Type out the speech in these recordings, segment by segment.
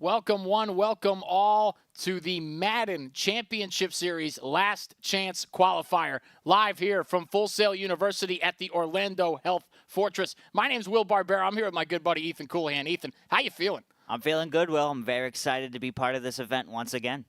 Welcome one, welcome all to the Madden Championship Series Last Chance Qualifier, live here from Full Sail University at the Orlando Health Fortress. My name's Will Barbera. I'm here with my good buddy Ethan Coolahan. Ethan, how you feeling? I'm feeling good, Will. I'm very excited to be part of this event once again.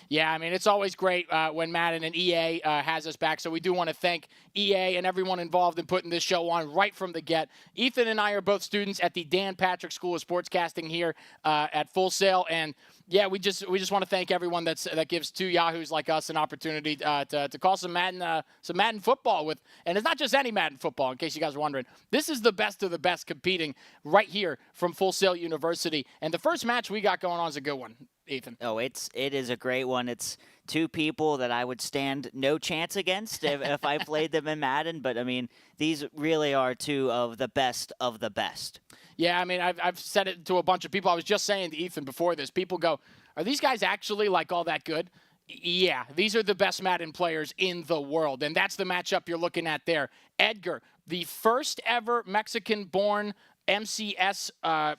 Yeah, I mean, it's always great when Madden and EA has us back, so we do want to thank EA and everyone involved in putting this show on right from the get. Ethan and I are both students at the Dan Patrick School of Sportscasting here at Full Sail, and yeah, we just want to thank everyone that gives two yahoos like us an opportunity to call some Madden football with, and it's not just any Madden football. In case you guys are wondering, this is the best of the best competing right here from Full Sail University, and the first match we got going on is a good one. Ethan. Oh, it is a great one. It's two people that I would stand no chance against if I played them in Madden. But, I mean, these really are two of the best of the best. Yeah, I mean, I've said it to a bunch of people. I was just saying to Ethan before this, people go, are these guys actually, like, all that good? Yeah, these are the best Madden players in the world, and that's the matchup you're looking at there. Edgar, the first ever Mexican-born MCS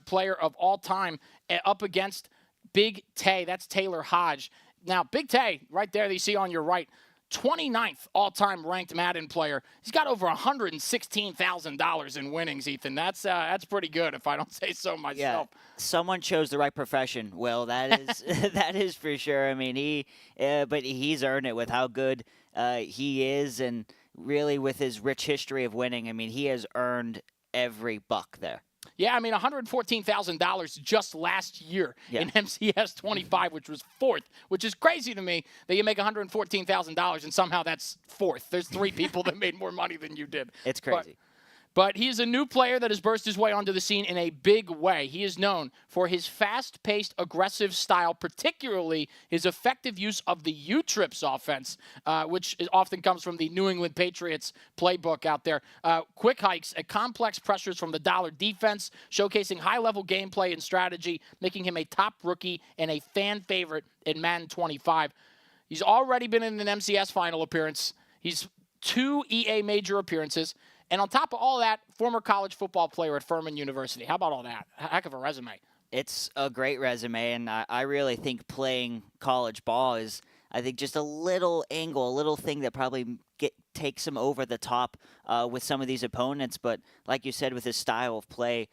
player of all time, up against Big Tay. That's Taylor Hodge. Now, Big Tay, right there that you see on your right, 29th all-time ranked Madden player. He's got over $116,000 in winnings, Ethan. That's pretty good, if I don't say so myself. Yeah, someone chose the right profession. Well, that is that is for sure. I mean, but he's earned it with how good he is, and really with his rich history of winning. I mean, he has earned every buck there. Yeah, I mean, $114,000 just last year in MCS 25, which was fourth, which is crazy to me that you make $114,000 and somehow that's fourth. There's three people that made more money than you did. It's crazy. But he is a new player that has burst his way onto the scene in a big way. He is known for his fast-paced, aggressive style, particularly his effective use of the U-Trips offense, which often comes from the New England Patriots playbook out there. Quick hikes and complex pressures from the dollar defense, showcasing high-level gameplay and strategy, making him a top rookie and a fan favorite in Madden 25. He's already been in an MCS final appearance. He's 2 EA major appearances. And on top of all that, former college football player at Furman University. How about all that? Heck of a resume. It's a great resume, and I really think playing college ball is, I think, just a little angle, a little thing that probably takes him over the top with some of these opponents. But like you said, with his style of play,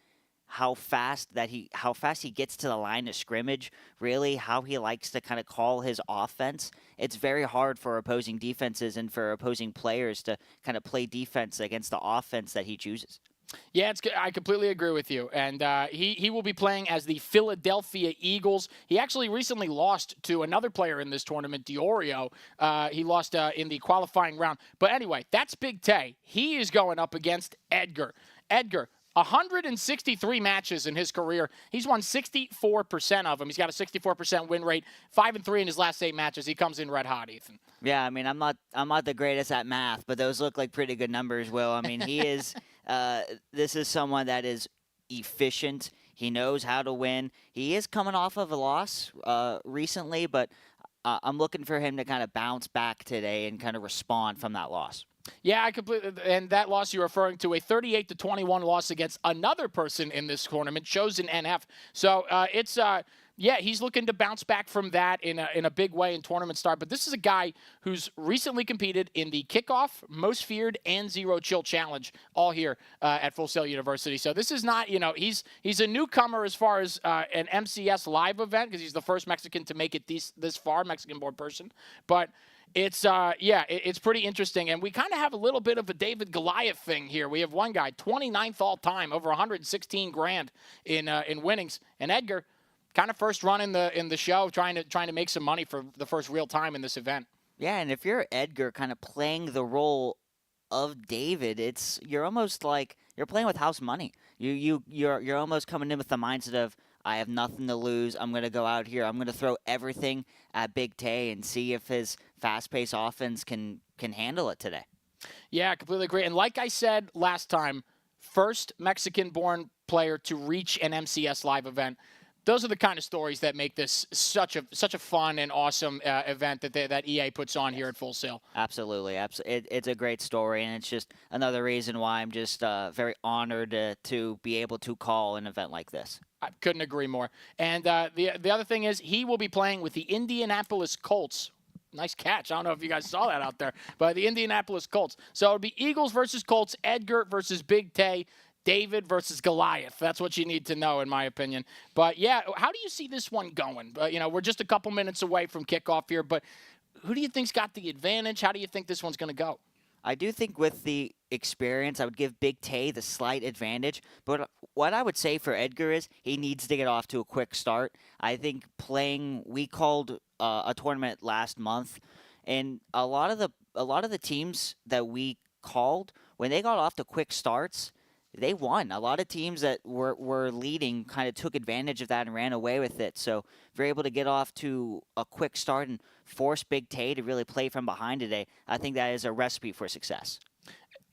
how fast he gets to the line of scrimmage, really how he likes to kind of call his offense. It's very hard for opposing defenses and for opposing players to kind of play defense against the offense that he chooses. Yeah, I completely agree with you. And he will be playing as the Philadelphia Eagles. He actually recently lost to another player in this tournament, Diorio. He lost in the qualifying round. But anyway, that's Big Tay. He is going up against Edgar. Edgar, 163 matches in his career. He's won 64% of them. He's got a 64% win rate. 5-3 in his last 8 matches. He comes in red hot, Ethan. Yeah, I mean, I'm not the greatest at math, but those look like pretty good numbers, Will. I mean, he is this is someone that is efficient. He knows how to win. He is coming off of a loss recently, but I'm looking for him to kind of bounce back today and kind of respond from that loss. Yeah, I completely. And that loss you're referring to, a 38-21 loss against another person in this tournament, chosen NF. So he's looking to bounce back from that in a big way in tournament start. But this is a guy who's recently competed in the Kickoff, Most Feared, and Zero Chill Challenge, all here at Full Sail University. So this is not, he's a newcomer as far as an MCS live event because he's the first Mexican to make it this far, Mexican-born person. But it's pretty interesting. And we kind of have a little bit of a David Goliath thing here. We have one guy, 29th all-time, over 116 grand in winnings. And Edgar, kind of first run in the show, trying to make some money for the first real time in this event. Yeah, and if you're Edgar kind of playing the role of David, you're almost like you're playing with house money. You're almost coming in with the mindset of, I have nothing to lose. I'm going to go out here. I'm going to throw everything at Big Tay and see if his fast-paced offense can handle it today. Yeah, I completely agree. And like I said last time, first Mexican-born player to reach an MCS live event. those are the kind of stories that make this such a fun and awesome event that EA puts on here at Full Sail. Absolutely. It's a great story, and it's just another reason why I'm just very honored to be able to call an event like this. I couldn't agree more. And the other thing is he will be playing with the Indianapolis Colts. Nice catch. I don't know if you guys saw that out there, but the Indianapolis Colts. So it'll be Eagles versus Colts, Edgar versus Big Tay, David versus Goliath. That's what you need to know, in my opinion. But, yeah, how do you see this one going? We're just a couple minutes away from kickoff here, but who do you think's got the advantage? How do you think this one's going to go? I do think with the experience, I would give Big Tay the slight advantage. But what I would say for Edgar is he needs to get off to a quick start. I think we called a tournament last month, and a lot of the teams that we called, when they got off to quick starts, they won. A lot of teams that were leading kind of took advantage of that and ran away with it. So if you're able to get off to a quick start and force Big Tay to really play from behind today, I think that is a recipe for success.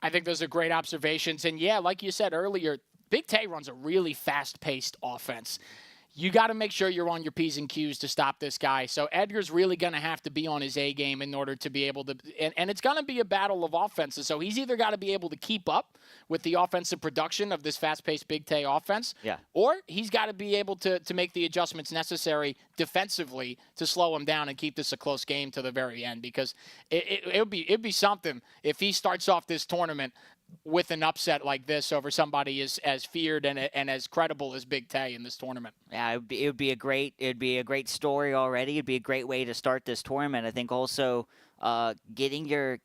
I think those are great observations. And, yeah, like you said earlier, Big Tay runs a really fast-paced offense. You got to make sure you're on your P's and Q's to stop this guy. So Edgar's really going to have to be on his A game in order to be able to – and it's going to be a battle of offenses. So he's either got to be able to keep up with the offensive production of this fast-paced Big Tay offense, or he's got to be able to make the adjustments necessary defensively to slow him down and keep this a close game to the very end, because it'd be something if he starts off this tournament with an upset like this over somebody as feared and as credible as Big Tay in this tournament. Yeah, it would be a great story already. It'd be a great way to start this tournament. I think also getting your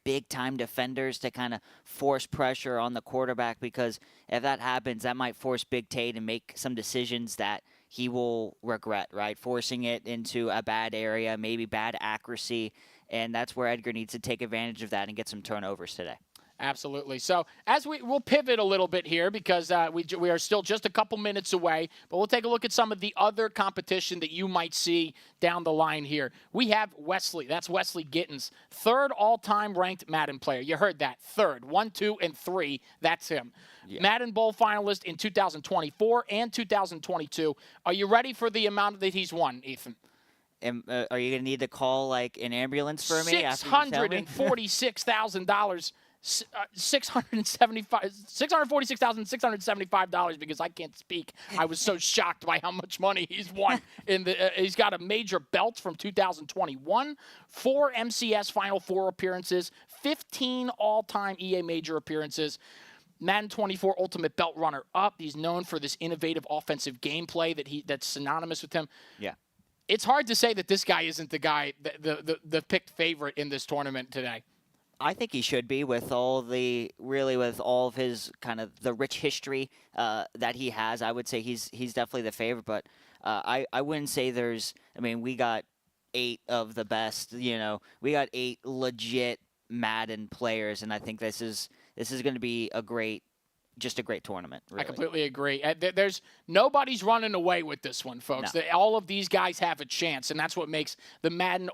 big time defenders to kind of force pressure on the quarterback, because if that happens, that might force Big Tay to make some decisions that he will regret, right? Forcing it into a bad area, maybe bad accuracy, and that's where Edgar needs to take advantage of that and get some turnovers today. Absolutely. So as we'll pivot a little bit here, because we are still just a couple minutes away, but we'll take a look at some of the other competition that you might see down the line here. We have Wesley. That's Wesley Gittens, third all-time ranked Madden player. You heard that. Third. 1, 2, and 3. That's him. Yeah. Madden Bowl finalist in 2024 and 2022. Are you ready for the amount that he's won, Ethan? Are you going to need to call like an ambulance for me? $646,000. $646,675 because I can't speak. I was so shocked by how much money he's won. He's got a major belt from 2021, 4 MCS Final Four appearances, 15 all-time EA major appearances. Madden 24 Ultimate Belt runner-up. He's known for this innovative offensive gameplay that's synonymous with him. Yeah. It's hard to say that this guy isn't the guy, the picked favorite in this tournament today. I think he should be with all of his kind of the rich history that he has. I would say he's definitely the favorite, but I wouldn't say we got 8 of the best, we got 8 legit Madden players, and I think this is going to be a great tournament. Really. I completely agree. There's nobody's running away with this one, folks. No. All of these guys have a chance, and that's what makes the Madden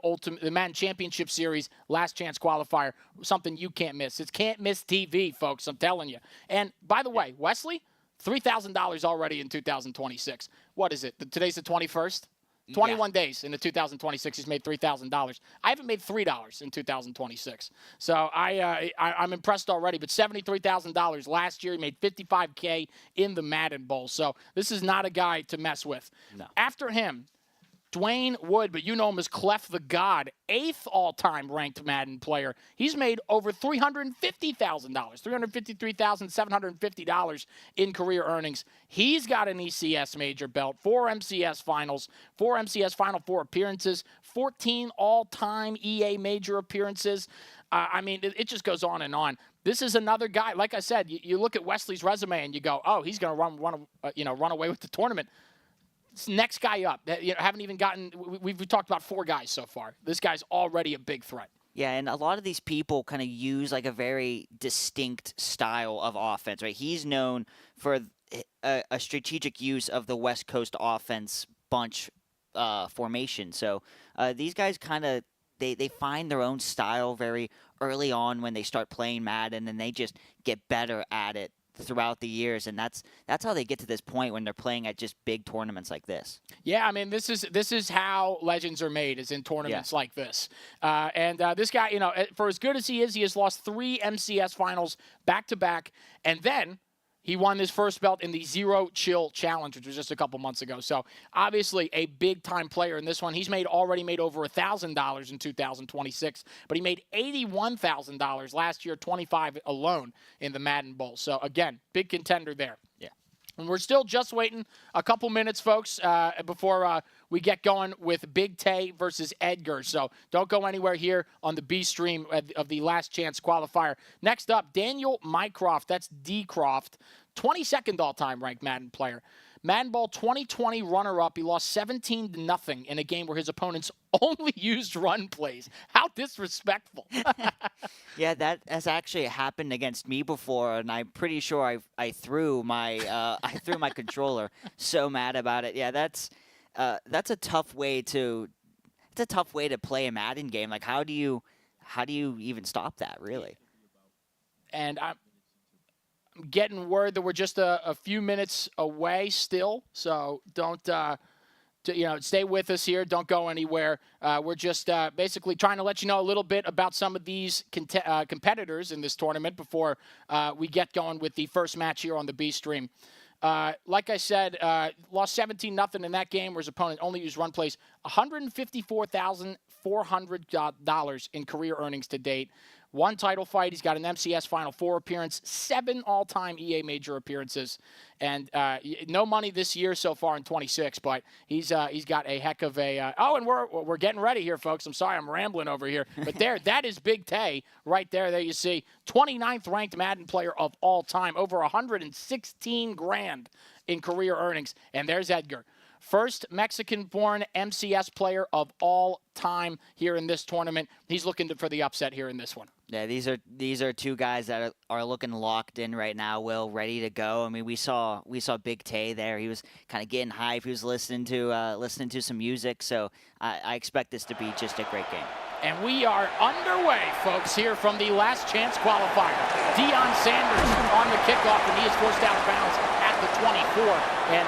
Championship Series Last Chance Qualifier something you can't miss. It's can't miss TV, folks. I'm telling you. And by the way, Wesley, $3,000 already in 2026. What is it? Today's the 21st. 21 days into 2026, he's made $3,000. I haven't made $3 in 2026. So I'm impressed already. But $73,000 last year. He made $55K in the Madden Bowl. So this is not a guy to mess with. No. After him, Dwayne Wood, but you know him as Clef the God, 8th all-time ranked Madden player. He's made over $350,000, $353,750 in career earnings. He's got an ECS major belt, 4 MCS finals, 4 MCS Final Four appearances, 14 all-time EA major appearances. It just goes on and on. This is another guy. Like I said, you look at Wesley's resume and you go, oh, he's going to run away with the tournament. Next guy up, haven't even gotten. We've talked about 4 guys so far. This guy's already a big threat. Yeah, and a lot of these people kind of use like a very distinct style of offense, right? He's known for a strategic use of the West Coast offense bunch formation. So these guys kind of they find their own style very early on when they start playing Madden, and they just get better at it throughout the years, and that's how they get to this point when they're playing at just big tournaments like this. Yeah, I mean, this is how legends are made, is in tournaments like this. This guy, you know, for as good as he has lost 3 MCS finals back to back, and then he won his first belt in the Zero Chill Challenge, which was just a couple months ago. So obviously a big-time player in this one. He's already made over $1,000 in 2026, but he made $81,000 last year, 25 alone in the Madden Bowl. So again, big contender there. Yeah. And we're still just waiting a couple minutes, folks, before we get going with Big Tay versus Edgar. So don't go anywhere here on the B stream of the Last Chance Qualifier. Next up, Daniel Mycroft. That's D. Croft, 22nd all-time ranked Madden player. Madden Bowl 2020 runner-up. He lost 17-0 in a game where his opponents only used run plays. How disrespectful. Yeah, that has actually happened against me before, and I'm pretty sure I threw my controller. So mad about it. Yeah, that's a tough way to play a Madden game. Like, how do you even stop that, really? And I'm getting word that we're just a few minutes away still, so don't stay with us here. Don't go anywhere. We're just basically trying to let you know a little bit about some of these competitors in this tournament before we get going with the first match here on the B stream. Like I said, lost 17-0 in that game where his opponent only used run plays. $154,400 in career earnings to date. 1 title fight. He's got an MCS Final Four appearance, 7 all-time EA major appearances, and no money this year so far in 26. But he's got a heck of a. And we're getting ready here, folks. I'm sorry, I'm rambling over here, but that is Big Tay right there. There you see, 29th ranked Madden player of all time, over 116 grand in career earnings, and there's Edgar. First Mexican-born MCS player of all time here in this tournament. He's looking for the upset here in this one. Yeah, these are 2 guys that are looking locked in right now, Will, ready to go. I mean, we saw Big Tay there. He was kind of getting hype. He was listening to some music. So I expect this to be just a great game. And we are underway, folks, here from the Last Chance Qualifier. Deion Sanders on the kickoff, and he is forced out of bounds at the 24. And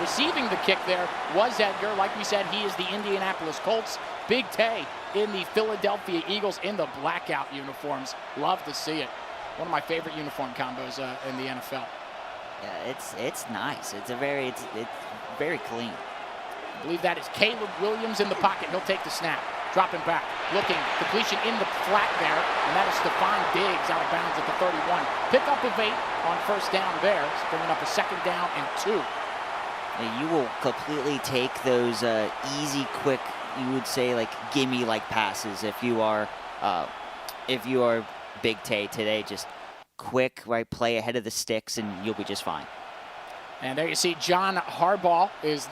receiving the kick there was Edgar. Like we said, he is the Indianapolis Colts. Big Tay in the Philadelphia Eagles in the blackout uniforms. Love to see it. One of my favorite uniform combos in the NFL. Yeah, it's nice. It's very clean. I believe that is Caleb Williams in the pocket. He'll take the snap. Dropping back, looking, completion in the flat there, and that is Stephon Diggs out of bounds at the 31. Pick up of 8 on first down there, bringing up a 2nd down and 2. You will completely take those easy, quick, you would say, like gimme-like passes if you are Big Tay today. Just quick, right, play ahead of the sticks, and you'll be just fine. And there you see John Harbaugh is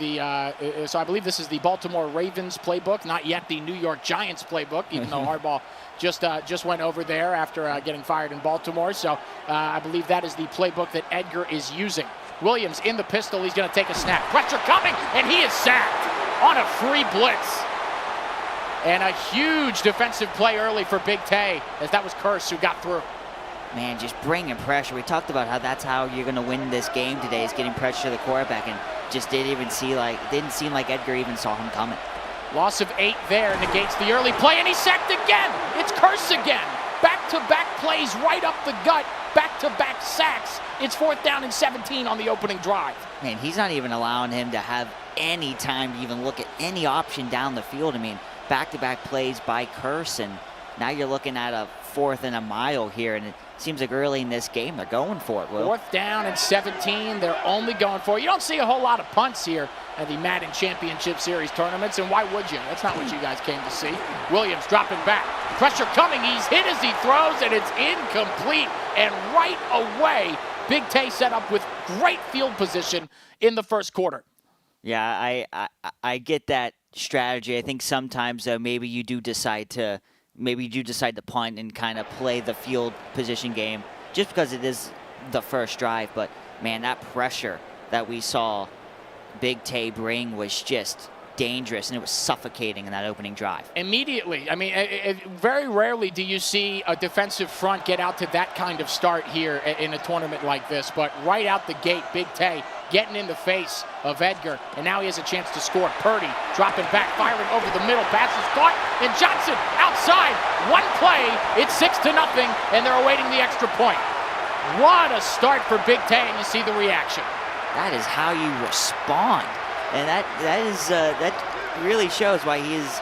so I believe this is the Baltimore Ravens playbook, not yet the New York Giants playbook, even though Harbaugh just went over there after getting fired in Baltimore. So I believe that is the playbook that Edgar is using. Williams in the pistol. He's going to take a snap. Pressure coming, and he is sacked on a free blitz. And a huge defensive play early for Big Tay, as that was Curse who got through. Man, just bringing pressure. We talked about how that's how you're going to win this game today, is getting pressure to the quarterback, and just didn't seem like Edgar even saw him coming. Loss of 8 there negates the early play, and he's sacked again. It's Curse again. Back-to-back plays right up the gut. Back-to-back sacks. It's 4th down and 17 on the opening drive. Man, he's not even allowing him to have any time to even look at any option down the field. I mean, back-to-back plays by Curse, and now you're looking at a 4th and a mile here, and it seems like early in this game they're going for it, Will. 4th down and 17. They're only going for it. You don't see a whole lot of punts here at the Madden Championship Series tournaments, and why would you? That's not what you guys came to see. Williams dropping back. Pressure coming. He's hit as he throws, and it's incomplete. And right away, Big Tay set up with great field position in the first quarter. Yeah, I get that strategy. I think sometimes, though, maybe you do decide to punt and kind of play the field position game just because it is the first drive. But, man, that pressure that we saw Big Tay bring was just dangerous, and it was suffocating in that opening drive. Immediately. I mean, very rarely do you see a defensive front get out to that kind of start here in a tournament like this. But right out the gate, Big Tay getting in the face of Edgar, and now he has a chance to score. Purdy dropping back, firing over the middle, pass is caught, and Johnson outside. One play, it's 6-0, and they're awaiting the extra point. What a start for Big Tay, and you see the reaction. That is how you respond, and that really shows why he is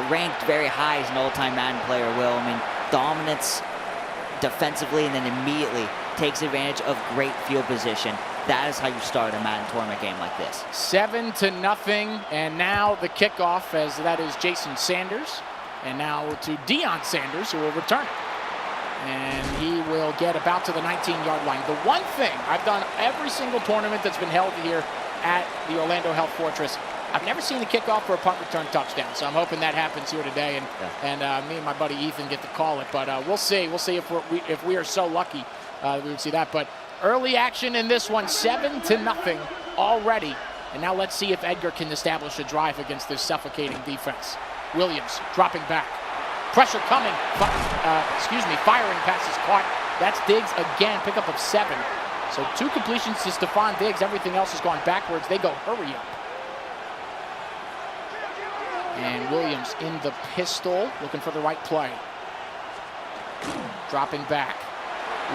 ranked very high as an all-time Madden player. Will, I mean, dominance defensively, and then immediately takes advantage of great field position. That is how you start a Madden tournament game like this. 7-0, and now the kickoff, as that is Jason Sanders, and now to Deion Sanders, who will return it. And he will get about to the 19-yard line. The one thing I've done every single tournament that's been held here at the Orlando Health Fortress, I've never seen the kickoff for a punt return touchdown. So I'm hoping that happens here today, and me and my buddy Ethan get to call it. But we'll see. We'll see if we are so lucky we would see that. But early action in this one, 7-0 already. And now let's see if Edgar can establish a drive against this suffocating defense. Williams dropping back. Pressure coming. Firing pass is caught. That's Diggs again. Pickup of 7. So 2 completions to Stephon Diggs. Everything else has gone backwards. They go hurry up. And Williams in the pistol, looking for the right play. Dropping back.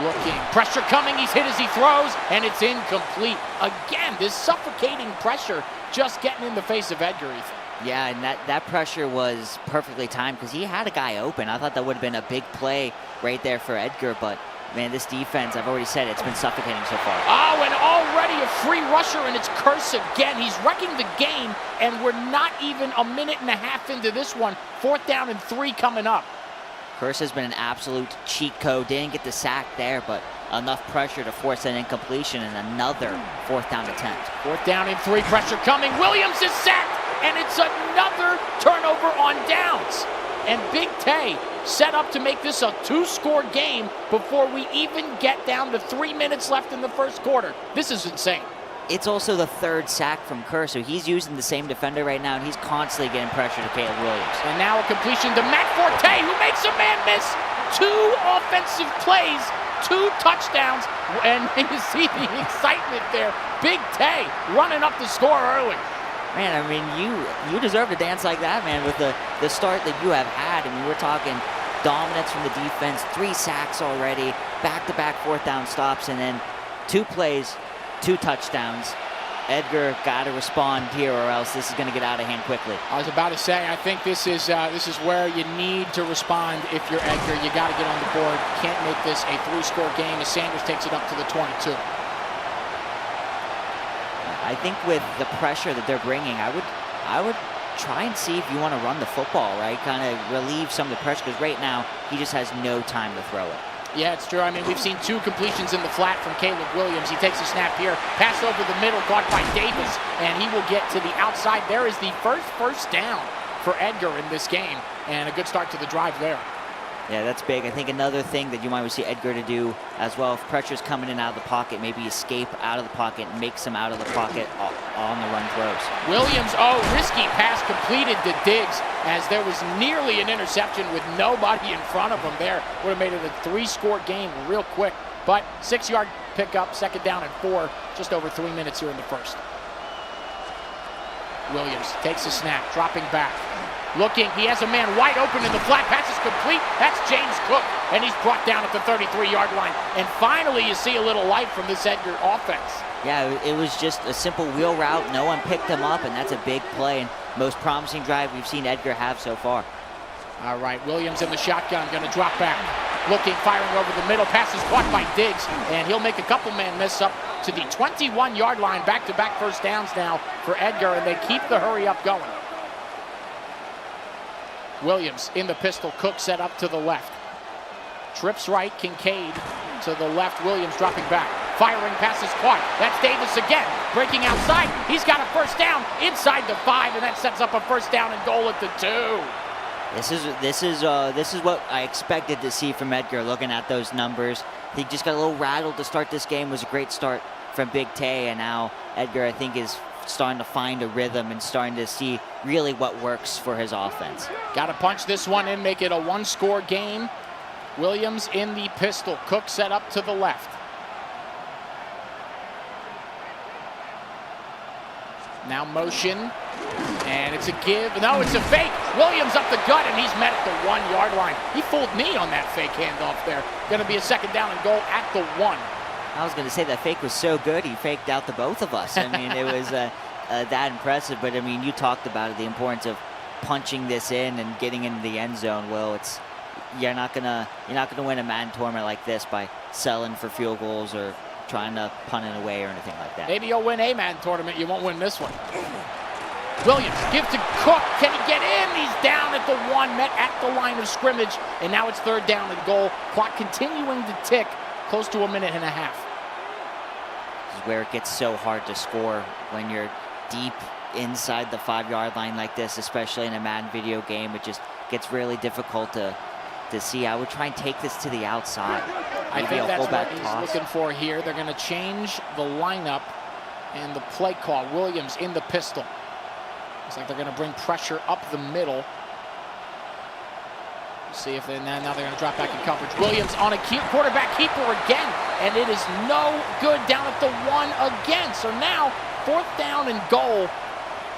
Looking. Pressure coming. He's hit as he throws, and it's incomplete. Again, this suffocating pressure just getting in the face of Edgar, Ethan. Yeah, and that pressure was perfectly timed because he had a guy open. I thought that would have been a big play right there for Edgar, but man, this defense, I've already said, it's been suffocating so far. Oh, and already a free rusher, and it's Curse again. He's wrecking the game, and we're not even a minute and a half into this one. 4th down and 3 coming up. Curse has been an absolute cheat code. Didn't get the sack there, but enough pressure to force an incompletion and another 4th down attempt. 4th down and 3, pressure coming. Williams is sacked, and it's another turnover on downs. And Big Tay set up to make this a 2-score game before we even get down to 3 minutes left in the first quarter. This is insane. It's also the 3rd sack from Curse, so he's using the same defender right now, and he's constantly getting pressure to Caleb Williams. And now a completion to Matt Forte, who makes a man miss. 2 offensive plays, 2 touchdowns, and you see the excitement there. Big Tay running up the score early. Man, I mean, you deserve to dance like that, man, with the start that you have had. I mean, we're talking dominance from the defense, 3 sacks already, back-to-back 4th down stops, and then 2 plays, 2 touchdowns. Edgar got to respond here, or else this is going to get out of hand quickly. I was about to say, I think this is where you need to respond if you're Edgar. You got to get on the board. Can't make this a 3-score game as Sanders takes it up to the 22. I think with the pressure that they're bringing, I would try and see if you want to run the football, right? Kind of relieve some of the pressure, because right now he just has no time to throw it. Yeah, it's true. I mean, we've seen 2 completions in the flat from Caleb Williams. He takes a snap here, pass over the middle, caught by Davis, and he will get to the outside. There is the first down for Edgar in this game, and a good start to the drive there. Yeah, that's big. I think another thing that you might see Edgar to do as well, if pressure's coming in out of the pocket, maybe escape out of the pocket and make some out of the pocket on the run throws. Williams, risky pass completed to Diggs as there was nearly an interception with nobody in front of him there. Would have made it a 3-score game real quick, but 6-yard pickup, 2nd down and 4, just over 3 minutes here in the first. Williams takes a snap, dropping back. Looking, he has a man wide open in the flat. Pass is complete. That's James Cook, and he's brought down at the 33-yard line. And finally, you see a little life from this Edgar offense. Yeah, it was just a simple wheel route. No one picked him up, and that's a big play. And most promising drive we've seen Edgar have so far. All right, Williams in the shotgun, going to drop back. Looking, firing over the middle. Pass is caught by Diggs, and he'll make a couple man miss up to the 21-yard line. Back-to-back 1st downs now for Edgar, and they keep the hurry up going. Williams in the pistol. Cook set up to the left. Trips right. Kincaid to the left. Williams dropping back. Firing pass is caught. That's Davis again. Breaking outside. He's got a 1st down inside the 5, and that sets up a 1st down and goal at the 2. This is what I expected to see from Edgar. Looking at those numbers, he just got a little rattled to start this game. It was a great start from Big Tay, and now Edgar, I think, is starting to find a rhythm and starting to see really what works for his offense. Got to punch this one in, make it a one-score game. Williams in the pistol. Cook set up to the left. Now motion, and it's a give. No, it's a fake. Williams up the gut, and he's met at the 1-yard line. He fooled me on that fake handoff there. Going to be a second down and goal at the 1. I was going to say that fake was so good, he faked out the both of us. I mean, it was that impressive. But, I mean, you talked about it, the importance of punching this in and getting into the end zone. Well, you're not gonna win a Madden tournament like this by selling for field goals or trying to punt it away or anything like that. Maybe you'll win a Madden tournament. You won't win this one. Williams, give to Cook. Can he get in? He's down at the 1, met at the line of scrimmage, and now it's third down and goal. Clock continuing to tick, close to a minute and a half. This is where it gets so hard to score when you're deep inside the 5-yard line like this, especially in a Madden video game. It just gets really difficult to see. I would try and take this to the outside. I think that's what he's looking for here. They're going to change the lineup and the play call. Williams in the pistol. Looks like they're going to bring pressure up the middle. See if now they're going to drop back in coverage. Williams on a quarterback keeper again, and it is no good down at the 1 again. So now, fourth down and goal.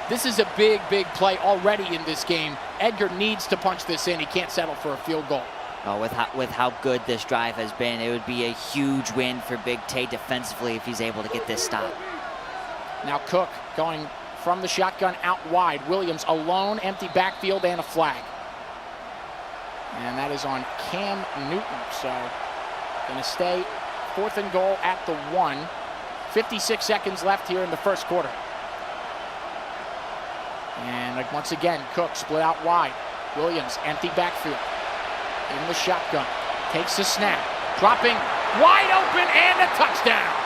This is a big, big play already in this game. Edgar needs to punch this in. He can't settle for a field goal. Oh, with how good this drive has been, it would be a huge win for Big Tay defensively if he's able to get this stop. Now Cook going from the shotgun out wide. Williams alone, empty backfield, and a flag. And that is on Cam Newton. So going to stay fourth and goal at the 1. 56 seconds left here in the first quarter. And once again, Cook split out wide. Williams, empty backfield. In the shotgun. Takes the snap. Dropping wide open and a touchdown.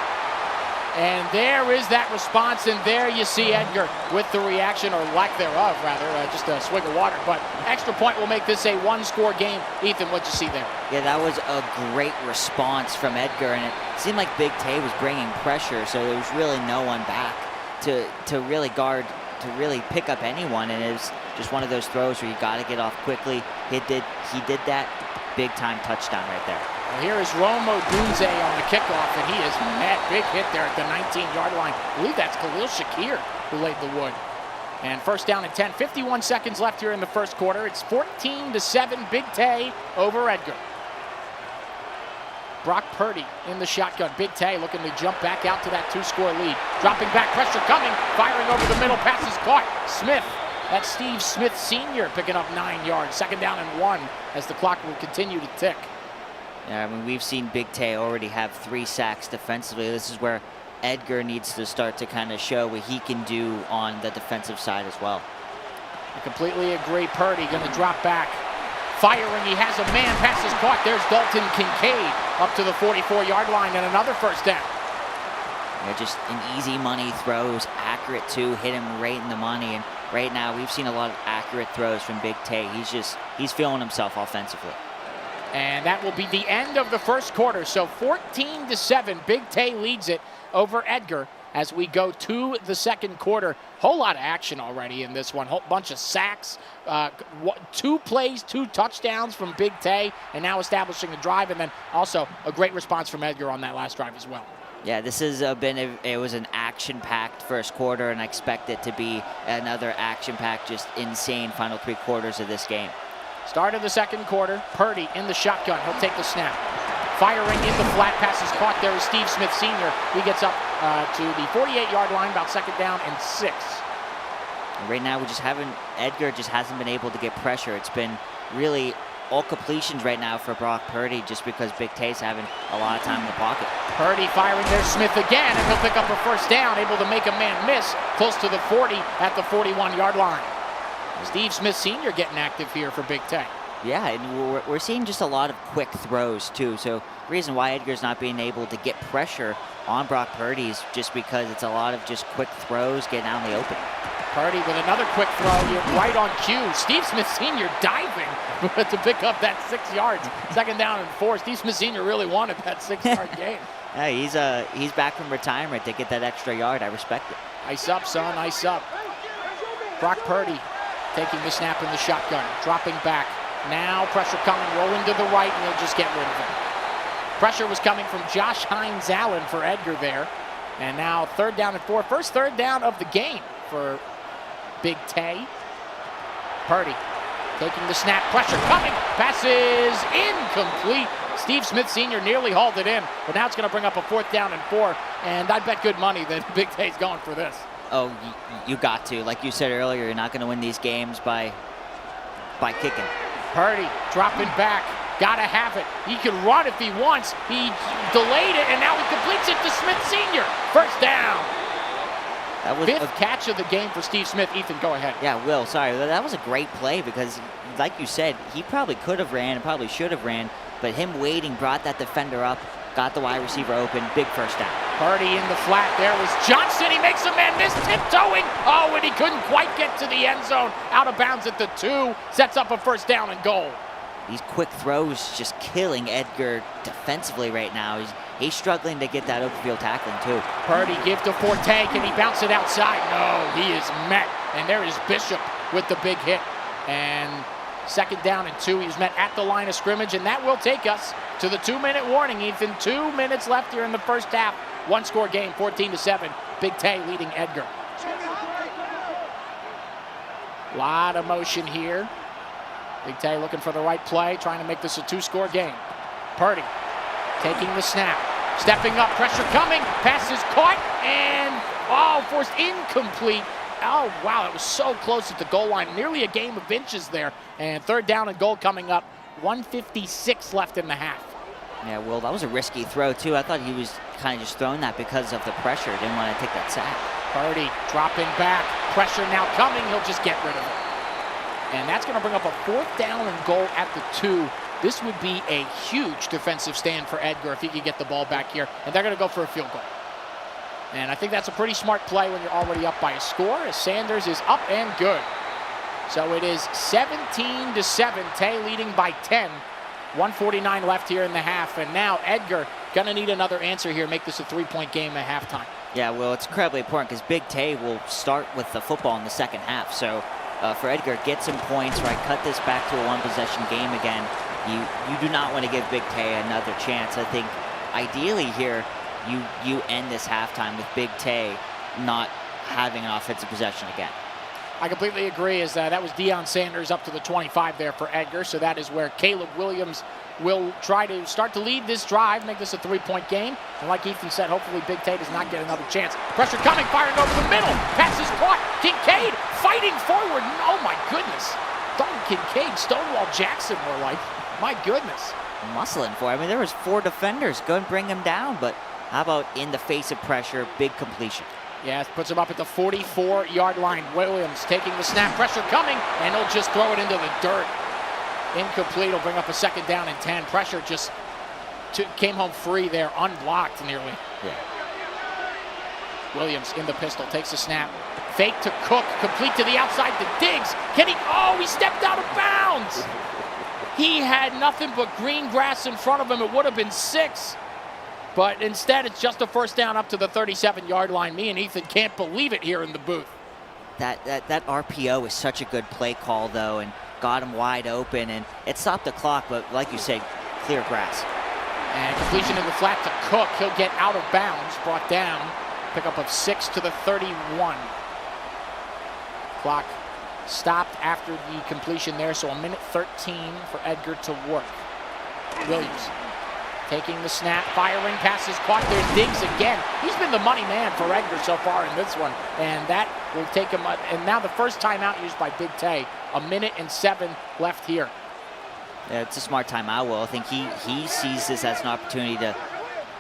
And there is that response, and there you see Edgar with the reaction, or lack thereof, rather, just a swig of water. But extra point will make this a one-score game. Ethan, what'd you see there? Yeah, that was a great response from Edgar, and it seemed like Big Tay was bringing pressure, so there was really no one back to really guard, to really pick up anyone, and it was just one of those throws where you got to get off quickly. He did that. Big-time touchdown right there. Well, here is Romo Dunze on the kickoff, and he is met. Big hit there at the 19-yard line. I believe that's Khalil Shakir who laid the wood. And first down and 10. 51 seconds left here in the first quarter. It's 14-7, Big Tay over Edgar. Brock Purdy in the shotgun. Big Tay looking to jump back out to that 2-score lead. Dropping back, pressure coming, firing over the middle, pass is caught. Smith. That's Steve Smith Sr. picking up 9 yards. Second down and 1 as the clock will continue to tick. Yeah, I mean, we've seen Big Tay already have 3 sacks defensively. This is where Edgar needs to start to kind of show what he can do on the defensive side as well. I completely agree. Purdy going to drop back. Firing, he has a man, pass is caught. There's Dalton Kincaid up to the 44-yard line and another first down. Yeah, just an easy money throws, accurate too, hit him right in the money. And right now, we've seen a lot of accurate throws from Big Tay. He's feeling himself offensively. And that will be the end of the first quarter. So 14-7, Big Tay leads it over Edgar as we go to the second quarter. Whole lot of action already in this one. Whole bunch of sacks, 2 plays, 2 touchdowns from Big Tay, and now establishing the drive, and then also a great response from Edgar on that last drive as well. Yeah, this has it was an action-packed first quarter, and I expect it to be another action-packed, just insane final 3 quarters of this game. Start of the second quarter, Purdy in the shotgun. He'll take the snap. Firing in the flat, pass is caught. There is Steve Smith Sr. He gets up to the 48-yard line, about second down and 6. Right now, Edgar just hasn't been able to get pressure. It's been really all completions right now for Brock Purdy, just because Big Tay's having a lot of time in the pocket. Purdy firing there, Smith again, and he'll pick up a first down, able to make a man miss, close to the 40 at the 41-yard line. Steve Smith Sr. getting active here for Big Tay. Yeah, and we're seeing just a lot of quick throws too. So the reason why Edgar's not being able to get pressure on Brock Purdy is just because it's a lot of just quick throws getting out in the open. Purdy with another quick throw here, right on cue. Steve Smith Sr. diving to pick up that 6 yards. Second down and 4. Steve Smith Sr. really wanted that 6-yard gain. Yeah, he's back from retirement to get that extra yard. I respect it. Ice up, son, ice up. Brock Purdy taking the snap in the shotgun, dropping back. Now pressure coming, rolling to the right, and he'll just get rid of it. Pressure was coming from Josh Hines-Allen for Edgar there. And now 3rd down and 4. First 3rd down of the game for Big Tay. Purdy taking the snap, pressure coming, passes incomplete. Steve Smith Sr. nearly hauled it in, but now it's going to bring up a 4th down and 4, and I bet good money that Big Tay's going for this. Oh, you got to. Like you said earlier, you're not going to win these games by kicking. Purdy dropping back, got to have it. He can run if he wants. He delayed it, and now he completes it to Smith Sr. First down. That was 5th catch of the game for Steve Smith. Ethan, go ahead. Yeah, Will, sorry. That was a great play because, like you said, he probably could have ran and probably should have ran, but him waiting brought that defender up, got the wide receiver open, big first down. Purdy in the flat. There was Johnson. He makes a man miss, tiptoeing. Oh, and he couldn't quite get to the end zone. Out of bounds at the 2. Sets up a 1st down and goal. These quick throws just killing Edgar defensively right now. He's struggling to get that open field tackling too. Purdy give to Forte. Can he bounce it outside? No, he is met. And there is Bishop with the big hit. And 2nd down and 2. He's met at the line of scrimmage, and that will take us to the 2-minute warning, Ethan. 2 minutes left here in the first half. 1-score game, 14-7. Big Tay leading Edgar. Lot of motion here. Big Tay looking for the right play, trying to make this a 2-score game. Purdy taking the snap, stepping up, pressure coming, pass is caught, and forced incomplete. Oh, wow, it was so close at the goal line. Nearly a game of inches there. And 3rd down and goal coming up. 1:56 left in the half. Yeah, Will, that was a risky throw, too. I thought he was kind of just throwing that because of the pressure. Didn't want to take that sack. Purdy dropping back. Pressure now coming. He'll just get rid of it. And that's going to bring up a 4th down and goal at the 2. This would be a huge defensive stand for Edgar if he could get the ball back here. And they're going to go for a field goal. And I think that's a pretty smart play when you're already up by a score, as Sanders is up and good. So it is 17-7, Tay leading by 10. 1:49 left here in the half, and now Edgar gonna need another answer here, make this a 3-point game at halftime. Yeah, well, it's incredibly important because Big Tay will start with the football in the second half. So for Edgar, get some points, right? Cut this back to a 1-possession game again. You do not want to give Big Tay another chance. I think ideally here, you end this halftime with Big Tay not having an offensive possession again. I completely agree, as that was Deion Sanders up to the 25 there for Edgar, so that is where Caleb Williams will try to start to lead this drive, make this a 3-point game. And like Ethan said, hopefully Big Tay does not get another chance. Pressure coming, firing over the middle. Pass is caught. Kincaid fighting forward. Oh my goodness. Dalton Kincaid, Stonewall Jackson more like. My goodness. Muscling for it. I mean, there was 4 defenders. Go and bring him down, but how about in the face of pressure, big completion? Yeah, puts him up at the 44-yard line. Williams taking the snap, pressure coming, and he'll just throw it into the dirt. Incomplete, will bring up a 2nd down and 10. Pressure just came home free there, unblocked nearly. Yeah. Williams in the pistol, takes the snap. Fake to Cook, complete to the outside to Diggs. Can he? Oh, he stepped out of bounds. He had nothing but green grass in front of him. It would have been 6. But instead, it's just a 1st down up to the 37-yard line. Me and Ethan can't believe it here in the booth. That RPO is such a good play call, though, and got him wide open. And it stopped the clock, but like you said, clear grass. And completion in the flat to Cook. He'll get out of bounds, brought down. Pickup of 6 to the 31. Clock stopped after the completion there, so 1:13 for Edgar to work. Williams taking the snap, firing, passes caught. There's Diggs again. He's been the money man for Edgar so far in this one, and that will take him. And now the first timeout used by Big Tay. 1:07 left here. Yeah, it's a smart timeout, Will. I think he sees this as an opportunity to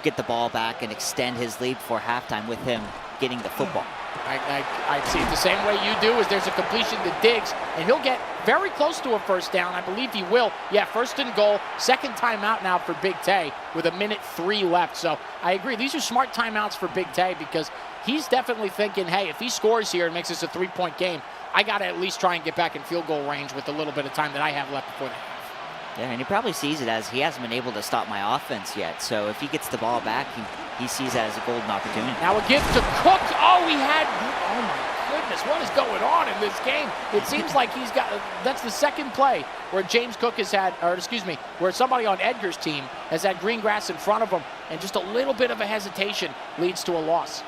get the ball back and extend his lead before halftime with him getting the football. I see it the same way you do, is there's a completion to Diggs, and he'll get very close to a 1st down. I believe he will. Yeah, 1st and goal. 2nd timeout now for Big Tay with 1:03 left. So I agree. These are smart timeouts for Big Tay because he's definitely thinking, hey, if he scores here and makes this a 3-point game, I got to at least try and get back in field goal range with a little bit of time that I have left before that. Yeah, and he probably sees it as he hasn't been able to stop my offense yet. So if he gets the ball back, he sees that as a golden opportunity. Now a give to Cook. Oh, oh my goodness, what is going on in this game? It seems like he's got, that's the second play where James Cook has had, or excuse me, where somebody on Edgar's team has had green grass in front of him, and just a little bit of a hesitation leads to a loss.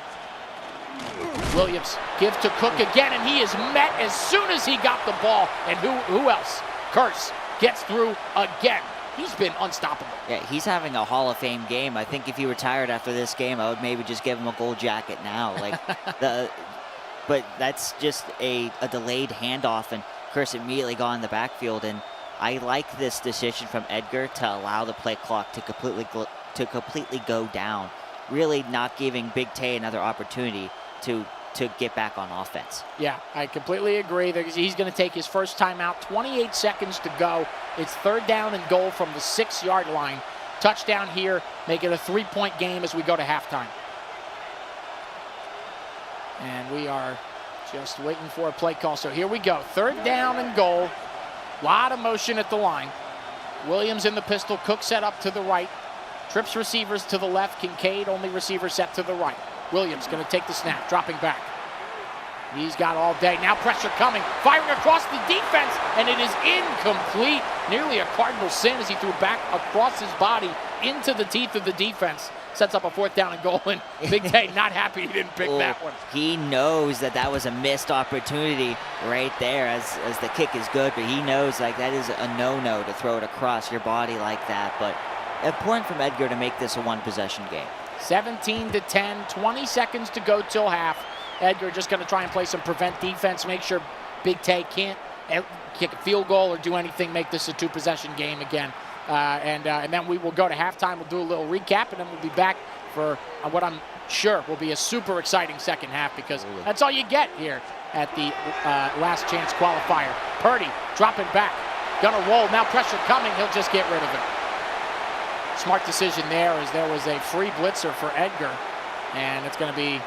Williams give to Cook again, and he is met as soon as he got the ball. And who else? Curse gets through again. He's been unstoppable. Yeah, he's having a Hall of Fame game. I think if he retired after this game, I would maybe just give him a gold jacket now. But that's just a delayed handoff, and Curse immediately got in the backfield. And I like this decision from Edgar to allow the play clock to completely go down, really not giving Big Tay another opportunity to get back on offense. Yeah, I completely agree. He's going to take his first timeout. 28 seconds to go. It's 3rd down and goal from the 6-yard line. Touchdown here, make it a 3-point game as we go to halftime. And we are just waiting for a play call. So here we go. 3rd down and goal. Lot of motion at the line. Williams in the pistol. Cook set up to the right. Trips receivers to the left. Kincaid only receiver set to the right. Williams going to take the snap, dropping back. He's got all day. Now pressure coming, firing across the defense, and it is incomplete. Nearly a cardinal sin as he threw back across his body into the teeth of the defense. Sets up a 4th down and goal, and Big Tay not happy he didn't pick that one. He knows that was a missed opportunity right there, as the kick is good, but he knows like that is a no-no to throw it across your body like that. But important from Edgar to make this a 1-possession game. 17-10, 20 seconds to go till half. Edgar just going to try and play some prevent defense, make sure Big Tay can't kick a field goal or do anything, make this a 2-possession game again. And then we will go to halftime. We'll do a little recap, and then we'll be back for what I'm sure will be a super exciting second half, because that's all you get here at the Last Chance Qualifier. Purdy dropping back, gonna roll. Now pressure coming. He'll just get rid of it. Smart decision there, as there was a free blitzer for Edgar, and it's going to be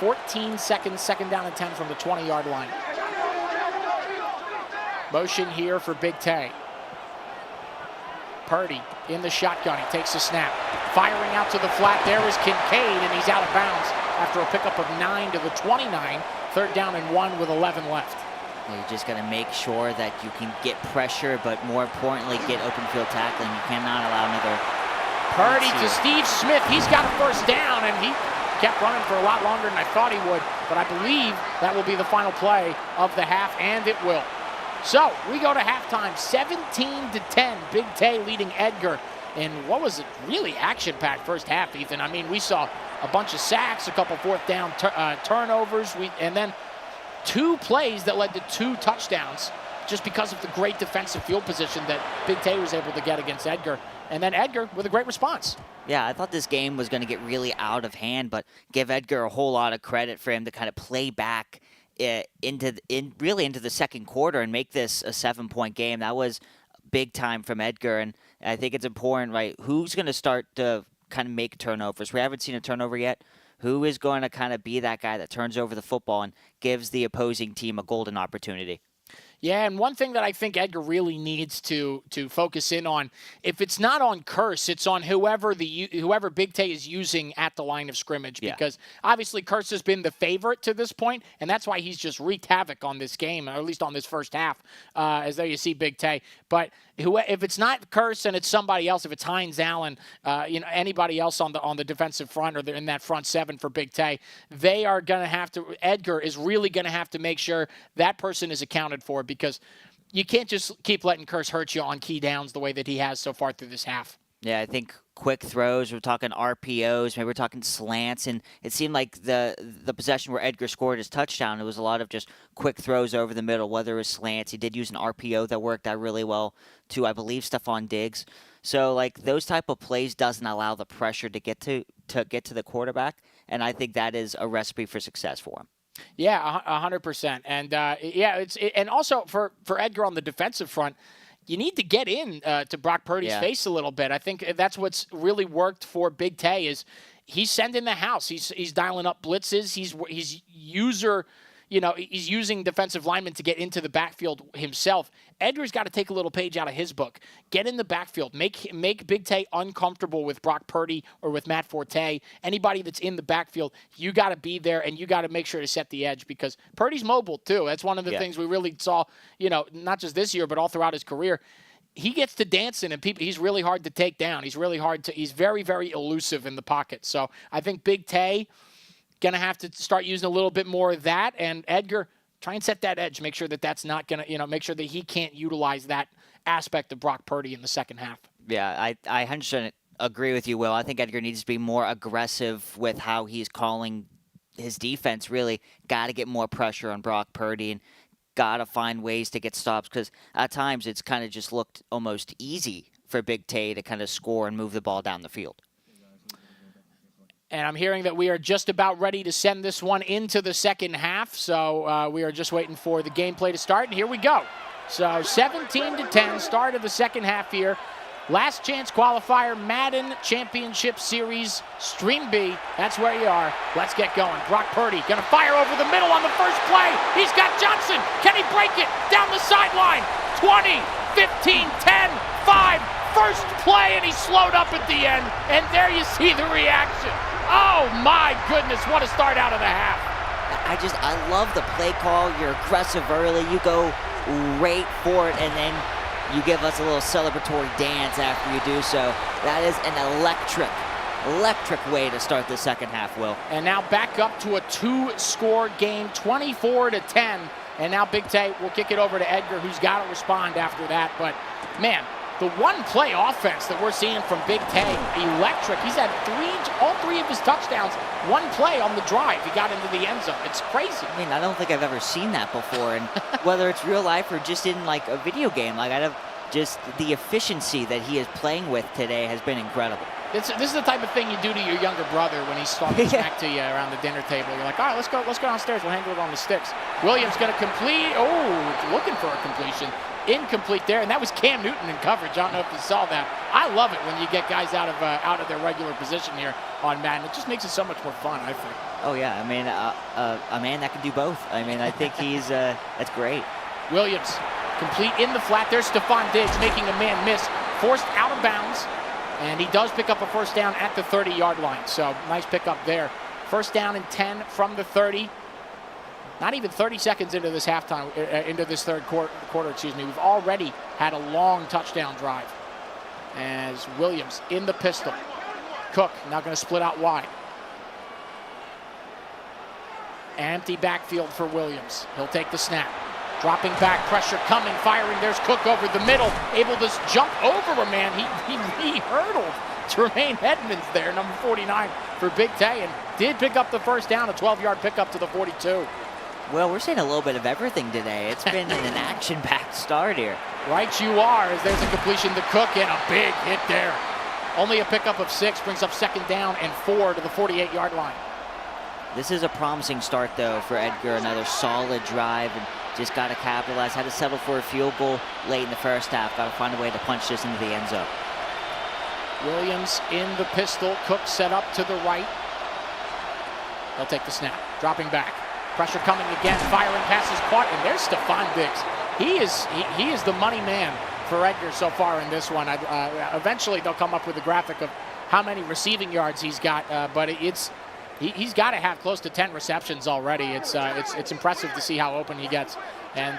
14 seconds, 2nd down and 10 from the 20-yard line. Motion here for Big Tay. Purdy in the shotgun. He takes the snap. Firing out to the flat. There is Kincaid, and he's out of bounds after a pickup of 9 to the 29. 3rd down and 1 with 11 left. You just got to make sure that you can get pressure, but more importantly, get open field tackling. You cannot allow another. Purdy to Steve Smith. He's got a 1st down, and he kept running for a lot longer than I thought he would. But I believe that will be the final play of the half, and it will. So we go to halftime, 17-10. Big Tay leading Edgar in what was a really action-packed first half, Ethan. I mean, we saw a bunch of sacks, a couple 4th down turnovers, and then 2 plays that led to 2 touchdowns, just because of the great defensive field position that Big Tay was able to get against Edgar. And then Edgar with a great response. Yeah, I thought this game was going to get really out of hand, but give Edgar a whole lot of credit for him to kind of play back into the second quarter and make this a 7-point game. That was big time from Edgar, and I think it's important, right? Who's going to start to kind of make turnovers? We haven't seen a turnover yet. Who is going to kind of be that guy that turns over the football and gives the opposing team a golden opportunity? Yeah, and one thing that I think Edgar really needs to focus in on, if it's not on Curse, it's on whoever Big Tay is using at the line of scrimmage. Because obviously Curse has been the favorite to this point, and that's why he's just wreaked havoc on this game, or at least on this first half, as there you see Big Tay. But if it's not Curse and it's somebody else, if it's Hines Allen, anybody else on the defensive front, or they're in that front 7 for Big Tay, they are going to have to. Edgar is really going to have to make sure that person is accounted for, because you can't just keep letting Curse hurt you on key downs the way that he has so far through this half. Yeah, I think quick throws, we're talking RPOs, maybe we're talking slants, and it seemed like the possession where Edgar scored his touchdown, it was a lot of just quick throws over the middle, whether it was slants. He did use an RPO that worked out really well to, I believe, Stephon Diggs. So, like, those type of plays doesn't allow the pressure to get to the quarterback, and I think that is a recipe for success for him. Yeah, 100%. And and also for Edgar on the defensive front, you need to get in to Brock Purdy's face a little bit. I think that's what's really worked for Big Tay, is he's sending the house. He's dialing up blitzes. He's he's using defensive linemen to get into the backfield himself. Edgar's got to take a little page out of his book. Get in the backfield. Make Big Tay uncomfortable with Brock Purdy or with Matt Forte. Anybody that's in the backfield, you got to be there, and you got to make sure to set the edge because Purdy's mobile too. That's one of the things we really saw, not just this year, but all throughout his career. He gets to dancing, and he's really hard to take down. He's very, very elusive in the pocket. So I think Big Tay going to have to start using a little bit more of that. And Edgar, try and set that edge. Make sure that that's not going to, make sure that he can't utilize that aspect of Brock Purdy in the second half. Yeah, I 100% agree with you, Will. I think Edgar needs to be more aggressive with how he's calling his defense. Really got to get more pressure on Brock Purdy and got to find ways to get stops because at times it's kind of just looked almost easy for Big Tay to kind of score and move the ball down the field. And I'm hearing that we are just about ready to send this one into the second half. So we are just waiting for the gameplay to start. And here we go. So 17-10, start of the second half here. Last Chance Qualifier, Madden Championship Series, Stream B. That's where you are. Let's get going. Brock Purdy going to fire over the middle on the first play. He's got Johnson. Can he break it? Down the sideline. 20, 15, 10, 5. First play, and he slowed up at the end. And there you see the reaction. Oh, my goodness. What a start out of the half. I love the play call. You're aggressive early. You go right for it, and then you give us a little celebratory dance after you do so. That is an electric way to start the second half, Will. And now back up to a 2-score game, 24-10. And now Big Tay will kick it over to Edgar, who's got to respond after that. But, man, the one-play offense that we're seeing from Big Tay, electric. He's had all three of his touchdowns, one play on the drive. He got into the end zone. It's crazy. I mean, I don't think I've ever seen that before. And whether it's real life or just in, like, a video game, just the efficiency that he is playing with today has been incredible. This is the type of thing you do to your younger brother when he's talking back to you around the dinner table. You're like, all right, let's go downstairs. We'll handle it on the sticks. Williams going to complete. Oh, looking for a completion. Incomplete there, and that was Cam Newton in coverage. I don't know if you saw that. I love it when you get guys out of their regular position here on Madden. It just makes it so much more fun, I think. Oh, yeah. I mean, a man that can do both. I mean, I think that's great. Williams, complete in the flat. There's Stephon Diggs making a man miss. Forced out of bounds, and he does pick up a first down at the 30-yard line. So, nice pickup there. First down and 10 from the 30. Not even 30 seconds into this halftime, into this third quarter, we've already had a long touchdown drive. As Williams in the pistol. Cook now going to split out wide. Empty backfield for Williams. He'll take the snap. Dropping back, pressure coming, firing. There's Cook over the middle, able to jump over a man. He hurdled Tremaine Edmonds there, number 49 for Big Tay, and did pick up the first down, a 12-yard pickup to the 42. Well, we're seeing a little bit of everything today. It's been an action-packed start here. Right you are, as there's a completion to Cook and a big hit there. Only a pickup of 6, brings up second down and 4 to the 48-yard line. This is a promising start, though, for Edgar. Another solid drive, and just got to capitalize. Had to settle for a field goal late in the first half. Got to find a way to punch this into the end zone. Williams in the pistol. Cook set up to the right. He'll take the snap. Dropping back. Pressure coming again. Firing passes caught. And there's Stephon Diggs. He is the money man for Edgar so far in this one. Eventually they'll come up with a graphic of how many receiving yards he's got. But he's got to have close to 10 receptions already. It's impressive to see how open he gets. And,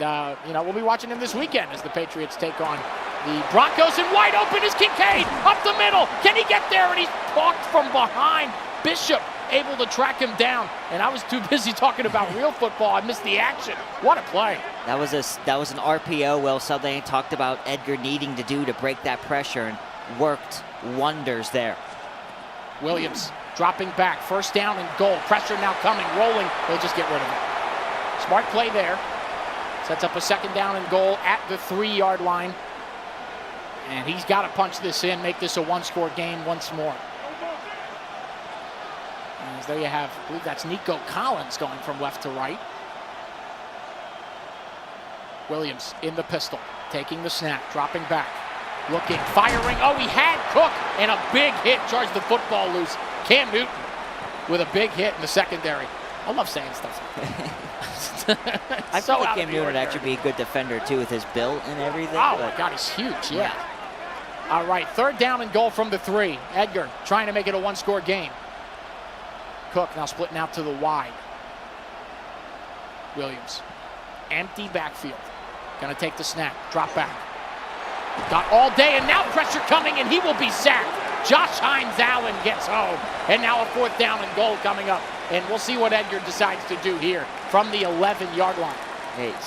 we'll be watching him this weekend as the Patriots take on the Broncos. And wide open is Kincaid up the middle. Can he get there? And he's blocked from behind. Bishop able to track him down. And I was too busy talking about real football. I missed the action. What a play. That was an RPO. Well, something I talked about Edgar needing to do to break that pressure, and worked wonders there. Williams dropping back. First down and goal. Pressure now coming. Rolling. They'll just get rid of it. Smart play there. Sets up a second down and goal at the 3-yard line. And he's got to punch this in, make this a one-score game once more. As there you have, I believe that's Nico Collins going from left to right. Williams in the pistol, taking the snap, dropping back, looking, firing. Oh, he had Cook, and a big hit charged the football loose. Cam Newton with a big hit in the secondary. I love saying stuff like that. I So feel like out of Cam the Newton would ordinary. actually be a good defender, too, with his build and everything. Oh, but my God, he's huge, yeah. All right, 3rd down and goal from the 3. Edgar trying to make it a one-score game. Cook now splitting out to the wide. Williams, empty backfield. Gonna take the snap, drop back. Got all day, and now pressure coming, and he will be sacked. Josh Hines Allen gets home, and now a 4th down and goal coming up. And we'll see what Edgar decides to do here from the 11-yard line.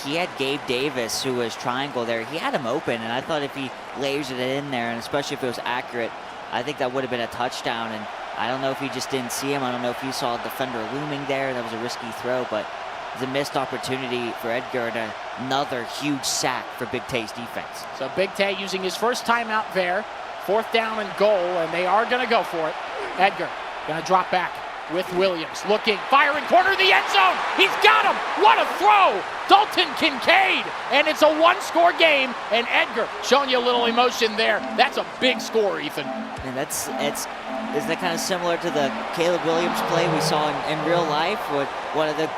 he had Gabe Davis, who was triangle there. He had him open, and I thought if he lasered it in there, and especially if it was accurate, I think that would have been a touchdown. And I don't know if he just didn't see him. I don't know if he saw a defender looming there. That was a risky throw, but it's a missed opportunity for Edgar and another huge sack for Big Tay's defense. So Big Tay using his first timeout there. 4th down and goal, and they are going to go for it. Edgar going to drop back with Williams. Looking, firing, corner of the end zone. He's got him. What a throw. Dalton Kincaid. And it's a one-score game, and Edgar showing you a little emotion there. That's a big score, Ethan. And isn't that kind of similar to the Caleb Williams play we saw in real life? With one of the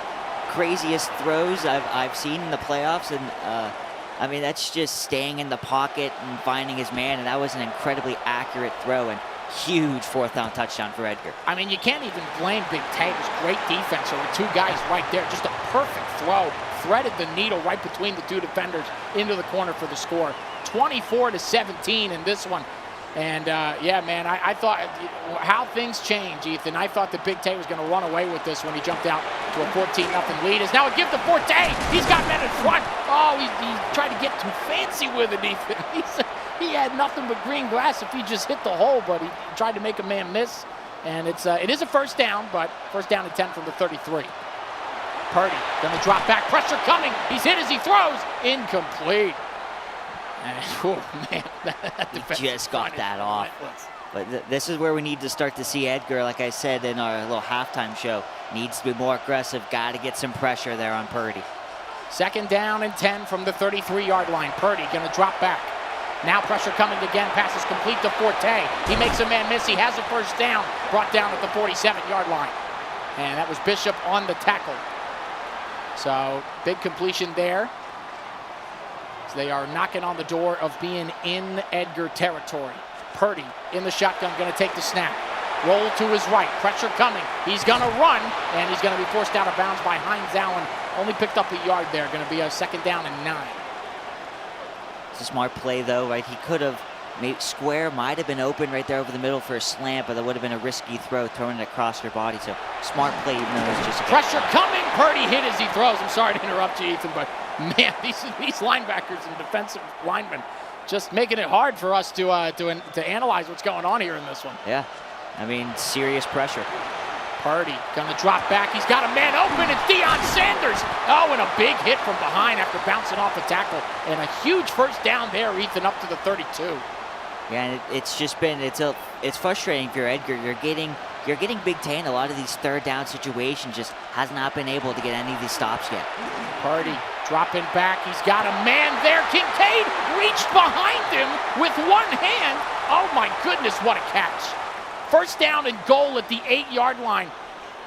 craziest throws I've seen in the playoffs. And I mean, that's just staying in the pocket and finding his man, and that was an incredibly accurate throw and huge 4th down touchdown for Edgar. I mean, you can't even blame Big Tay. It was great defense. There were 2 guys right there. Just a perfect throw. Threaded the needle right between the 2 defenders into the corner for the score. 24-17 in this one. And, yeah, man, I thought how things change, Ethan. I thought that Big Tay was going to run away with this when he jumped out to a 14-0 lead. Is now a give to Forte. He's got men in front. Oh, he tried to get too fancy with it, Ethan. He had nothing but green grass if he just hit the hole, but he tried to make a man miss. And it is a 1st down, but 1st down and 10 from the 33. Purdy going to drop back. Pressure coming. He's hit as he throws. Incomplete. And, oh, man. He just got that off. But this is where we need to start to see Edgar, like I said in our little halftime show, needs to be more aggressive. Got to get some pressure there on Purdy. 2nd down and 10 from the 33-yard line. Purdy going to drop back. Now pressure coming again. Pass is complete to Forte. He makes a man miss. He has a 1st down. Brought down at the 47-yard line. And that was Bishop on the tackle. So big completion there. So they are knocking on the door of being in Edgar territory. Purdy in the shotgun, going to take the snap. Roll to his right. Pressure coming. He's going to run, and he's going to be forced out of bounds by Hines Allen. Only picked up a yard there. Going to be a 2nd down and 9. It's a smart play, though, right? He could have made square, might have been open right there over the middle for a slant, but that would have been a risky throw, throwing it across your body. So smart play, even though it's just a pressure coming. Purdy hit as he throws. I'm sorry to interrupt you, Ethan, but man, these linebackers and defensive linemen just making it hard for us to analyze what's going on here in this one. Yeah, I mean, serious pressure. Purdy gonna drop back. He's got a man open. It's Deion Sanders. Oh, and a big hit from behind after bouncing off a tackle. And a huge 1st down there, Ethan, up to the 32. Yeah, and it's just been it's frustrating for Edgar. You're getting Big Tay in a lot of these 3rd down situations. Just has not been able to get any of these stops yet. Purdy dropping back. He's got a man there. Kincaid reached behind him with one hand. Oh my goodness, what a catch! 1st down and goal at the 8-yard line.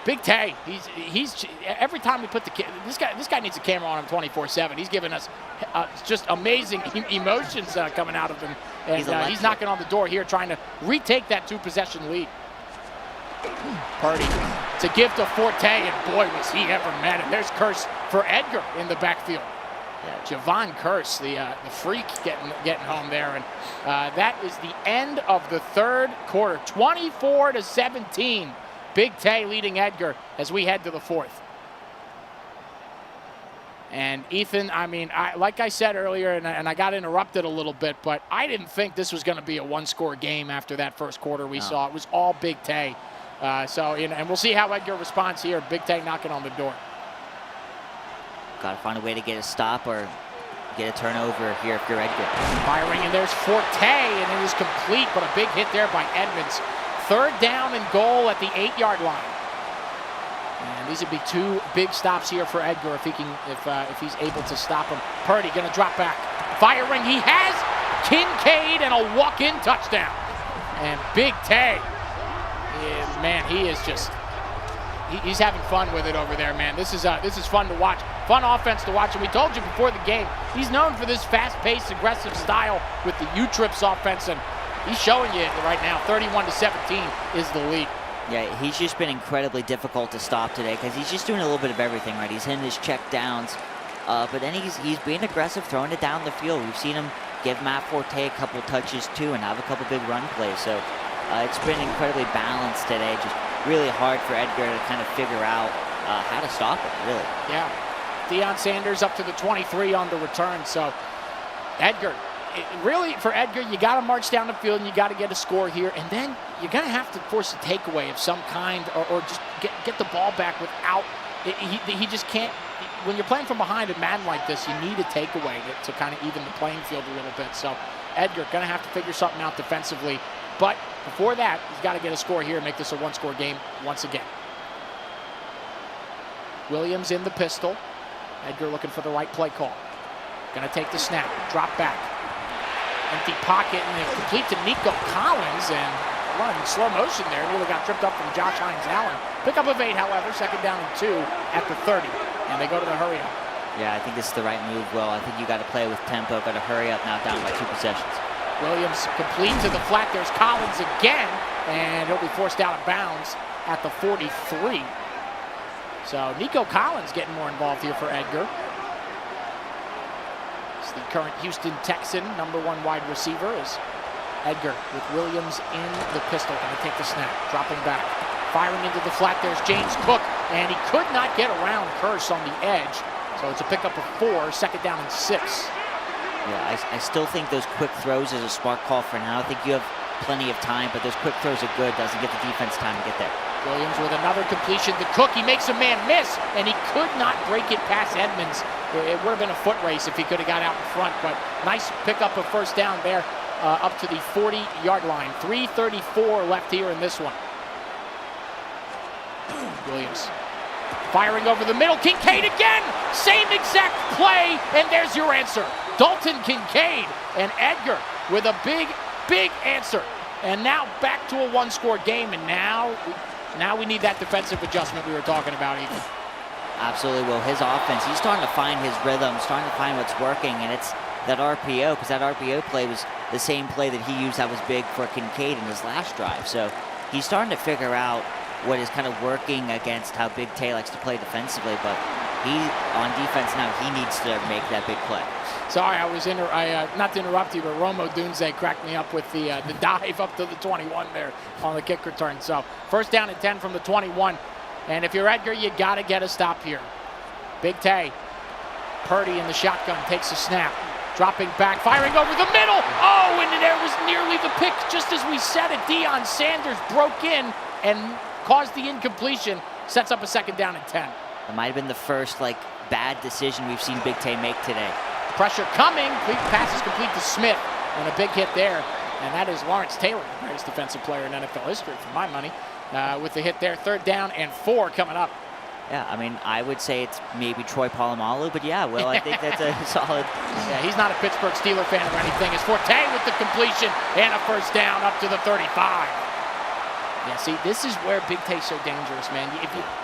Big Tay, he's every time we put this guy needs a camera on him 24/7. He's giving us just amazing emotions coming out of him, and he's knocking on the door here, trying to retake that 2-possession lead. Purdy to give to Forte, and boy, was he ever mad. And there's Curse for Edgar in the backfield. Yeah, Javon Curse, the freak, getting home there, and that is the end of the 3rd quarter. 24-17. Big Tay leading Edgar as we head to the 4th. And Ethan, I mean, like I said earlier, and I got interrupted a little bit, but I didn't think this was going to be a one-score game after that 1st quarter we saw. It was all Big Tay. And we'll see how Edgar responds here. Big Tay knocking on the door. Got to find a way to get a stop or get a turnover here if you're Edgar. Firing, and there's Forte, and it is complete, but a big hit there by Edmonds. 3rd down and goal at the 8-yard line. And these would be 2 big stops here for Edgar if he's able to stop him. Purdy going to drop back. Firing, he has Kincaid, and a walk-in touchdown. And Big Tay, man, he is just he's having fun with it over there, man. This is fun to watch. Fun offense to watch. And we told you before the game, he's known for this fast-paced, aggressive style with the U-Trips offense, and he's showing you right now. 31-17 is the lead. Yeah, he's just been incredibly difficult to stop today because he's just doing a little bit of everything, right? He's hitting his check downs, but then he's being aggressive, throwing it down the field. We've seen him give Matt Forte a couple touches too and have a couple big run plays. So it's been incredibly balanced today. Just really hard for Edgar to kind of figure out how to stop it, really. Yeah. Deion Sanders up to the 23 on the return. So Edgar, really, for Edgar, you got to march down the field and you got to get a score here. And then you're going to have to force a takeaway of some kind or just get the ball back without he just can't. When you're playing from behind in Madden like this, you need a takeaway to kind of even the playing field a little bit. So Edgar going to have to figure something out defensively. But before that, he's got to get a score here and make this a one-score game once again. Williams in the pistol. Edgar looking for the right play call. Going to take the snap, drop back. Empty pocket, and they complete to Nico Collins, and running in slow motion there. Nearly got tripped up from Josh Hines-Allen. Pickup of 8, however, second down and 2 at the 30, and they go to the hurry up. Yeah, I think this is the right move, Will. I think you got to play with tempo, got to hurry up now, down by 2 possessions. Williams complete to the flat. There's Collins again, and he'll be forced out of bounds at the 43. So Nico Collins getting more involved here for Edgar. It's the current Houston Texan, #1 wide receiver, is Edgar with Williams in the pistol. Going to take the snap, dropping back. Firing into the flat, there's James Cook, and he could not get around Curse on the edge. So it's a pickup of 4, second down and 6. Yeah, I still think those quick throws is a smart call for now. I think you have plenty of time, but those quick throws are good. Doesn't get the defense time to get there. Williams with another completion to Cook. He makes a man miss, and he could not break it past Edmonds. It would have been a foot race if he could have got out in front, but nice pickup of first down there up to the 40-yard line. 3:34 left here in this one. Williams firing over the middle. Kincaid again. Same exact play, and there's your answer. Dalton Kincaid and Edgar with a big answer. And now back to a one-score game, and now we need that defensive adjustment we were talking about, Ethan. Absolutely, Will. His offense, he's starting to find his rhythm, starting to find what's working, and it's that RPO, because that RPO play was the same play that he used that was big for Kincaid in his last drive. So he's starting to figure out what is kind of working against how Big Tay likes to play defensively, but he, on defense now, he needs to make that big play. Sorry, I was not to interrupt you, but Romo Dunze cracked me up with the dive up to the 21 there on the kick return. So first down and 10 from the 21. And if you're Edgar, you got to get a stop here. Big Tay, Purdy in the shotgun, takes a snap. Dropping back, firing over the middle. Oh, and there was nearly the pick. Just as we said it, Deion Sanders broke in and caused the incompletion. Sets up a second down and 10. It might have been the first bad decision we've seen Big Tay make today. Pressure coming. Pass is complete to Smith, and a big hit there. And that is Lawrence Taylor, the greatest defensive player in NFL history, for my money, with the hit there. Third down and 4 coming up. Yeah, I mean, I would say it's maybe Troy Polamalu, but yeah, well, I think that's a solid. Yeah, he's not a Pittsburgh Steelers fan or anything. It's Forte with the completion and a first down up to the 35. Yeah, see, this is where Big Tay's so dangerous, man.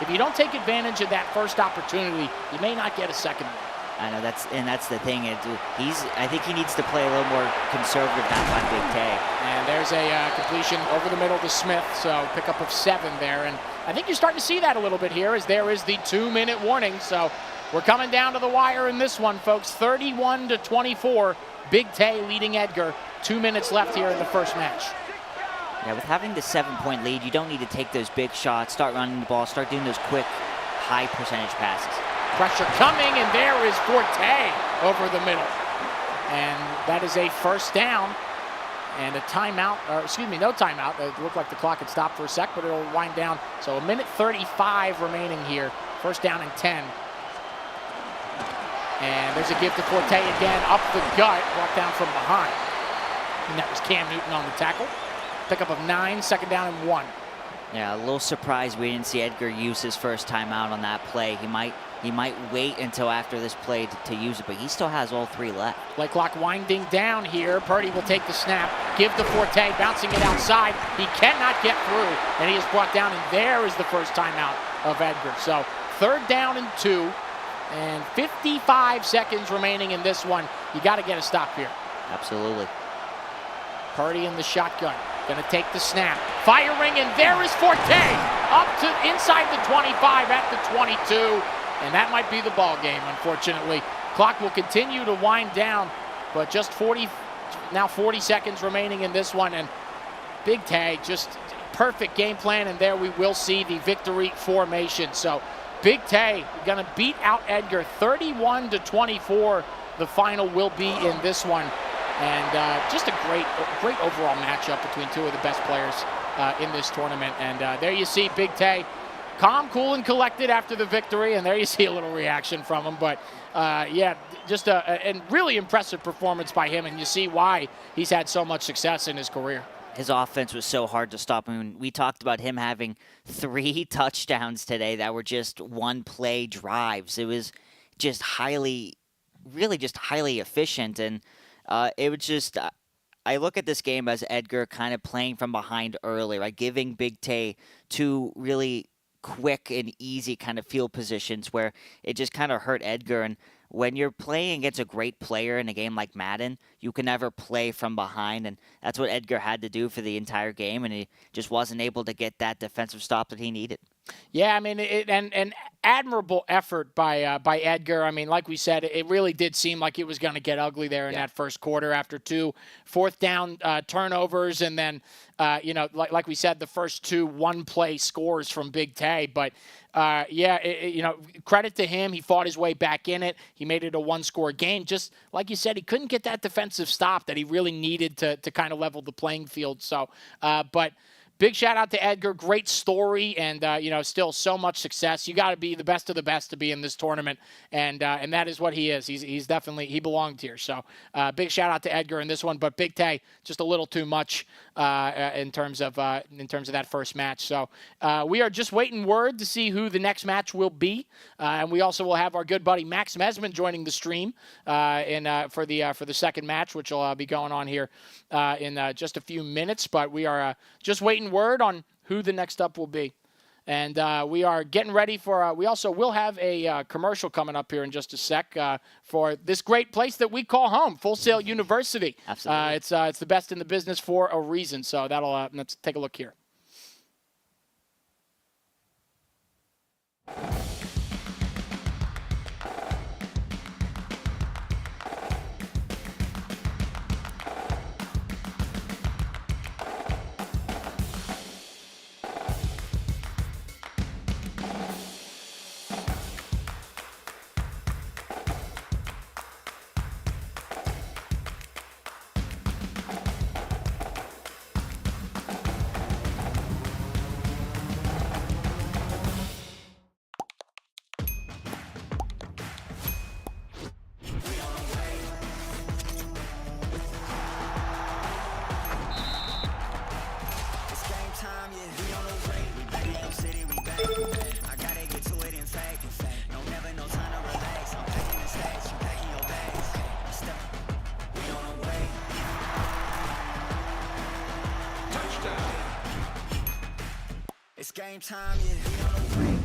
If you don't take advantage of that first opportunity, you may not get a second one. I know, that's the thing. I think he needs to play a little more conservative that time, Big Tay. And there's a completion over the middle to Smith, so pickup of 7 there. And I think you're starting to see that a little bit here as there is the 2-minute warning. So we're coming down to the wire in this one, folks. 31-24, Big Tay leading Edgar. 2 minutes left here in the first match. Yeah, with having the 7-point lead, you don't need to take those big shots, start running the ball, start doing those quick, high percentage passes. Pressure coming, and there is Forte over the middle. And that is a first down and a timeout, or excuse me, no timeout. It looked like the clock had stopped for a sec, but it'll wind down. So 1:35 remaining here. First down and 10. And there's a give to Forte again, up the gut, brought down from behind. And that was Cam Newton on the tackle. Pickup of 9, second down and 1. Yeah, a little surprised we didn't see Edgar use his first timeout on that play. He might he might wait until after this play to use it, but he still has all 3 left. Play clock winding down here. Purdy will take the snap, give to Forte, bouncing it outside. He cannot get through, and he is brought down, and there is the first timeout of Edgar. So 3rd down and 2, and 55 seconds remaining in this one. You got to get a stop here. Absolutely. Purdy in the shotgun, gonna take the snap, firing, and there is Forte up to inside the 25 at the 22, and that might be the ball game. Unfortunately, clock will continue to wind down, but just 40 seconds remaining in this one, and Big Tay just perfect game plan, and there we will see the victory formation. So Big Tay gonna beat out Edgar 31-24. The final will be in this one. And just a great overall matchup between 2 of the best players in this tournament. And there you see Big Tay, calm, cool, and collected after the victory. And there you see a little reaction from him. But yeah, just a really impressive performance by him. And you see why he's had so much success in his career. His offense was so hard to stop. I mean, we talked about him having 3 touchdowns today that were just one-play drives. It was just really just highly efficient. And it was just, I look at this game as Edgar kind of playing from behind early, right? Giving Big Tay 2 really quick and easy kind of field positions where it just kind of hurt Edgar. And when you're playing against a great player in a game like Madden, you can never play from behind. And that's what Edgar had to do for the entire game. And he just wasn't able to get that defensive stop that he needed. Yeah, I mean, an admirable effort by Edgar. I mean, like we said, it really did seem like it was going to get ugly there in that first quarter after 2 4th down turnovers, and then like we said, the first 2 one-play scores from Big Tay. But credit to him. He fought his way back in it. He made it a 1-score game. Just like you said, he couldn't get that defensive stop that he really needed to kind of level the playing field. So, but big shout out to Edgar. Great story, and still so much success. You got to be the best of the best to be in this tournament, and that is what he is. He's definitely, he belonged here. So big shout out to Edgar in this one. But Big Tay just a little too much in terms of that first match. So we are just waiting word to see who the next match will be, and we also will have our good buddy Max Mesman joining the stream for the second match, which will be going on here in just a few minutes. But we are just waiting word on who the next up will be. And we are getting ready for, we also will have a commercial coming up here in just a sec for this great place that we call home, Full Sail University. Absolutely. It's the best in the business for a reason. So that'll, let's take a look here. It's game time, yeah. We on the way.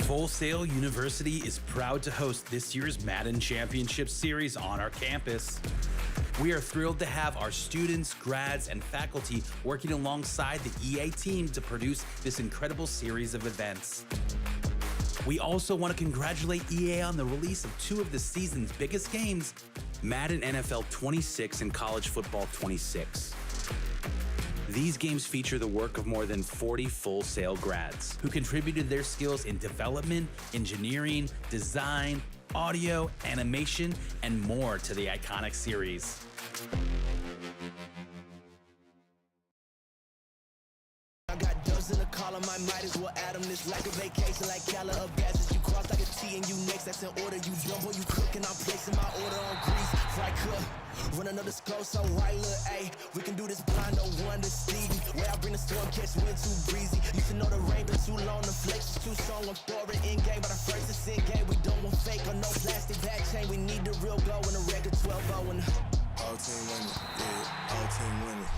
Full Sail University is proud to host this year's Madden Championship Series on our campus. We are thrilled to have our students, grads, and faculty working alongside the EA team to produce this incredible series of events. We also want to congratulate EA on the release of 2 of the season's biggest games, Madden NFL 26 and College Football 26. These games feature the work of more than 40 Full Sail grads who contributed their skills in development, engineering, design, audio, animation, and more to the iconic series. I got dubs in the column, I might as well add them. This like a vacation, like Cala of gases. You cross like a T and you next, that's in order. You jump or you cook, and I'm placing my order on grease. Fry cook, run another skull, so white, look, ayy. We can do this blind, no one to Stevie. Where I bring the storm, catch wind too breezy. You should know the rain been too long, the flakes is too strong. I'm for it in game, but I first it's in game. We don't want fake or no plastic back chain. We need the real go and the record 12-0 and all team winning, yeah, all team winning.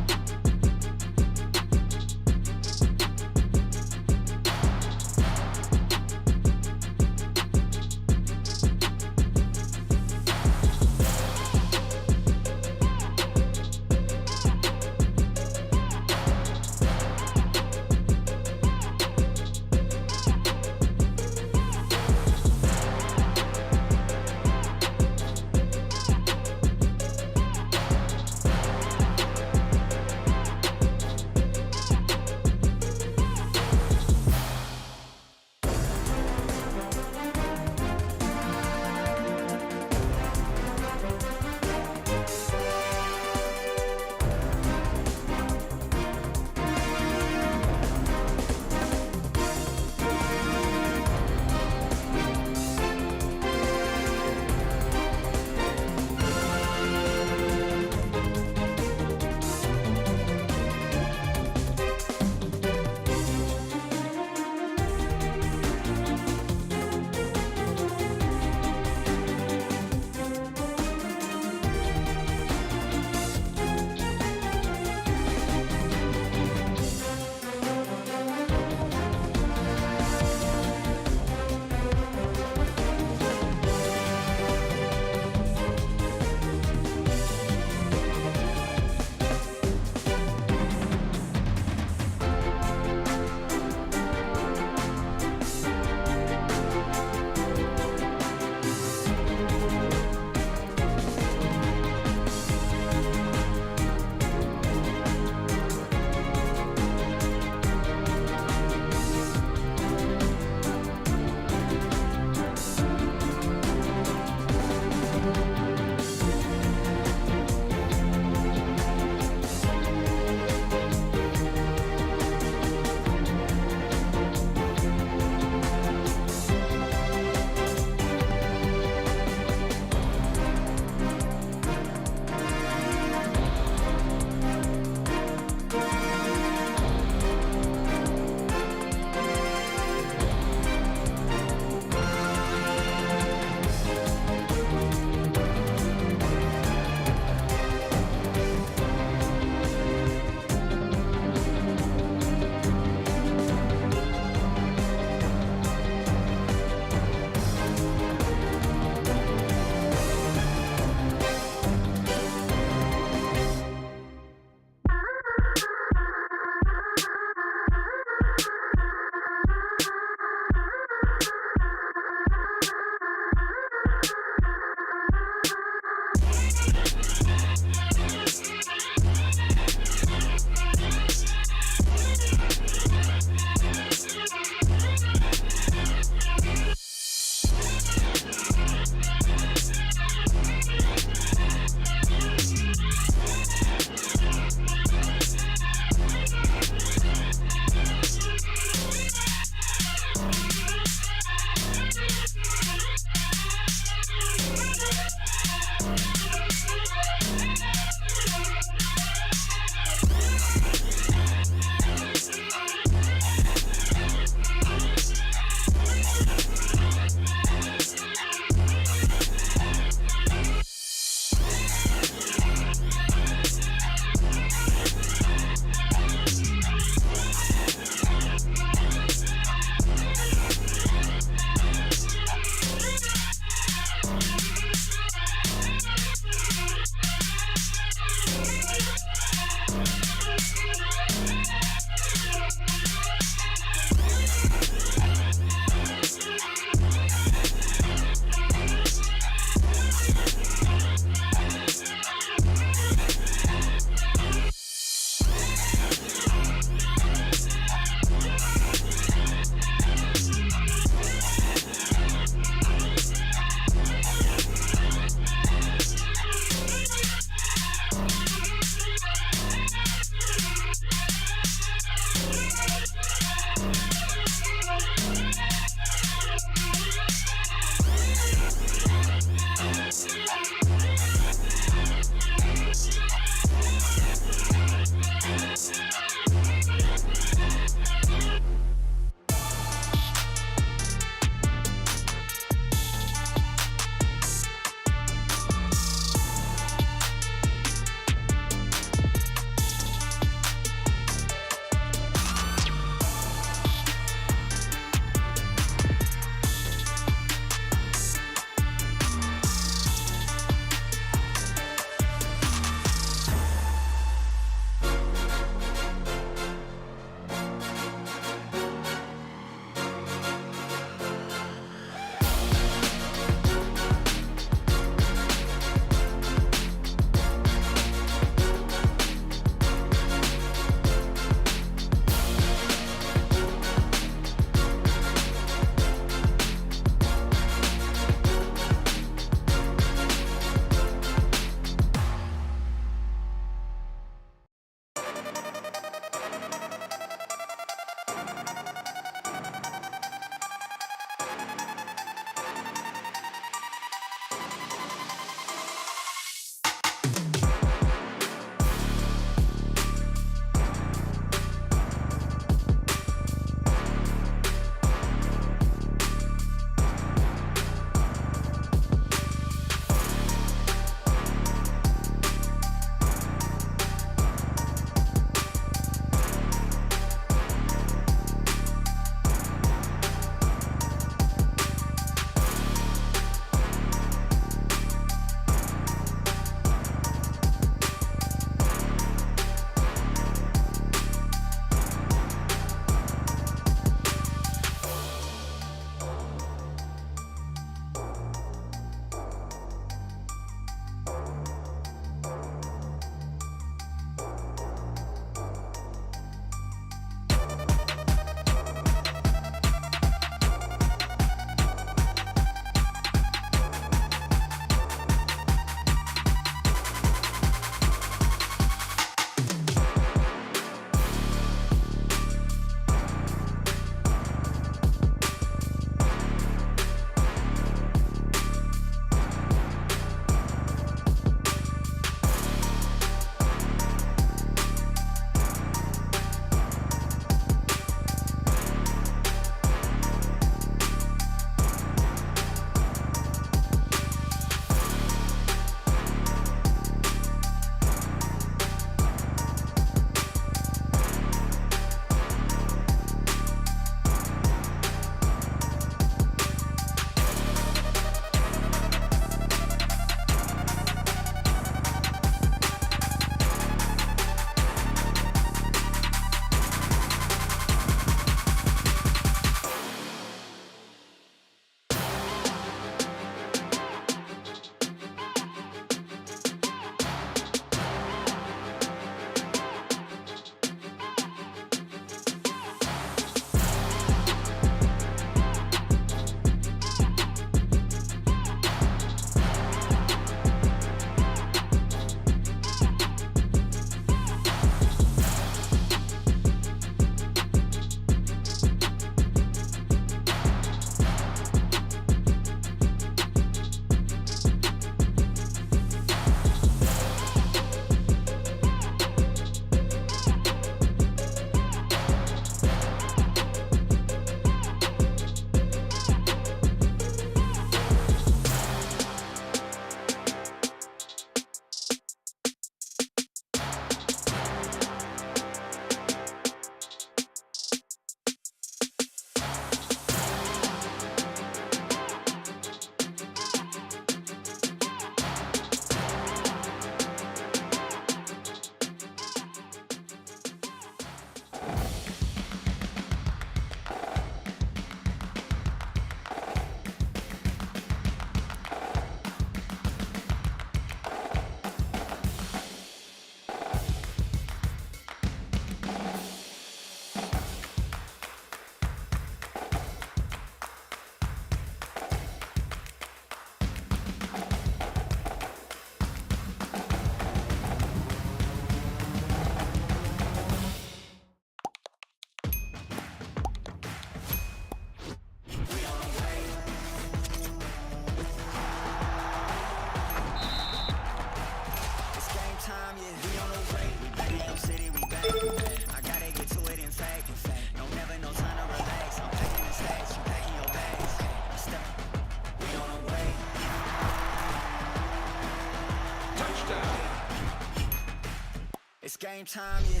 game time, yeah.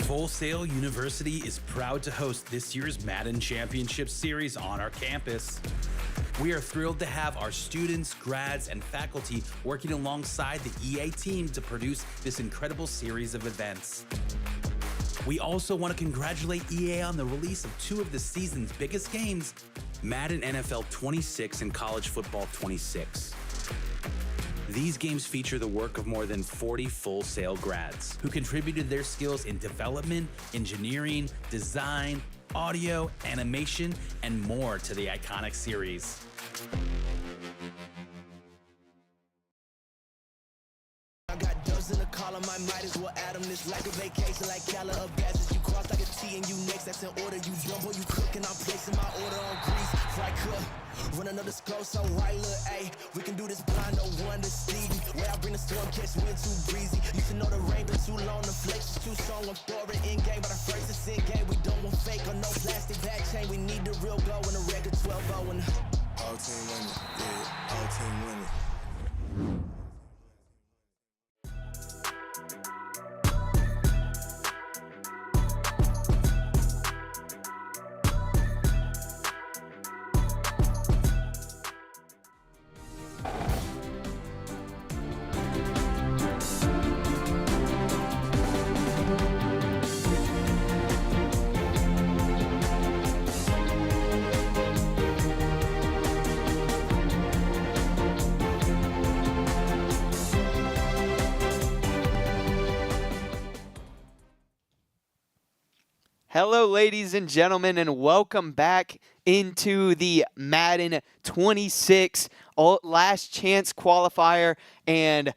Full Sail University is proud to host this year's Madden Championship Series on our campus. We are thrilled to have our students, grads, and faculty working alongside the EA team to produce this incredible series of events. We also want to congratulate EA on the release of two of the season's biggest games, Madden NFL 26 and College Football 26. These games feature the work of more than 40 Full Sail grads who contributed their skills in development, engineering, design, audio, animation, and more to the iconic series. I got dubs in the column, I might as well add them. This like a vacation, like Calla of badges. You cross like a T and you next, that's in order. You jump or you cook, and I'm placing my order on grease. Fry cook, run another scroll, so right, look, ayy. We can do this blind, no one to Stevie. Where I bring the storm, catch wind too breezy. You should know the rain been too long, the flakes is too strong. I'm throwing in game, but the first is in game. We don't want fake or no plastic back chain. We need the real go and the record 12-0 and All team winning, yeah, all team winning. Hello, ladies and gentlemen, and welcome back into the Madden 26 Last Chance Qualifier. And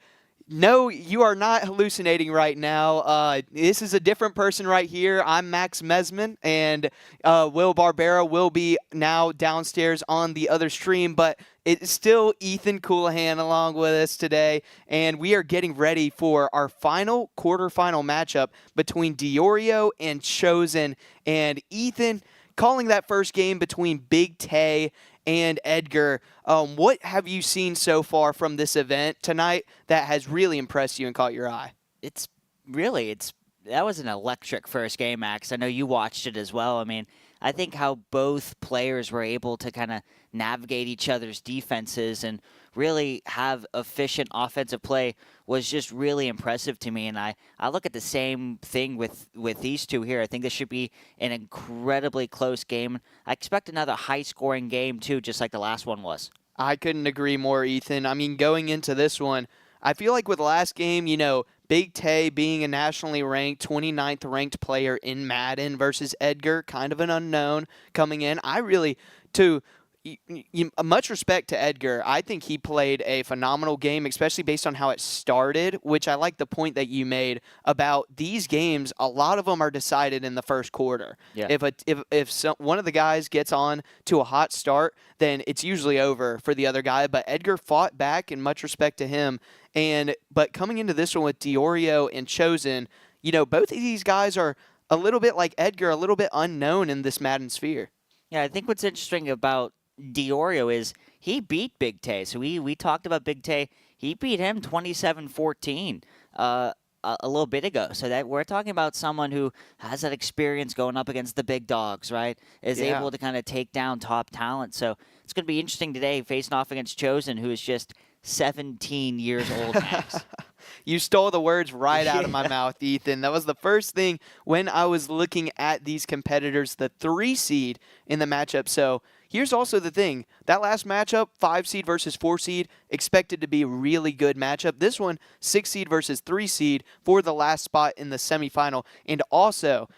no, you are not hallucinating right now. This is a different person right here. I'm Max Mesman, and Will Barbera will be now downstairs on the other stream, but it's still Ethan Coulahan along with us today, and we are getting ready for our final quarterfinal matchup between Diorio and Chosen. And Ethan, calling that first game between Big Tay and Edgar, what have you seen so far from this event tonight that has really impressed you and caught your eye? That was an electric first game, Max. I know you watched it as well. I mean, I think how both players were able to kind of navigate each other's defenses and really have efficient offensive play was just really impressive to me. And I look at the same thing with these two here. I think this should be an incredibly close game. I expect another high-scoring game, too, just like the last one was. I couldn't agree more, Ethan. I mean, going into this one, I feel like with the last game, you know, Big Tay being a nationally ranked, 29th ranked player in Madden versus Edgar, kind of an unknown coming in. Much respect to Edgar. I think he played a phenomenal game, especially based on how it started, which I like the point that you made about these games. A lot of them are decided in the first quarter. Yeah. If one of the guys gets on to a hot start, then it's usually over for the other guy. But Edgar fought back, and much respect to him. But coming into this one with Diorio and Chosen, you know, both of these guys are a little bit like Edgar, a little bit unknown in this Madden sphere. Yeah, I think what's interesting about Diorio is he beat Big Tay. So we talked about Big Tay. He beat him 27-14 a little bit ago. So that we're talking about someone who has that experience going up against the big dogs, right? Is able to kind of take down top talent. So it's going to be interesting today facing off against Chosen, who is just 17 years old, Max. You stole the words right out of my mouth, Ethan. That was the first thing when I was looking at these competitors, the 3 seed in the matchup. So here's also the thing. That last matchup, 5 seed versus 4 seed, expected to be a really good matchup. This one, 6 seed versus 3 seed for the last spot in the semifinal. And also,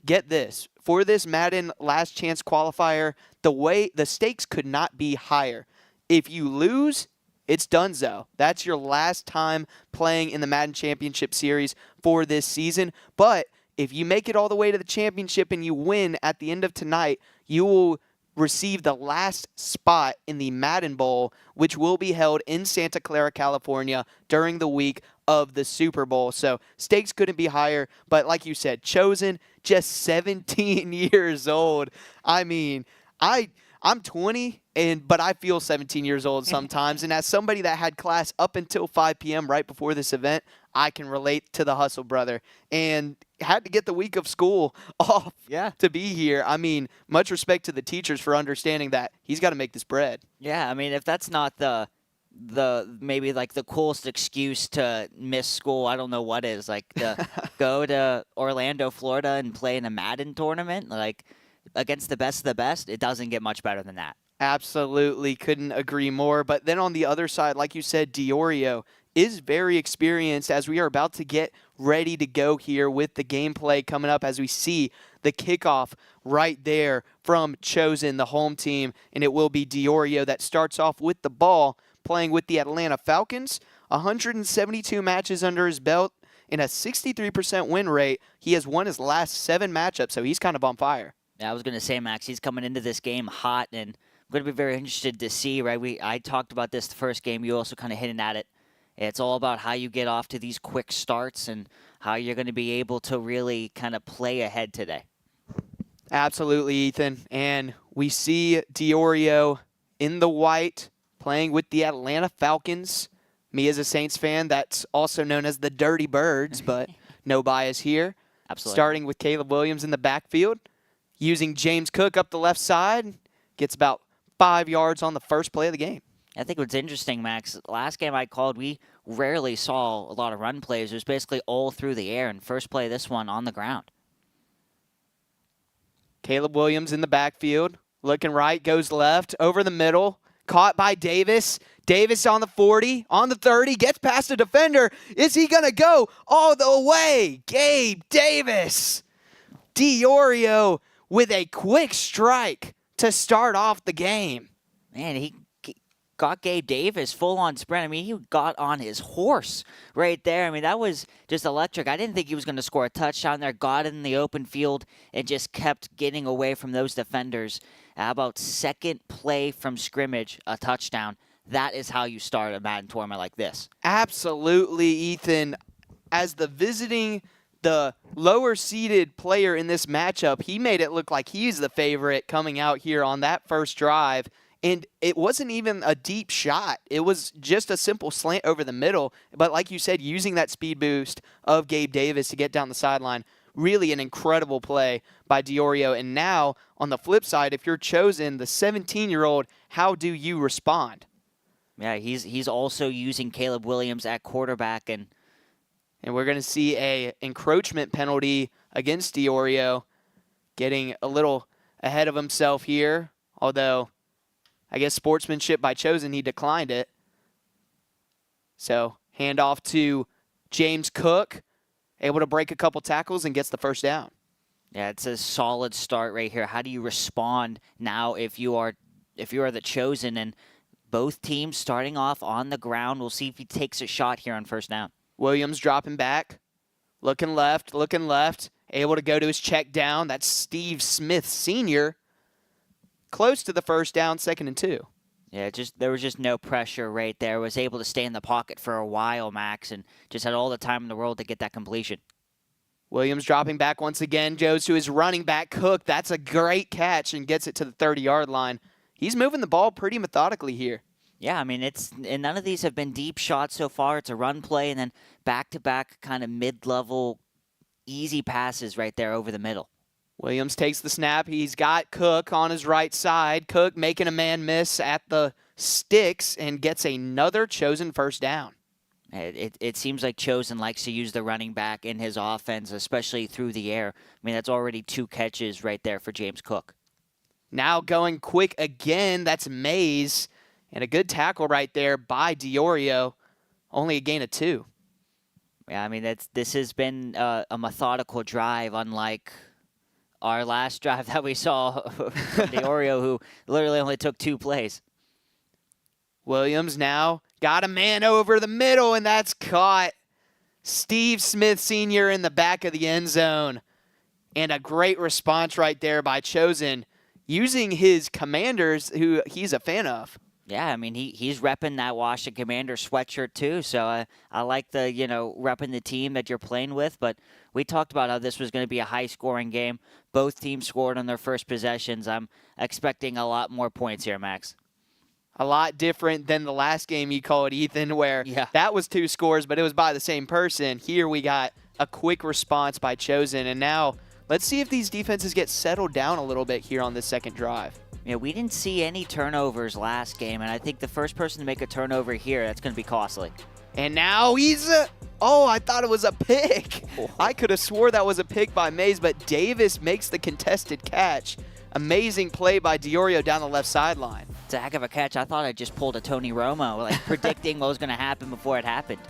get this, for this Madden Last Chance Qualifier, the stakes could not be higher. If you lose, it's donezo. That's your last time playing in the Madden Championship Series for this season. But if you make it all the way to the championship and you win at the end of tonight, you will receive the last spot in the Madden Bowl, which will be held in Santa Clara, California during the week of the Super Bowl. So stakes couldn't be higher. But like you said, Chosen, just 17 years old. I mean, I'm 20, but I feel 17 years old sometimes. And as somebody that had class up until 5 p.m. right before this event, I can relate to the hustle, brother. And had to get the week of school off to be here. I mean, much respect to the teachers for understanding that he's got to make this bread. Yeah, I mean, if that's not maybe like the coolest excuse to miss school, I don't know what is. Like to go to Orlando, Florida and play in a Madden tournament, like against the best of the best, it doesn't get much better than that. Absolutely, couldn't agree more. But then on the other side, like you said, Diorio is very experienced as we are about to get ready to go here with the gameplay coming up as we see the kickoff right there from Chosen, the home team. And it will be Diorio that starts off with the ball, playing with the Atlanta Falcons. 172 matches under his belt and a 63% win rate. He has won his last 7 matchups, so he's kind of on fire. Yeah, I was going to say, Max, he's coming into this game hot, and I'm going to be very interested to see, right? I talked about this the first game. You also kind of hinted at it. It's all about how you get off to these quick starts and how you're going to be able to really kind of play ahead today. Absolutely, Ethan. And we see Diorio in the white playing with the Atlanta Falcons. Me as a Saints fan, that's also known as the Dirty Birds, but no bias here. Absolutely. Starting with Caleb Williams in the backfield, using James Cook up the left side, gets about 5 yards on the first play of the game. I think what's interesting, Max, last game I called, we rarely saw a lot of run plays. It was basically all through the air, and first play this one on the ground. Caleb Williams in the backfield, looking right, goes left, over the middle, caught by Davis. Davis on the 40, on the 30, gets past a defender. Is he going to go all the way? Gabe Davis. Diorio with a quick strike to start off the game. Man, he got Gabe Davis full-on sprint. I mean, he got on his horse right there. I mean, that was just electric. I didn't think he was going to score a touchdown there. Got it in the open field and just kept getting away from those defenders. About second play from scrimmage, a touchdown. That is how you start a Madden tournament like this. Absolutely, Ethan. As the lower-seeded player in this matchup, he made it look like he's the favorite coming out here on that first drive. And it wasn't even a deep shot. It was just a simple slant over the middle. But like you said, using that speed boost of Gabe Davis to get down the sideline, really an incredible play by Diorio. And now, on the flip side, if you're Chosen, the 17-year-old, how do you respond? Yeah, he's also using Caleb Williams at quarterback. And we're going to see a encroachment penalty against Diorio, getting a little ahead of himself here, although I guess sportsmanship by Chosen, he declined it. So handoff to James Cook, able to break a couple tackles and gets the first down. Yeah, it's a solid start right here. How do you respond now if you are the Chosen? And both teams starting off on the ground. We'll see if he takes a shot here on first down. Williams dropping back, looking left, able to go to his check down. That's Steve Smith Sr., close to the first down, 2nd and 2. Yeah, there was just no pressure right there. Was able to stay in the pocket for a while, Max, and just had all the time in the world to get that completion. Williams dropping back once again, goes to his running back, Cook. That's a great catch and gets it to the 30-yard line. He's moving the ball pretty methodically here. Yeah, I mean, and none of these have been deep shots so far. It's a run play and then back-to-back kind of mid-level easy passes right there over the middle. Williams takes the snap. He's got Cook on his right side. Cook making a man miss at the sticks and gets another Chosen first down. It seems like Chosen likes to use the running back in his offense, especially through the air. I mean, that's already 2 catches right there for James Cook. Now going quick again, that's Mays. And a good tackle right there by Diorio. Only a gain of 2. Yeah, I mean, this has been a methodical drive, unlike our last drive that we saw from Diorio, who literally only took 2 plays. Williams now got a man over the middle, and that's caught. Steve Smith Sr. in the back of the end zone. And a great response right there by Chosen, using his Commanders, who he's a fan of. Yeah, I mean, he's repping that Washington Commanders sweatshirt too, so I like the, repping the team that you're playing with, but we talked about how this was going to be a high-scoring game. Both teams scored on their first possessions. I'm expecting a lot more points here, Max. A lot different than the last game you called, Ethan, where that was 2 scores, but it was by the same person. Here we got a quick response by Chosen, and now let's see if these defenses get settled down a little bit here on this second drive. Yeah, we didn't see any turnovers last game, and I think the first person to make a turnover here, that's going to be costly. And now he's I thought it was a pick. I could have swore that was a pick by Mays, but Davis makes the contested catch. Amazing play by Diorio down the left sideline. It's a heck of a catch. I thought I just pulled a Tony Romo, like predicting what was going to happen before it happened.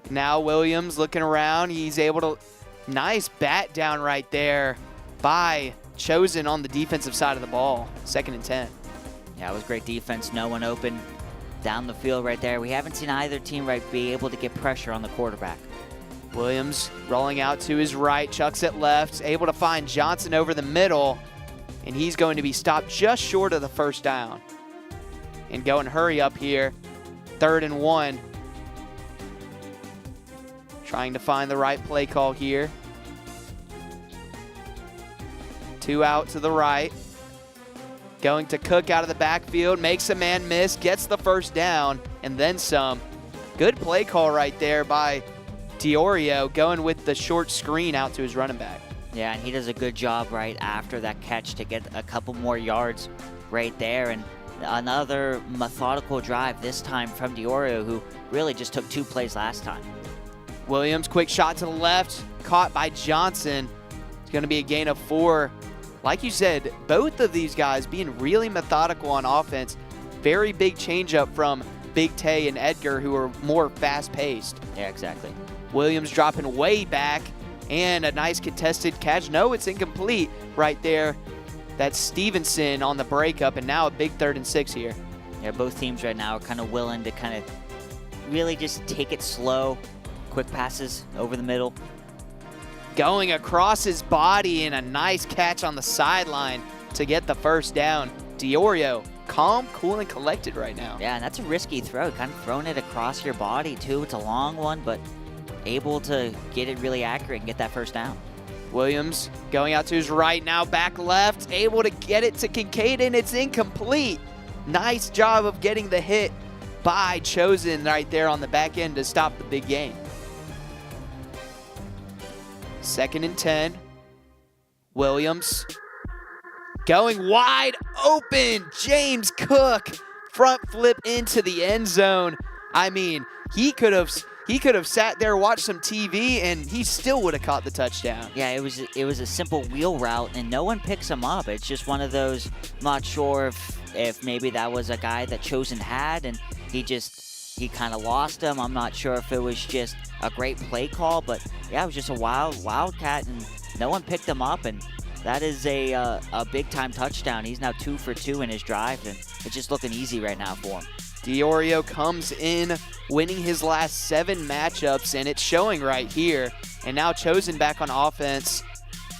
Now Williams looking around. He's able to, nice bat down right there by Chosen on the defensive side of the ball. 2nd and 10. Yeah, it was great defense. No one open down the field right there. We haven't seen either team be able to get pressure on the quarterback. Williams rolling out to his right, chucks it left, able to find Johnson over the middle, and he's going to be stopped just short of the first down. And going hurry up here, 3rd and 1. Trying to find the right play call here. 2 out to the right. Going to Cook out of the backfield, makes a man miss, gets the first down, and then some. Good play call right there by Diorio, going with the short screen out to his running back. Yeah, and he does a good job right after that catch to get a couple more yards right there. And another methodical drive this time from Diorio, who really just took 2 plays last time. Williams, quick shot to the left, caught by Johnson. It's going to be a gain of 4. Like you said, both of these guys being really methodical on offense. Very big changeup from Big Tay and Edgar, who are more fast-paced. Yeah, exactly. Williams dropping way back, and a nice contested catch. No, it's incomplete right there. That's Stevenson on the breakup, and now a big 3rd and 6 here. Yeah, both teams right now are kind of willing to kind of really just take it slow. Quick passes over the middle. Going across his body, and a nice catch on the sideline to get the first down. Diorio, calm, cool, and collected right now. Yeah, and that's a risky throw. Kind of throwing it across your body, too. It's a long one, but able to get it really accurate and get that first down. Williams going out to his right, now back left, able to get it to Kincaid, and it's incomplete. Nice job of getting the hit by Chosen right there on the back end to stop the big gain. 2nd and 10. Williams going wide open. James Cook front flip into the end zone. I mean, he could have sat there, watched some TV, and he still would have caught the touchdown. Yeah, it was a simple wheel route, and no one picks him up. It's just one of those, I'm not sure if maybe that was a guy that Chosen had, and he kind of lost him. I'm not sure if it was just a great play call, but yeah, it was just a wildcat, and no one picked him up, and that is a big-time touchdown. He's now 2 for 2 in his drive, and it's just looking easy right now for him. Diorio comes in, winning his last 7 matchups, and it's showing right here. And now Chosen back on offense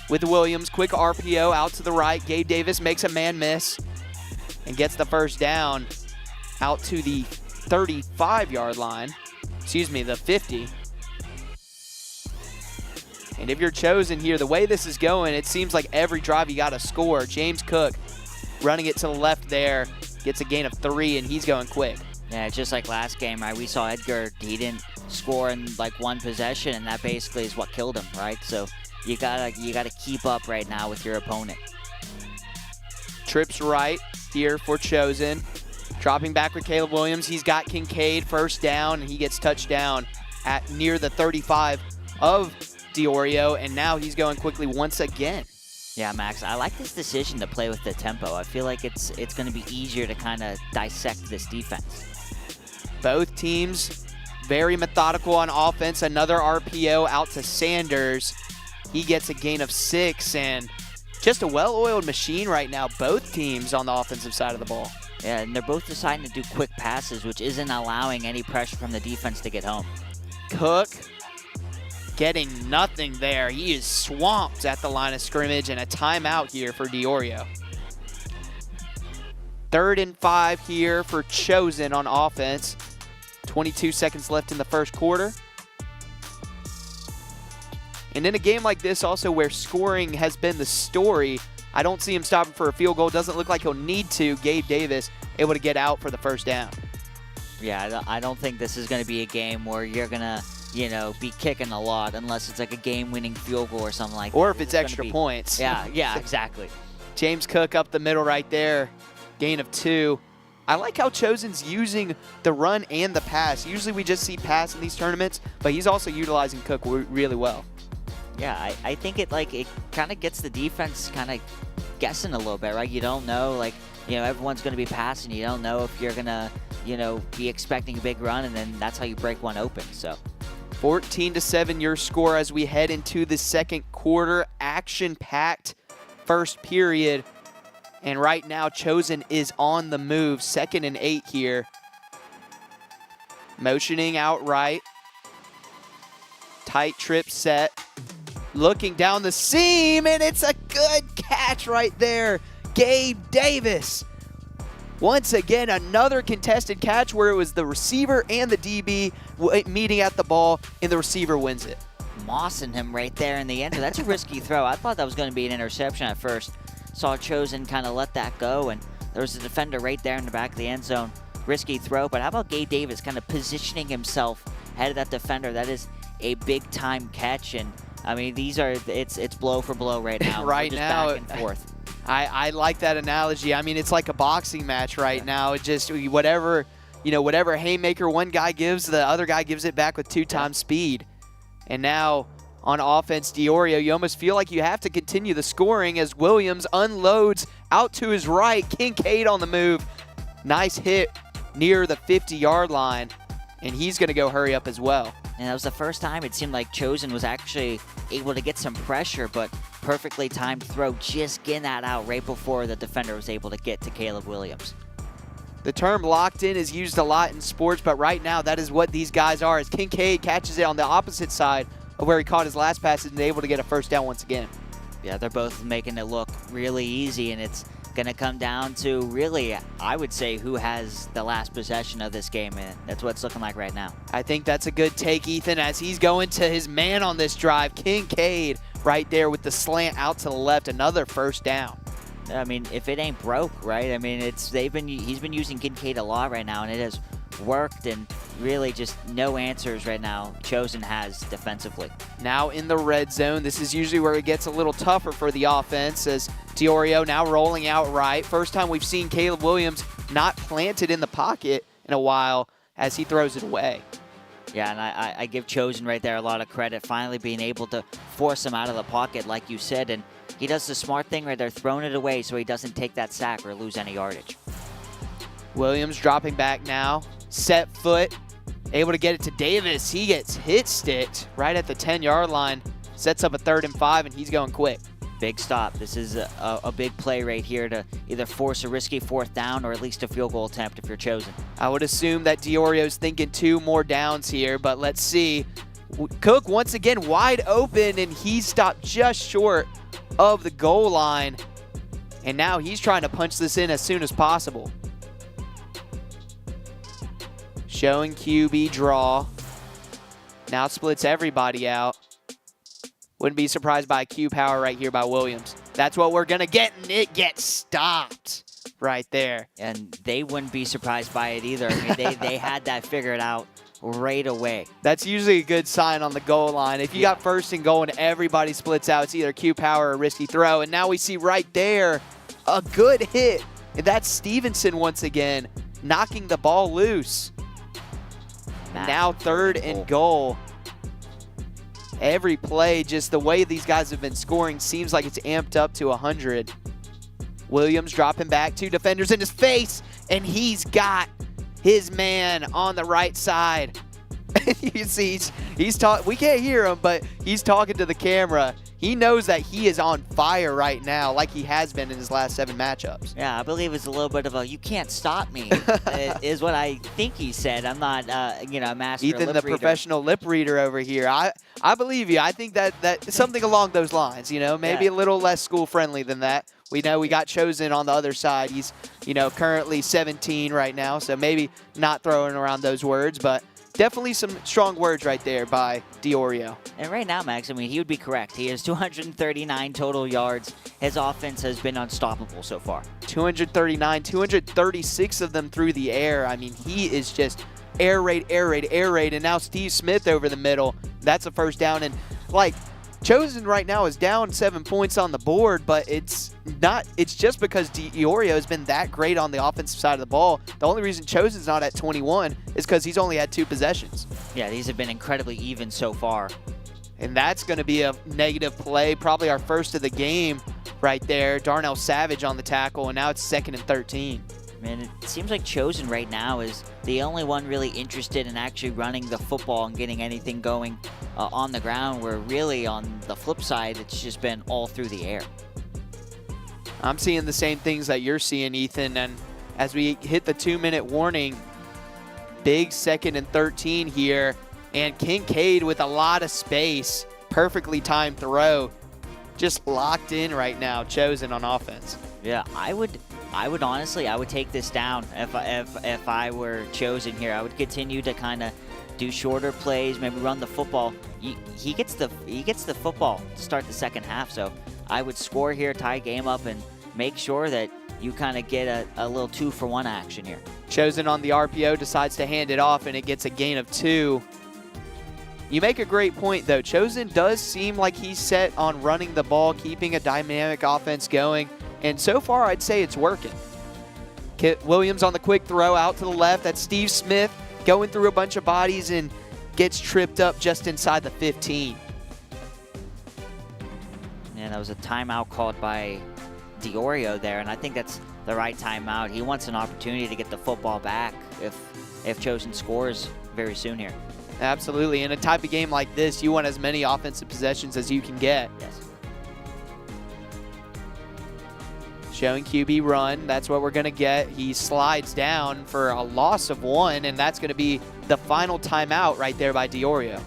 with Williams. Quick RPO out to the right. Gabe Davis makes a man miss and gets the first down out to the 35-yard line. Excuse me, the 50. And if you're Chosen here, the way this is going, it seems like every drive you got to score. James Cook running it to the left there, gets a gain of 3, and he's going quick. Yeah, it's just like last game, right? We saw Edgar, he didn't score in like 1 possession, and that basically is what killed him, right? So you gotta keep up right now with your opponent. Trips right here for Chosen. Dropping back with Caleb Williams. He's got Kincaid first down, and he gets touchdown at near the 35 of Diorio, and now he's going quickly once again. Yeah, Max, I like this decision to play with the tempo. I feel like it's going to be easier to kind of dissect this defense. Both teams very methodical on offense. Another RPO out to Sanders. He gets a gain of 6, and just a well-oiled machine right now, both teams on the offensive side of the ball. Yeah, and they're both deciding to do quick passes, which isn't allowing any pressure from the defense to get home. Cook getting nothing there. He is swamped at the line of scrimmage, and a timeout here for Diorio. 3rd and 5 here for Chosen on offense. 22 seconds left in the first quarter. And in a game like this also where scoring has been the story, I don't see him stopping for a field goal. Doesn't look like he'll need to. Gabe Davis able to get out for the first down. Yeah, I don't think this is going to be a game where you're going to, be kicking a lot unless it's like a game-winning field goal or something like that. Or if it's extra points. Yeah, exactly. James Cook up the middle right there. Gain of 2. I like how Chosen's using the run and the pass. Usually we just see pass in these tournaments, but he's also utilizing Cook really well. Yeah, I think it kind of gets the defense kind of guessing a little bit, right? You don't know, everyone's going to be passing. You don't know if you're going to, be expecting a big run, and then that's how you break one open. So 14-7 your score as we head into the second quarter. Action-packed first period. And right now, Chosen is on the move. 2nd and 8 here. Motioning outright. Tight trip set. Looking down the seam, and it's a good catch right there. Gabe Davis. Once again, another contested catch where it was the receiver and the DB meeting at the ball, and the receiver wins it. Mossing him right there in the end. That's a risky throw. I thought that was going to be an interception at first. Saw Chosen kind of let that go, and there was a defender right there in the back of the end zone. Risky throw, but how about Gabe Davis kind of positioning himself ahead of that defender? That is a big-time catch, and I mean, it's blow for blow right now. Right now, back and forth. I like that analogy. I mean, it's like a boxing match right now. It just whatever haymaker one guy gives, the other guy gives it back with 2 times speed. And now on offense, Diorio, you almost feel like you have to continue the scoring as Williams unloads out to his right. Kincaid on the move. Nice hit near the 50-yard line, and he's going to go hurry up as well. And that was the first time it seemed like Chosen was actually able to get some pressure, but perfectly timed throw, just getting that out right before the defender was able to get to Caleb Williams. The term locked in is used a lot in sports, but right now that is what these guys are, as Kincaid catches it on the opposite side of where he caught his last pass and is able to get a first down once again. Yeah, they're both making it look really easy, and it's going to come down to really, I would say, who has the last possession of this game, and that's what it's looking like right now. I think that's a good take, Ethan, as he's going to his man on this drive. Kincaid right there with the slant out to the left, another first down. I mean, if it ain't broke, right? I mean, he's been using Kincaid a lot right now, and it has worked, and really just no answers right now Chosen has defensively. Now in the red zone, this is usually where it gets a little tougher for the offense, as Diorio now rolling out right. First time we've seen Caleb Williams not planted in the pocket in a while as he throws it away. Yeah, and I give Chosen right there a lot of credit, finally being able to force him out of the pocket, like you said, and he does the smart thing right there, throwing it away so he doesn't take that sack or lose any yardage. Williams dropping back now, set foot, able to get it to Davis. He gets hit sticked right at the 10-yard line, sets up a 3rd and 5, and he's going quick. Big stop. This is a big play right here to either force a risky 4th down or at least a field goal attempt if you're Chosen. I would assume that Diorio's thinking 2 more downs here, but let's see. Cook once again wide open, and he stopped just short of the goal line, and now he's trying to punch this in as soon as possible. Showing QB draw. Now splits everybody out. Wouldn't be surprised by a Q power right here by Williams. That's what we're going to get, and it gets stopped right there. And they wouldn't be surprised by it either. I mean, they had that figured out right away. That's usually a good sign on the goal line. If you got 1st and goal and everybody splits out, it's either Q power or risky throw. And now we see right there a good hit. And that's Stevenson once again. knocking the ball loose. Now 3rd and goal. Every play, just the way these guys have been scoring seems like it's amped up to 100. Williams dropping back, 2 defenders in his face, and he's got his man on the right side. You see, he's talking. We can't hear him, but he's talking to the camera. He knows that he is on fire right now, like he has been in his last 7 matchups. Yeah, I believe it's a little bit of a "you can't stop me" is what I think he said. I'm not, a master Ethan, lip the reader. professional lip reader over here. I believe you. I think that something along those lines. Maybe Yeah. a little less school friendly than that. We know we got Chosen on the other side. He's, currently 17 right now, so maybe not throwing around those words, but definitely some strong words right there by Diorio. And right now, Max, he would be correct. He has 239 total yards. His offense has been unstoppable so far. 239, 236 of them through the air. He is just air raid, and now Steve Smith over the middle. That's a first down, and Chosen right now is down 7 points on the board, but it's just because Diorio has been that great on the offensive side of the ball. The only reason Chosen's not at 21 is because he's only had 2 possessions. Yeah, these have been incredibly even so far. And that's going to be a negative play, probably our first of the game right there. Darnell Savage on the tackle, and now it's 2nd and 13. It seems like Chosen right now is the only one really interested in actually running the football and getting anything going on the ground, where really on the flip side, it's just been all through the air. I'm seeing the same things that you're seeing, Ethan, and as we hit the 2-minute warning, big 2nd and 13 here, and Kincaid with a lot of space, perfectly timed throw, just locked in right now, Chosen on offense. Yeah, I would honestly, I would take this down if I were Chosen here. I would continue to kind of do shorter plays, maybe run the football. He gets the football to start the second half, so I would score here, tie game up, and make sure that you kind of get a little 2-for-1 action here. Chosen on the RPO decides to hand it off, and it gets a gain of 2. You make a great point, though. Chosen does seem like he's set on running the ball, keeping a dynamic offense going, and so far I'd say it's working. Williams on the quick throw out to the left. That's Steve Smith going through a bunch of bodies and gets tripped up just inside the 15. Yeah, that was a timeout called by Diorio there, and I think that's the right timeout. He wants an opportunity to get the football back if Chosen scores very soon here. Absolutely. In a type of game like this, you want as many offensive possessions as you can get. Yes. Showing QB run. That's what we're going to get. He slides down for a loss of 1, and that's going to be the final timeout right there by Diorio.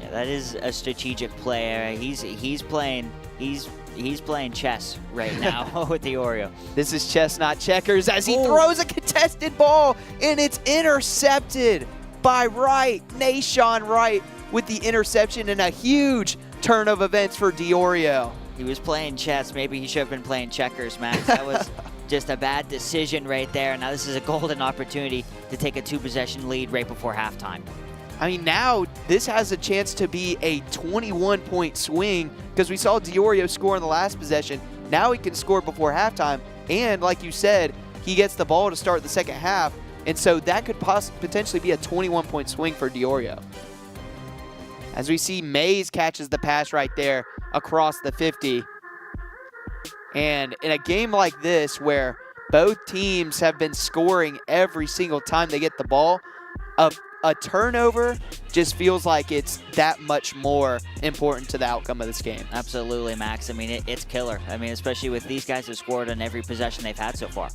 Yeah, that is a strategic play. He's playing chess right now with Diorio. This is chess, not checkers, as he throws a contested ball, and it's intercepted by Wright. Nashawn Wright with the interception, and a huge turn of events for Diorio. He was playing chess. Maybe he should have been playing checkers, Max. That was just a bad decision right there. Now this is a golden opportunity to take a 2-possession lead right before halftime. Now this has a chance to be a 21-point swing, because we saw Diorio score in the last possession. Now he can score before halftime, and like you said, he gets the ball to start the second half, and so that could potentially be a 21-point swing for Diorio. As we see, Mays catches the pass right there across the 50. And in a game like this, where both teams have been scoring every single time they get the ball, a turnover just feels like it's that much more important to the outcome of this game. Absolutely, Max. It's killer. Especially with these guys who scored on every possession they've had so far.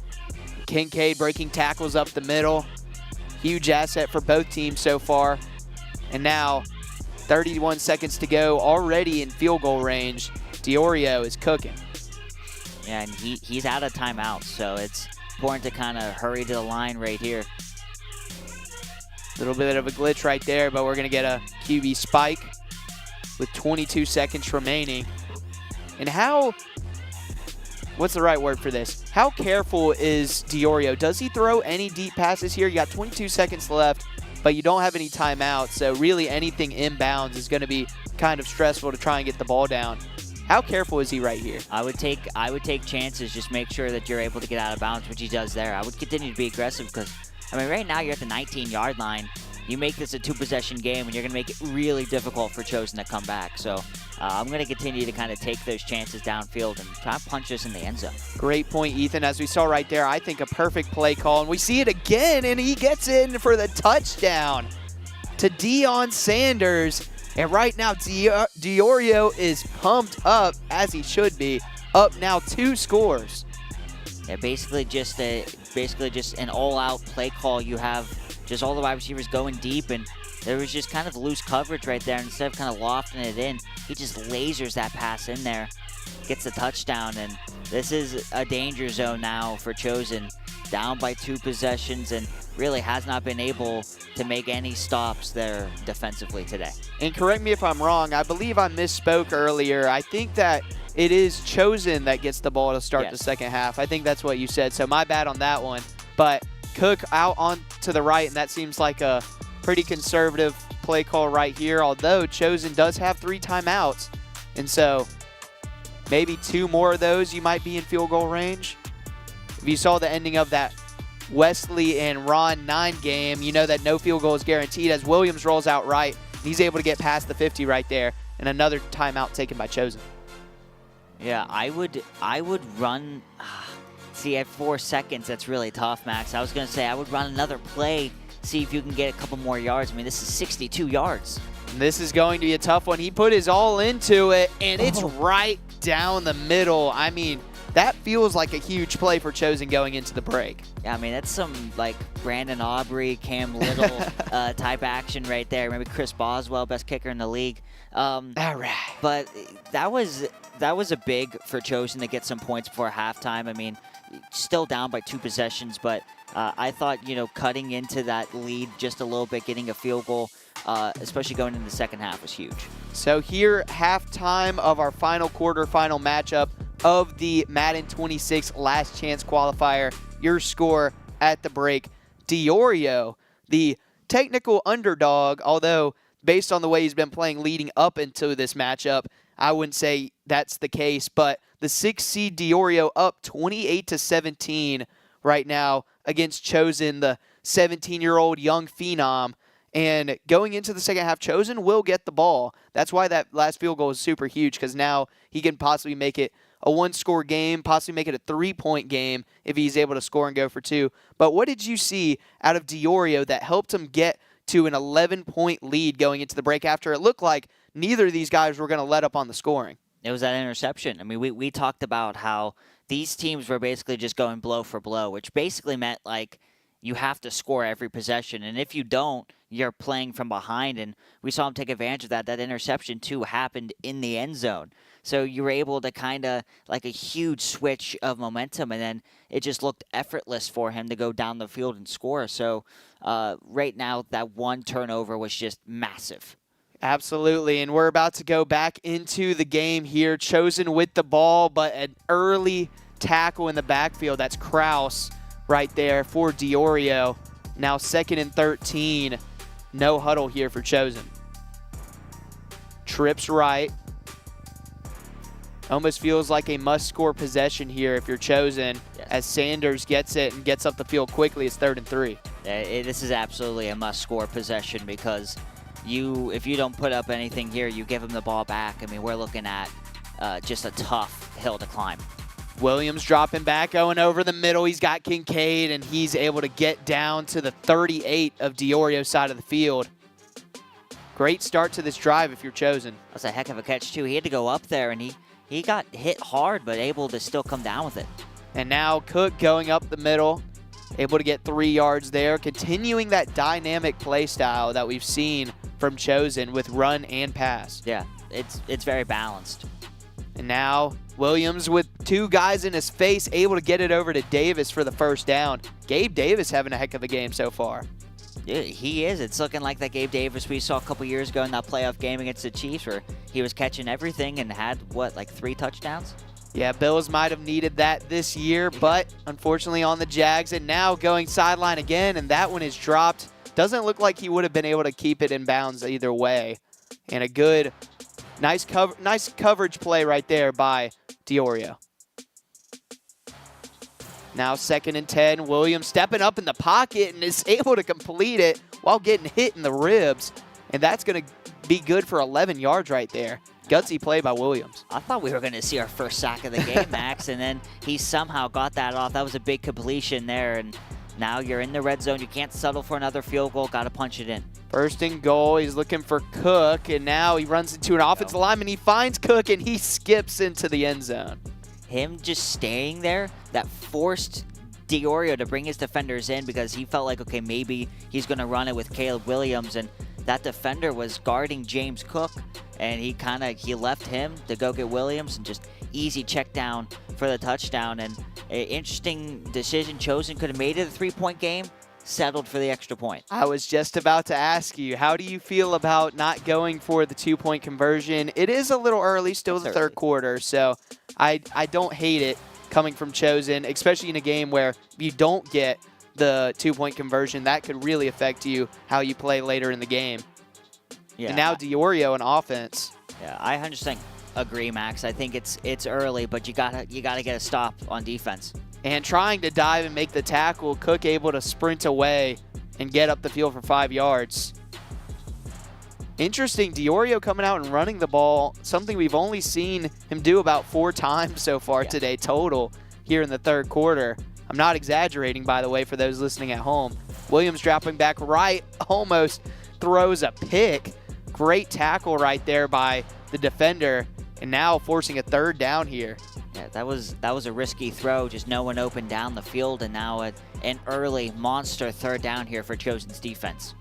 Kincaid breaking tackles up the middle. Huge asset for both teams so far. And now 31 seconds to go, already in field goal range. Diorio is cooking. Yeah, and he's out of timeouts, so it's important to kind of hurry to the line right here. A little bit of a glitch right there, but we're going to get a QB spike with 22 seconds remaining. And what's the right word for this? How careful is Diorio? Does he throw any deep passes here? You got 22 seconds left, but you don't have any timeouts, so really anything inbounds is going to be kind of stressful to try and get the ball down. How careful is he right here? I would take chances. Just make sure that you're able to get out of bounds, which he does there. I would continue to be aggressive because, I mean, right now you're at the 19-yard line. You make this a 2-possession game, and you're going to make it really difficult for Chosen to come back. So I'm going to continue to kind of take those chances downfield and try to punch this in the end zone. Great point, Ethan. As we saw right there, I think a perfect play call. And we see it again, and he gets in for the touchdown to Deion Sanders. And right now, Diorio is pumped up, as he should be, up now 2 scores. Yeah, basically just an all-out play call. You have just all the wide receivers going deep, and there was just kind of loose coverage right there. Instead of kind of lofting it in, he just lasers that pass in there, gets the touchdown, and this is a danger zone now for Chosen. Down by 2 possessions, and really has not been able to make any stops there defensively today. And correct me if I'm wrong, I believe I misspoke earlier. I think that it is Chosen that gets the ball to start the second half. I think that's what you said, so my bad on that one. But Cook out on to the right, and that seems like a pretty conservative play call right here, although Chosen does have 3 timeouts. And so maybe 2 more of those, you might be in field goal range. If you saw the ending of that Wesley and Ron 9 game, you know that no field goal is guaranteed as Williams rolls out right. He's able to get past the 50 right there, and another timeout taken by Chosen. Yeah, I would run. See, at 4 seconds, that's really tough, Max. I was going to say I would run another play, see if you can get a couple more yards. I mean, this is 62 yards. And this is going to be a tough one. He put his all into it, and it's right down the middle. I mean, that feels like a huge play for Chosen going into the break. Yeah, I mean, that's some, like, Brandon Aubrey, Cam Little type action right there. Maybe Chris Boswell, best kicker in the league. All right. But that was a big for Chosen to get some points before halftime. I mean, still down by 2 possessions, but I thought, you know, cutting into that lead just a little bit, getting a field goal, especially going into the second half, was huge. So here, halftime of our final matchup of the Madden 26 Last Chance Qualifier. Your score at the break. Diorio, the technical underdog, although based on the way he's been playing leading up into this matchup, I wouldn't say that's the case, but the 6 seed Diorio up 28-17 right now against Chosen, the 17-year-old young phenom. And going into the second half, Chosen will get the ball. That's why that last field goal is super huge, because now he can possibly make it a 1-score game, possibly make it a 3-point game if he's able to score and go for 2. But what did you see out of Diorio that helped him get to an 11-point lead going into the break after it looked like neither of these guys were going to let up on the scoring? It was that interception. I mean, we talked about how these teams were basically just going blow for blow, which basically meant, like, you have to score every possession. And if you don't, you're playing from behind. And we saw him take advantage of that. That interception, too, happened in the end zone. So you were able to kind of, like, a huge switch of momentum. And then it just looked effortless for him to go down the field and score. So right now, that one turnover was just massive. Absolutely, and we're about to go back into the game here. Chosen with the ball, but an early tackle in the backfield. That's Kraus right there for Diorio. Now 2nd and 13. No huddle here for Chosen. Trips right. Almost feels like a must-score possession here if you're Chosen, as Sanders gets it and gets up the field quickly. It's 3rd and 3. This is absolutely a must-score possession because if you don't put up anything here, you give him the ball back. I mean, we're looking at just a tough hill to climb. Williams dropping back, going over the middle. He's got Kincaid, and he's able to get down to the 38 of Diorio's side of the field. Great start to this drive if you're Chosen. That's a heck of a catch, too. He had to go up there, and he got hit hard, but able to still come down with it. And now Cook going up the middle, able to get 3 yards there, continuing that dynamic play style that we've seen from Chosen with run and pass. Yeah, it's very balanced. And now Williams with 2 guys in his face, able to get it over to Davis for the first down. Gabe Davis having a heck of a game so far. Yeah, he is. It's looking like that Gabe Davis we saw a couple years ago in that playoff game against the Chiefs where he was catching everything and had, like 3 touchdowns? Yeah, Bills might have needed that this year, but unfortunately on the Jags. And now going sideline again, and that one is dropped. Doesn't look like he would have been able to keep it in bounds either way. And a good Nice coverage play right there by Diorio. Now 2nd and 10. Williams stepping up in the pocket and is able to complete it while getting hit in the ribs. And that's going to be good for 11 yards right there. Gutsy play by Williams. I thought we were going to see our first sack of the game, Max, and then he somehow got that off. That was a big completion there, and now you're in the red zone. You can't settle for another field goal. Got to punch it in. 1st and goal. He's looking for Cook, and now he runs into an offensive lineman. He finds Cook, and he skips into the end zone. Him just staying there, that forced Diorio to bring his defenders in because he felt like, okay, maybe he's going to run it with Caleb Williams, and that defender was guarding James Cook, and he left him to go get Williams and just easy check down for the touchdown. And an interesting decision chosen. Could have made it a 3-point game, settled for the extra point. I was just about to ask you, how do you feel about not going for the 2-point conversion? It is a little early, still the third quarter, so I don't hate it coming from Chosen, especially in a game where you don't get the 2-point conversion. That could really affect you how you play later in the game. Yeah. And now Diorio in offense. Yeah, I 100% agree, Max. I think it's early, but you gotta get a stop on defense. And trying to dive and make the tackle, Cook able to sprint away and get up the field for 5 yards. Interesting, Diorio coming out and running the ball, something we've only seen him do about 4 times so far today total here in the third quarter. I'm not exaggerating, by the way, for those listening at home. Williams dropping back right, almost throws a pick. Great tackle right there by the defender, and now forcing a 3rd down here. Yeah, that was a risky throw, just no one open down the field, and now an early monster 3rd down here for Chosen's defense.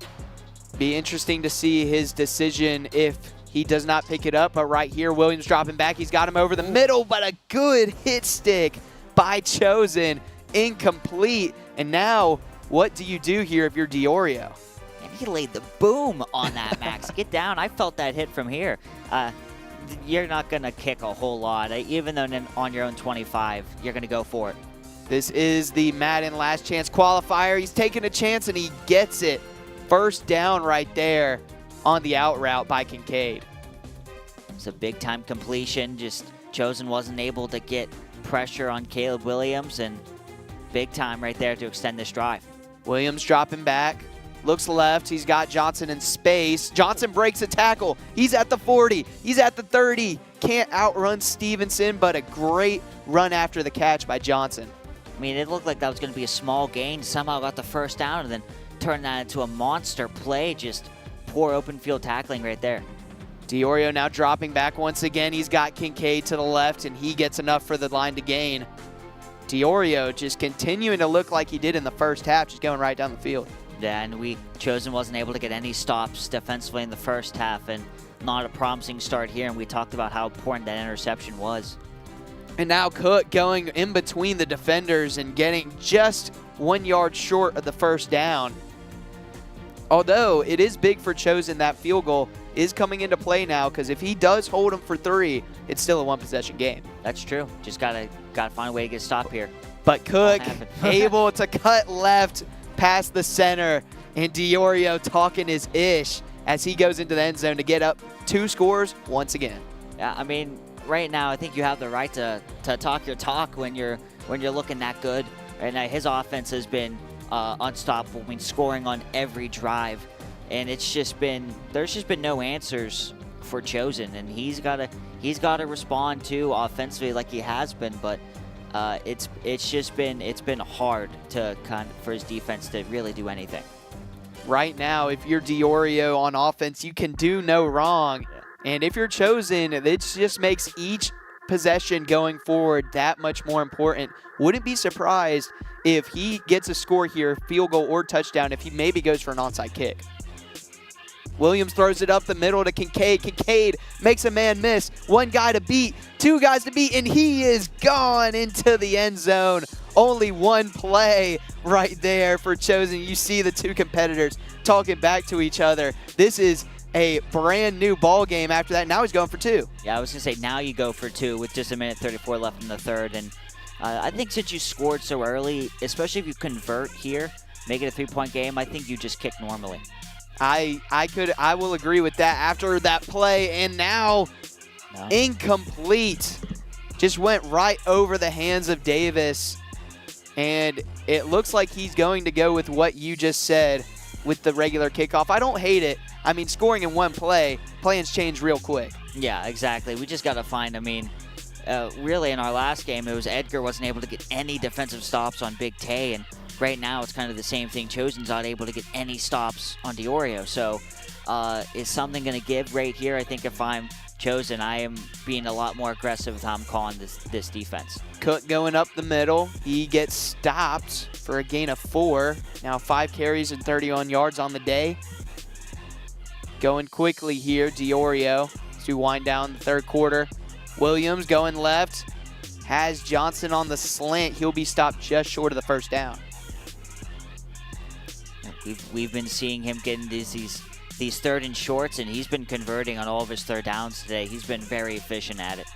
Be interesting to see his decision if he does not pick it up, but right here, Williams dropping back. He's got him over the middle, but a good hit stick by Chosen. Incomplete. And now, what do you do here if you're Diorio? And he laid the boom on that, Max. Get down. I felt that hit from here. You're not going to kick a whole lot. Even though on your own 25, you're going to go for it. This is the Madden Last Chance Qualifier. He's taking a chance, and he gets it. 1st down right there on the out route by Kincaid. It's a big-time completion. Just Chosen wasn't able to get pressure on Caleb Williams, and big time right there to extend this drive. Williams dropping back. Looks left. He's got Johnson in space. Johnson breaks a tackle. He's at the 40. He's at the 30. Can't outrun Stevenson, but a great run after the catch by Johnson. I mean, it looked like that was going to be a small gain. Somehow got the 1st down and then turned that into a monster play. Just poor open field tackling right there. Diorio now dropping back once again. He's got Kincaid to the left, and he gets enough for the line to gain. Diorio just continuing to look like he did in the first half, just going right down the field. Yeah, and Chosen wasn't able to get any stops defensively in the first half, and not a promising start here, and we talked about how important that interception was. And now Cook going in between the defenders and getting just 1 yard short of the 1st down. Although it is big for Chosen, that field goal is coming into play now, because if he does hold him for 3, it's still a 1-possession game. That's true. Just gotta find a way to get a stop here. But Cook able to cut left past the center, and Diorio talking his ish as he goes into the end zone to get up 2 scores once again. Yeah, I mean, right now I think you have the right to talk your talk when you're looking that good. Right now his offense has been unstoppable. I mean, scoring on every drive, and there's just been no answers for Chosen, and he's got to respond to offensively like he has been, but it's been hard to for his defense to really do anything. Right now, if you're Diorio on offense, you can do no wrong. And if you're Chosen, it just makes each possession going forward that much more important. Wouldn't be surprised if he gets a score here, field goal or touchdown, if he maybe goes for an onside kick. Williams throws it up the middle to Kincaid. Kincaid makes a man miss. 1 guy to beat, 2 guys to beat, and he is gone into the end zone. Only 1 play right there for Chosen. You see the 2 competitors talking back to each other. This is a brand new ball game after that. Now he's going for 2. Yeah, I was going to say now you go for 2 with just 1:34 left in the third. And I think since you scored so early, especially if you convert here, make it a 3-point game, I think you just kick normally. I will agree with that after that play, and now No. Incomplete. Just went right over the hands of Davis. And it looks like he's going to go with what you just said with the regular kickoff. I don't hate it. I mean, scoring in one play, plans change real quick. Yeah, exactly. We just got to find, really in our last game, it was Edgar wasn't able to get any defensive stops on Big Tay, and right now it's kind of the same thing. Chosen's not able to get any stops on Diorio. So is something going to give right here? I think if I'm Chosen, I am being a lot more aggressive with how I'm calling this defense. Cook going up the middle. He gets stopped for a gain of 4. Now 5 carries and 31 yards on the day. Going quickly here, Diorio, as we wind down the third quarter. Williams going left. Has Johnson on the slant. He'll be stopped just short of the first down. We've been seeing him getting these third and shorts, and he's been converting on all of his third downs today. He's been very efficient at it.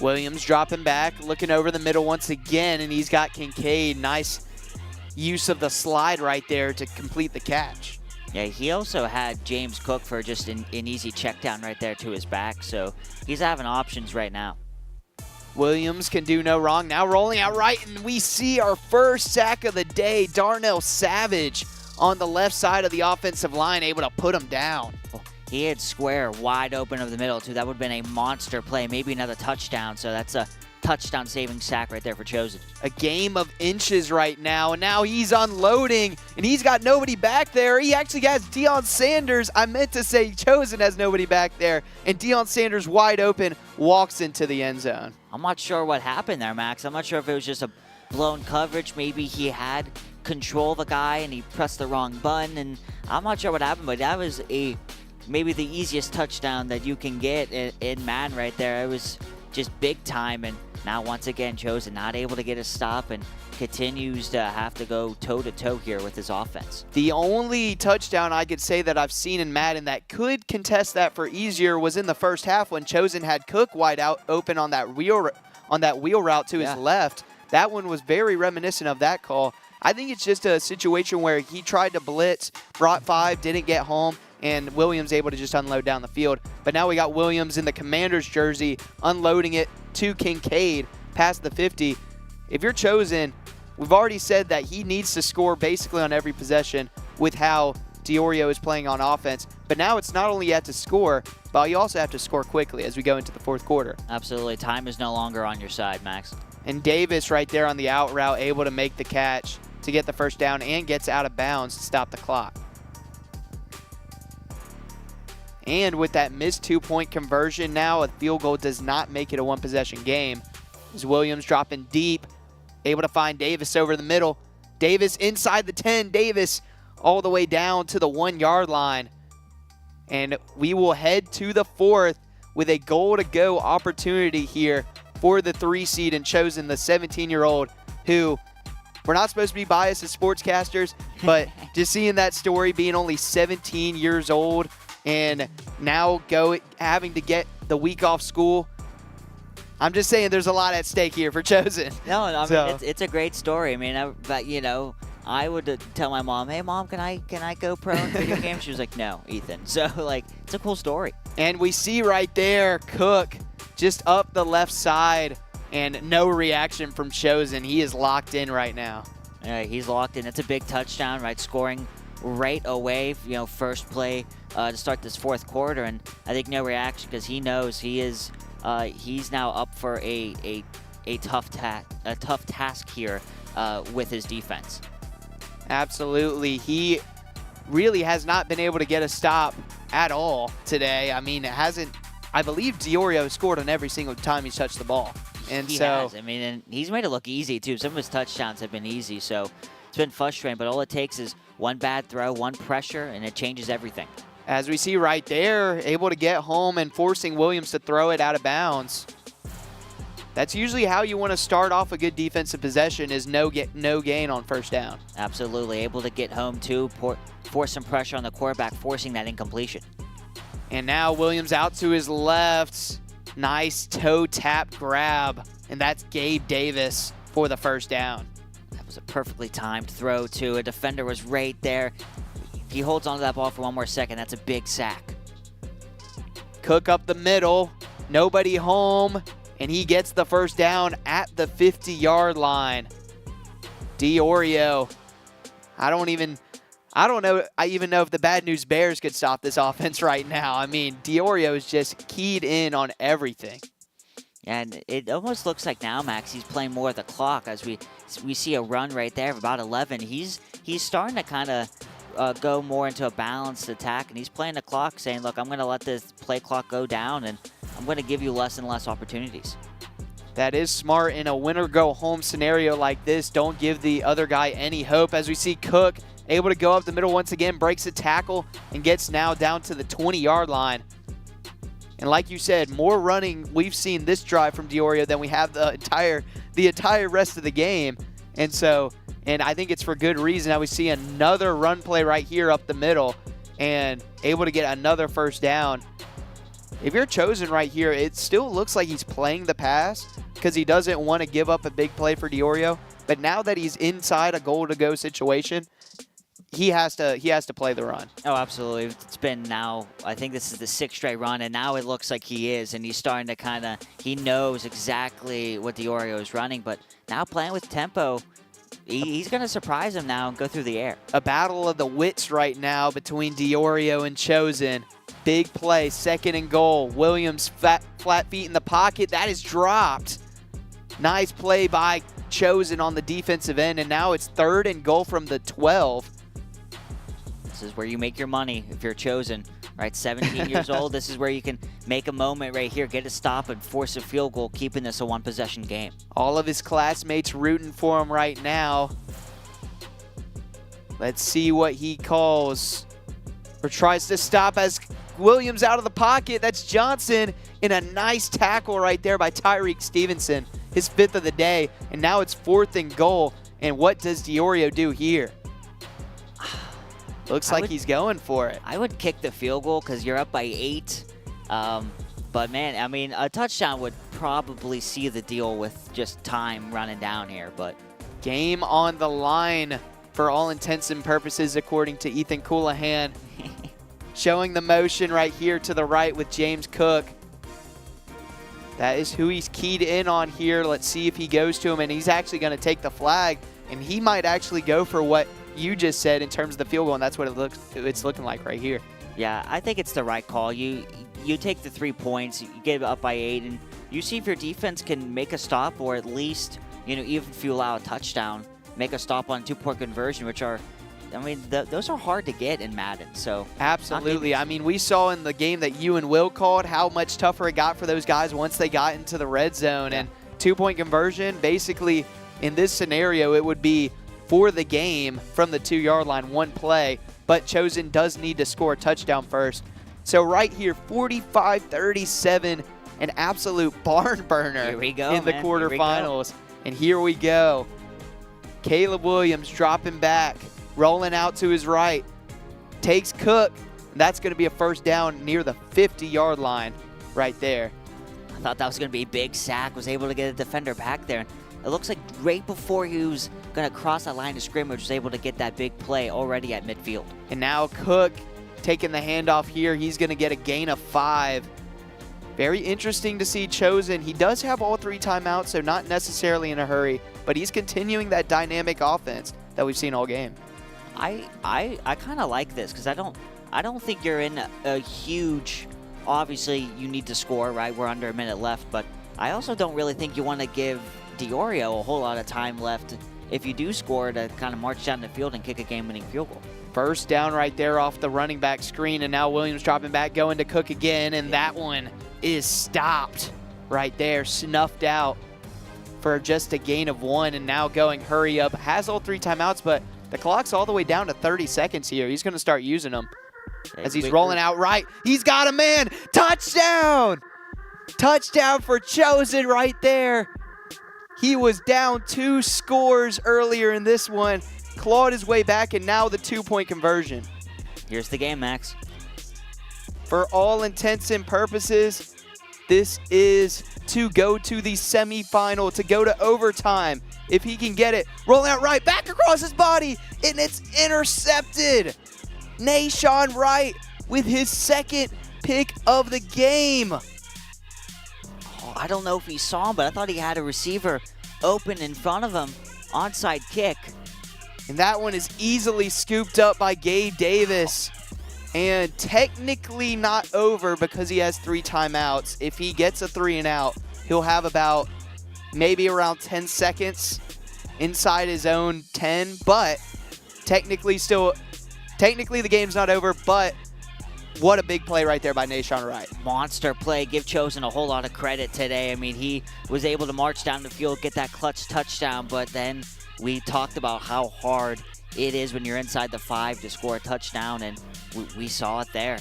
Williams dropping back, looking over the middle once again, and he's got Kincaid. Nice use of the slide right there to complete the catch. Yeah, he also had James Cook for just an easy check down right there to his back, so he's having options right now. Williams can do no wrong. Now rolling out right, and we see our first sack of the day. Darnell Savage on the left side of the offensive line, able to put him down. He had Square wide open over the middle, too. That would have been a monster play, maybe another touchdown, so that's a touchdown-saving sack right there for Chosen. A game of inches right now, and now he's unloading, and he's got nobody back there. He actually has Deion Sanders. I meant to say Chosen has nobody back there, and Deion Sanders wide open walks into the end zone. I'm not sure what happened there, Max. I'm not sure if it was just a blown coverage. Maybe he had control of the guy, and he pressed the wrong button, and I'm not sure what happened, but that was maybe the easiest touchdown that you can get in Madden right there. It was just big time, and now once again Chosen not able to get a stop and continues to have to go toe-to-toe here with his offense. The only touchdown I could say that I've seen in Madden that could contest that for easier was in the first half when Chosen had Cook wide out open on that wheel route to his left. That one was very reminiscent of that call. I think it's just a situation where he tried to blitz, brought 5, didn't get home, and Williams able to just unload down the field. But now we got Williams in the Commander's jersey unloading it to Kincaid past the 50. If you're Chosen, we've already said that he needs to score basically on every possession with how Diorio is playing on offense. But now it's not only you have to score, but you also have to score quickly as we go into the fourth quarter. Absolutely. Time is no longer on your side, Max. And Davis right there on the out route able to make the catch to get the first down and gets out of bounds to stop the clock. And with that missed 2-point conversion now, a field goal does not make it a one-possession game. As Williams dropping deep, able to find Davis over the middle. Davis inside the 10. Davis all the way down to the 1-yard line. And we will head to the fourth with a goal-to-go opportunity here for the 3 seed and Chosen, the 17-year-old who, we're not supposed to be biased as sportscasters, but just seeing that story, being only 17 years old and now having to get the week off school, I'm just saying there's a lot at stake here for Chosen. No, I mean, it's a great story. I mean, I would tell my mom, "Hey, Mom, can I go pro in video games?" She was like, "No, Ethan." So, it's a cool story. And we see right there Cook just up the left side and no reaction from Chosen. He is locked in right now. Yeah, he's locked in. It's a big touchdown, right? Scoring right away, first play to start this fourth quarter. And I think no reaction because he knows he's now up for a tough task here with his defense. Absolutely. He really has not been able to get a stop at all today. I mean, I believe Diorio scored on every single time he's touched the ball. And he has. I mean, and he's made it look easy, too. Some of his touchdowns have been easy, so it's been frustrating. But all it takes is one bad throw, one pressure, and it changes everything. As we see right there, able to get home and forcing Williams to throw it out of bounds. That's usually how you want to start off a good defensive possession, is no gain on first down. Absolutely. Able to get home, too, force some pressure on the quarterback, forcing that incompletion. And now Williams out to his left. Nice toe tap grab. And that's Gabe Davis for the first down. That was a perfectly timed throw, too. A defender was right there. If he holds onto that ball for one more second, that's a big sack. Cook up the middle. Nobody home, and he gets the first down at the 50-yard line. Diorio, I don't know if the Bad News Bears could stop this offense right now. I mean, Diorio is just keyed in on everything. And it almost looks like now, Max, he's playing more of the clock as we see a run right there of about 11. He's starting to kind of go more into a balanced attack, and he's playing the clock, saying, look, I'm going to let this play clock go down, and I'm going to give you less and less opportunities. That is smart in a winner-go-home scenario like this. Don't give the other guy any hope. As we see Cook able to go up the middle once again, breaks a tackle, and gets now down to the 20-yard line. And like you said, more running we've seen this drive from Diorio than we have the entire rest of the game. And I think it's for good reason. Now we see another run play right here up the middle and able to get another first down. If you're Chosen right here, it still looks like he's playing the pass because he doesn't want to give up a big play for Diorio. But now that he's inside a goal-to-go situation, he has to play the run. Oh, absolutely. It's been now, I think this is the 6th straight run, and now it looks like he is, and he's starting to he knows exactly what Diorio is running, but now playing with tempo, he's going to surprise him now and go through the air. A battle of the wits right now between Diorio and Chosen. Big play, 2nd and goal. Williams flat feet in the pocket. That is dropped. Nice play by Chosen on the defensive end, and now it's 3rd and goal from the 12. This is where you make your money if you're Chosen, right? 17 years old, this is where you can make a moment right here, get a stop, and force a field goal, keeping this a one-possession game. All of his classmates rooting for him right now. Let's see what he calls or tries to stop as Williams out of the pocket. That's Johnson in a nice tackle right there by Tyreek Stevenson, his 5th of the day. And now it's 4th and goal. And what does Diorio do here? Looks like he's going for it. I would kick the field goal because you're up by 8. But, man, I mean, a touchdown would probably seal the deal with just time running down here. But game on the line for all intents and purposes, according to Ethan Coulahan. Showing the motion right here to the right with James Cook. That is who he's keyed in on here. Let's see if he goes to him, and he's actually going to take the flag, and he might actually go for what you just said in terms of the field goal, and that's what it's looking like right here. Yeah, I think it's the right call. You take the 3 points, you get up by 8, and you see if your defense can make a stop, or at least, even if you allow a touchdown, make a stop on 2-point conversion, which are, I mean, those are hard to get in Madden. So absolutely. I mean, we saw in the game that you and Will called how much tougher it got for those guys once they got into the red zone. Yeah. And 2-point conversion, basically, in this scenario, it would be for the game from the 2-yard line, 1 play. But Chosen does need to score a touchdown first. So right here, 45-37, an absolute barn burner here we go, in the quarterfinals. And here we go. Caleb Williams dropping back, rolling out to his right, takes Cook, and that's going to be a first down near the 50-yard line right there. I thought that was going to be a big sack, was able to get a defender back there. It looks like right before he was going to cross that line of scrimmage, was able to get that big play already at midfield. And now Cook taking the handoff here. He's going to get a gain of 5. Very interesting to see Chosen. He does have all 3 timeouts, so not necessarily in a hurry, but he's continuing that dynamic offense that we've seen all game. I kind of like this because I don't think you're in a huge, obviously you need to score, right? We're under a minute left, but I also don't really think you want to give Diorio a whole lot of time left if you do score to kind of march down the field and kick a game-winning field goal. First down right there off the running back screen, and now Williams dropping back, going to Cook again, and that one is stopped right there, snuffed out for just a gain of 1, and now going hurry up. Has all 3 timeouts, but the clock's all the way down to 30 seconds here. He's going to start using them as he's rolling out right. He's got a man. Touchdown! Touchdown for Chosen right there. He was down 2 scores earlier in this one, clawed his way back, and now the 2-point conversion. Here's the game, Max. For all intents and purposes, this is to go to the semifinal, to go to overtime. If he can get it, rolling out right, back across his body, and it's intercepted. Nashawn Wright with his 2nd pick of the game. I don't know if he saw him, but I thought he had a receiver open in front of him. Onside kick. And that one is easily scooped up by Gabe Davis. And technically not over because he has 3 timeouts. If he gets a 3 and out, he'll have about maybe around 10 seconds inside his own 10. But technically the game's not over, but what a big play right there by Nashawn Wright. Monster play. Give Chosen a whole lot of credit today. I mean, he was able to march down the field, get that clutch touchdown, but then we talked about how hard it is when you're inside the 5 to score a touchdown, and we saw it there.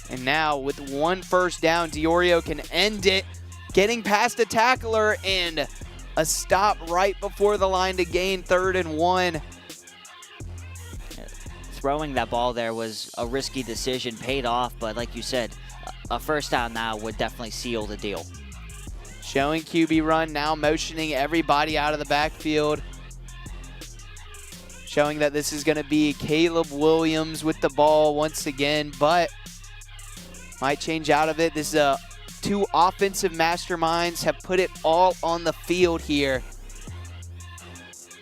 And now with 1 first down, Diorio can end it, getting past a tackler and a stop right before the line to gain 3rd and 1. Throwing that ball there was a risky decision, paid off, but like you said, a first down now would definitely seal the deal. Showing QB run, now motioning everybody out of the backfield. Showing that this is going to be Caleb Williams with the ball once again, but might change out of it. This is 2 offensive masterminds have put it all on the field here.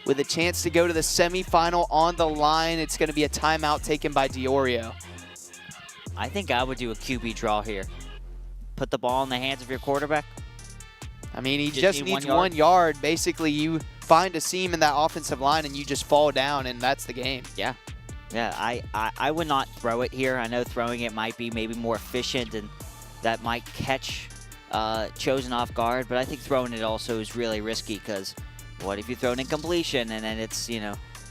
With a chance to go to the semifinal on the line, it's going to be a timeout taken by Diorio. I think I would do a QB draw here. Put the ball in the hands of your quarterback. I mean, he just needs 1 yard. Basically, you find a seam in that offensive line and you just fall down, and that's the game. Yeah. Yeah, I would not throw it here. I know throwing it might be maybe more efficient, and that might catch Chosen off guard, but I think throwing it also is really risky because what if you throw an incompletion and then it's,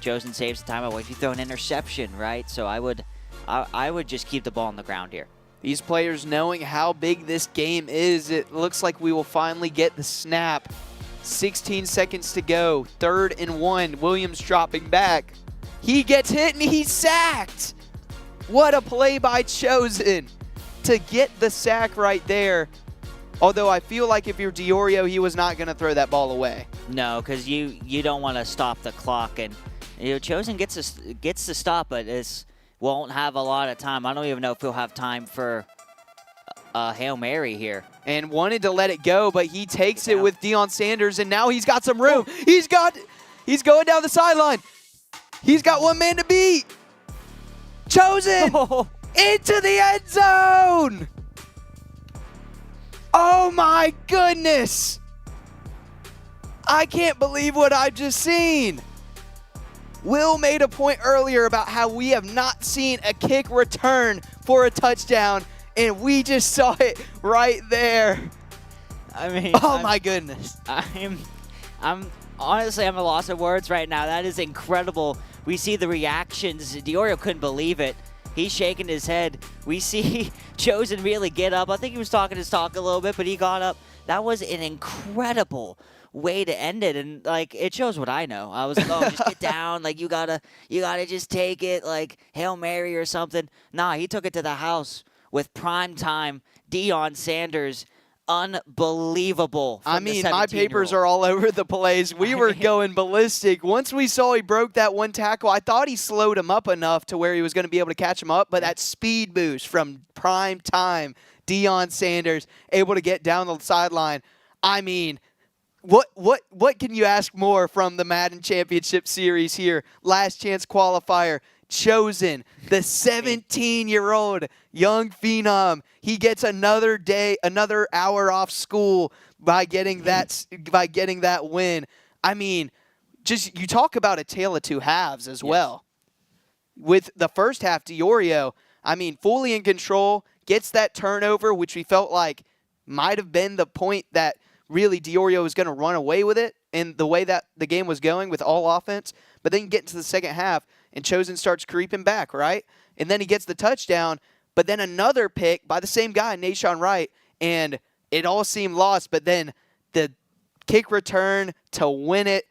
Chosen saves the timeout? What if you throw an interception, right? So I would just keep the ball on the ground here. These players knowing how big this game is, it looks like we will finally get the snap. 16 seconds to go, 3rd and 1. Williams dropping back. He gets hit and he's sacked. What a play by Chosen to get the sack right there. Although I feel like if you're Diorio, he was not going to throw that ball away. No, because you don't want to stop the clock, and Chosen gets to stop, but it won't have a lot of time. I don't even know if he'll have time for a Hail Mary here. And wanted to let it go, but he takes it with Deion Sanders, and now he's got some room. He's going down the sideline. He's got 1 man to beat. Chosen into the end zone. Oh my goodness. I can't believe what I've just seen. Will made a point earlier about how we have not seen a kick return for a touchdown, and we just saw it right there. I mean, my goodness. I'm honestly, I'm at a loss of words right now. That is incredible. We see the reactions. Diorio couldn't believe it. He's shaking his head. We see Chosen really get up. I think he was talking his talk a little bit, but he got up. That was an incredible way to end it, and like it shows what I know. I was like, oh, just get down. Like you gotta just take it, like Hail Mary or something. Nah, he took it to the house with prime time Deion Sanders. Unbelievable. I mean, my papers are all over the place. We were going ballistic. Once we saw he broke that 1 tackle, I thought he slowed him up enough to where he was going to be able to catch him up, but that speed boost from prime time, Deion Sanders, able to get down the sideline. I mean, what can you ask more from the Madden Championship Series here? Last Chance Qualifier. Chosen, the 17-year-old young phenom. He gets another hour off school by getting that win. I mean, just you talk about a tale of 2 halves as well. With the first half, Diorio, I mean, fully in control, gets that turnover, which we felt like might have been the point that really Diorio was going to run away with it in the way that the game was going with all offense. But then you get into the second half, and Chosen starts creeping back, right? And then he gets the touchdown, but then another pick by the same guy, Nashawn Wright, and it all seemed lost. But then the kick return to win it,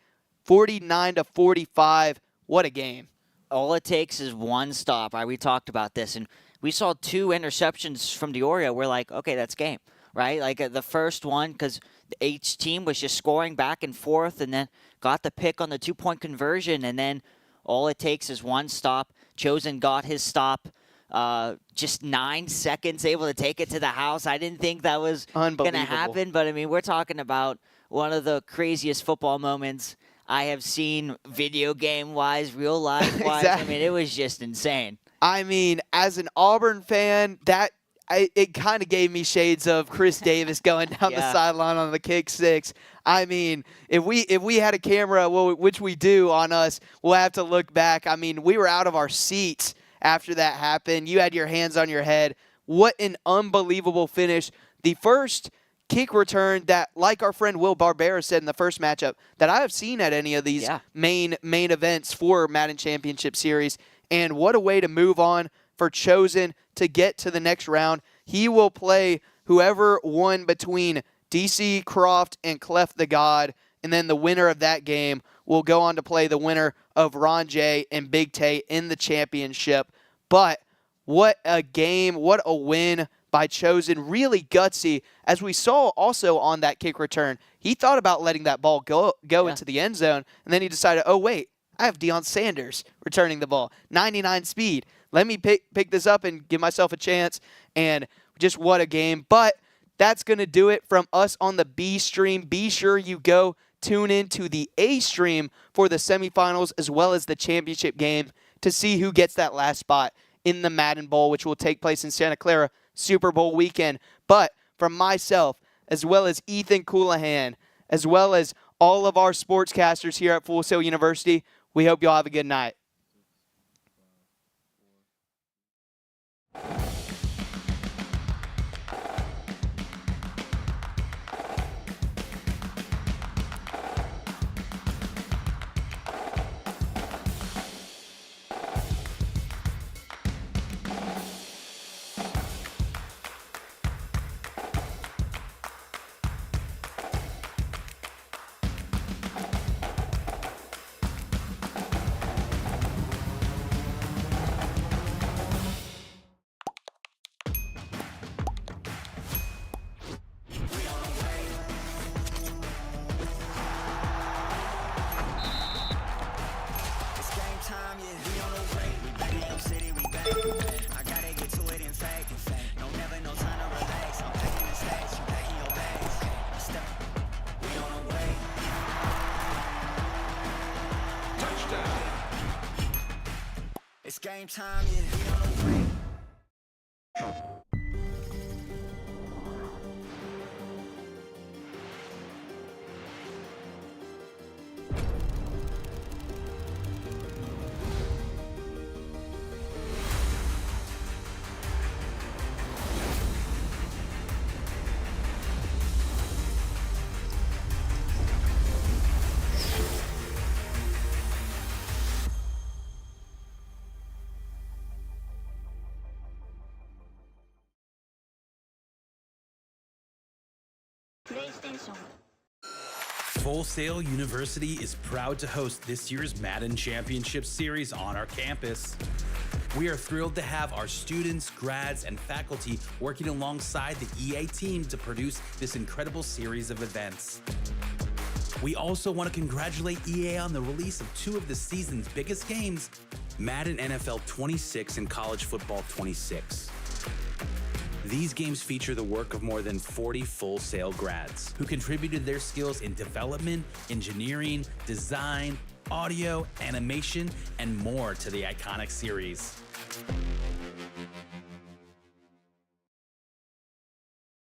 49-45. What a game. All it takes is 1 stop. Right? We talked about this, and we saw 2 interceptions from Diorio. We're like, okay, that's game, right? Like the first one, because each team was just scoring back and forth, and then got the pick on the 2-point conversion, and then all it takes is 1 stop. Chosen got his stop just 9 seconds able to take it to the house. I didn't think that was going to Unbelievable. happen, but I mean, we're talking about one of the craziest football moments I have seen, video game wise, real life wise. Exactly. I mean, it was just insane. I mean, as an Auburn fan, it kind of gave me shades of Chris Davis going down the Yeah. sideline on the kick six. I mean, if we had a camera, which we do on us, we'll have to look back. I mean, we were out of our seats after that happened. You had your hands on your head. What an unbelievable finish. The first kick return that, like our friend Will Barbera said in the first matchup, that I have seen at any of these Yeah. main events for Madden Championship Series. And what a way to move on for Chosen to get to the next round. He will play whoever won between DC Croft and Clef the God, and then the winner of that game will go on to play the winner of Ron J and Big Tay in the championship. But what a game, what a win by Chosen. Really gutsy, as we saw also on that kick return. He thought about letting that ball go into the end zone, and then he decided, oh, wait, I have Deion Sanders returning the ball. 99 speed. Let me pick this up and give myself a chance. And just what a game. But that's going to do it from us on the B stream. Be sure you go tune into the A stream for the semifinals as well as the championship game to see who gets that last spot in the Madden Bowl, which will take place in Santa Clara Super Bowl weekend. But from myself, as well as Ethan Coulahan, as well as all of our sportscasters here at Full Sail University, we hope you all have a good night. It's game time, yeah. We on the way. We back in your city, we back. I gotta get to it in fact. No, never no time to relax. I'm packing the stacks, you packing your bags. Step. We on the way. Touchdown. It's game time, yeah. We on the way. Full Sail University is proud to host this year's Madden Championship Series on our campus. We are thrilled to have our students, grads, and faculty working alongside the EA team to produce this incredible series of events. We also want to congratulate EA on the release of two of the season's biggest games, Madden NFL 26 and College Football 26. These games feature the work of more than 40 Full Sail grads who contributed their skills in development, engineering, design, audio, animation, and more to the iconic series.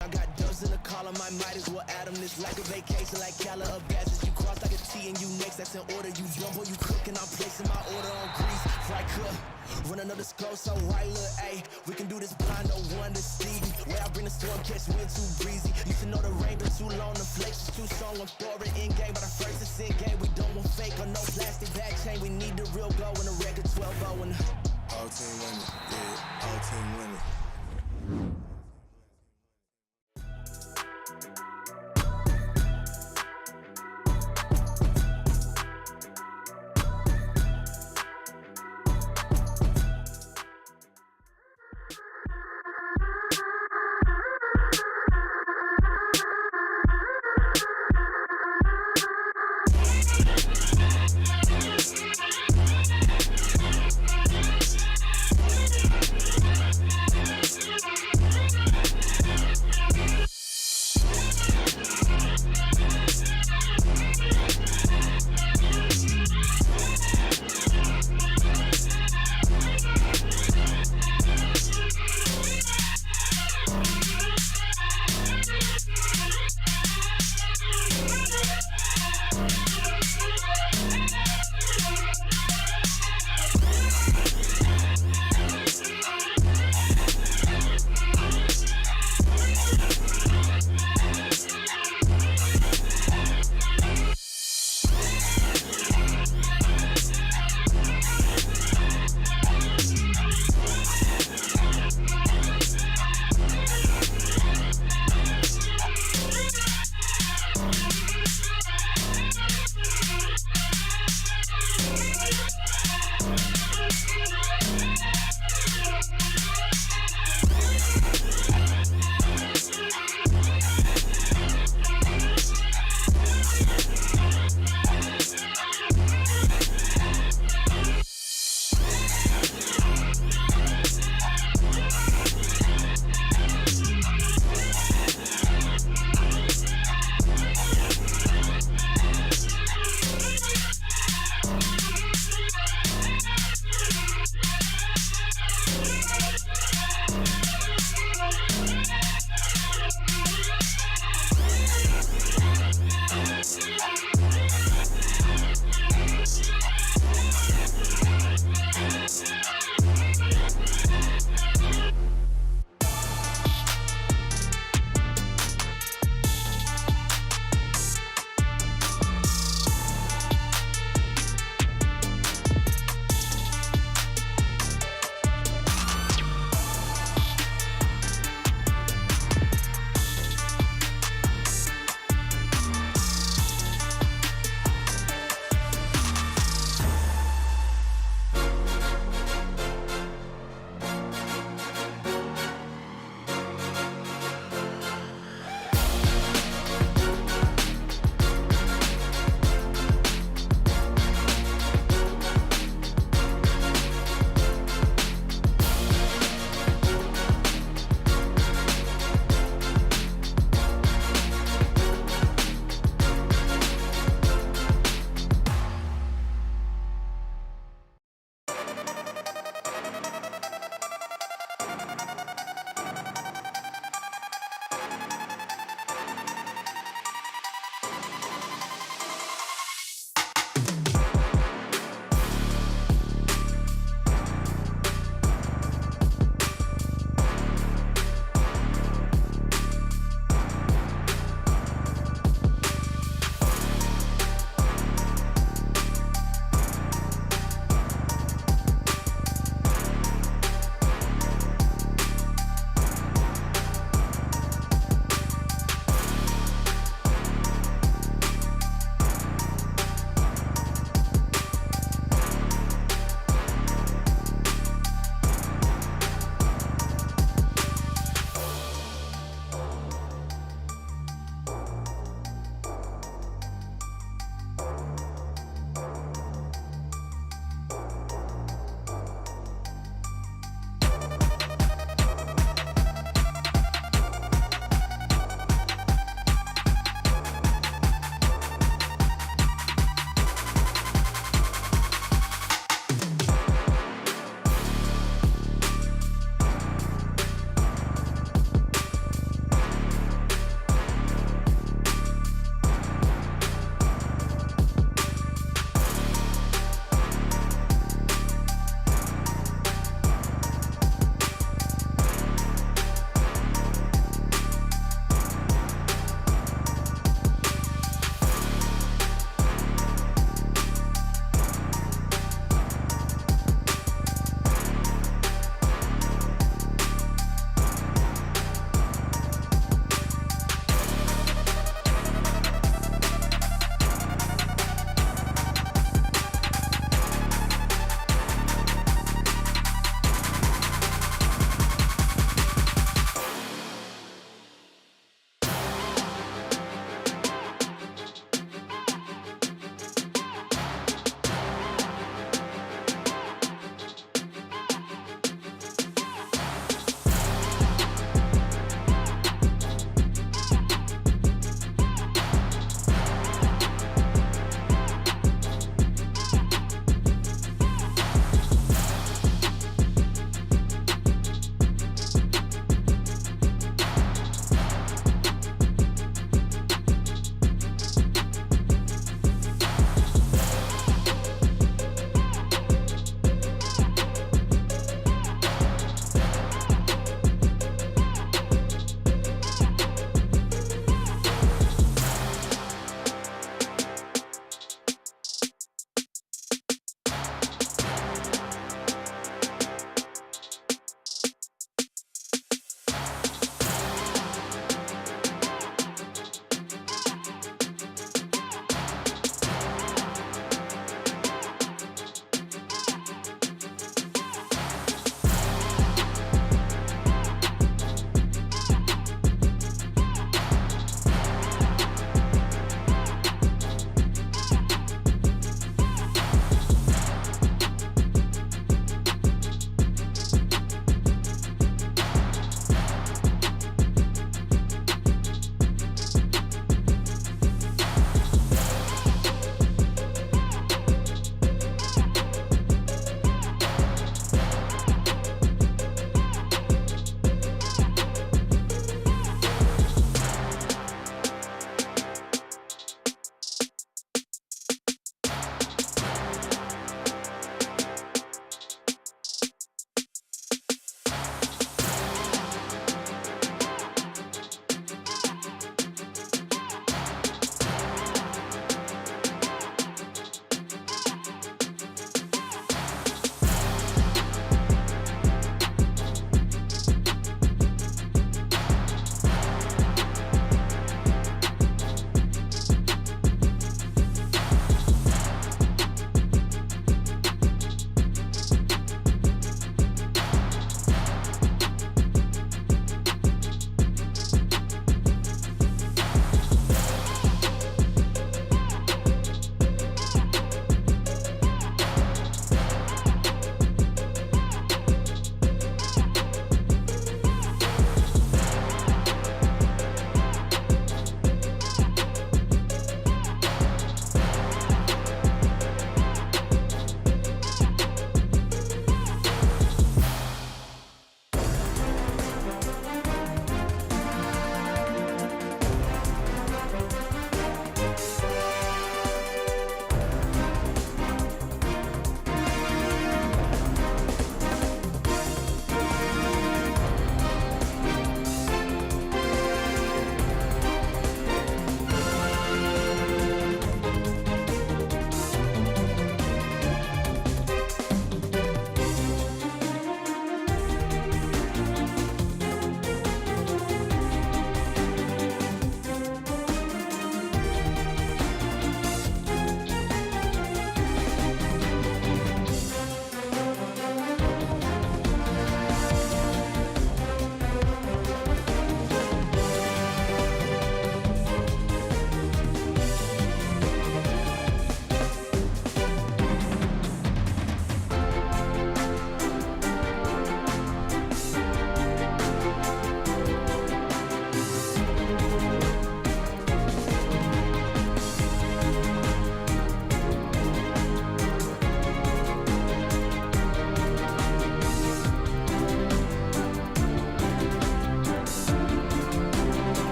I got dubs in the column, I might as well add them. This like a vacation, like Cala of gases. You cross like a T and you next, that's in order. You jumbo, you cooking, I'm placing my order on grease. Fry cook, run another skull, so right, look, ayy. We can do this blind, no one to Stevie. Where I bring the storm, catch wind too breezy. Used to know the rain been too long, the flakes is too strong. I'm for it in game, but I first it's in game. We don't want fake or no plastic back chain. We need the real go and the record 12-0 and All team winning, yeah, all team winning.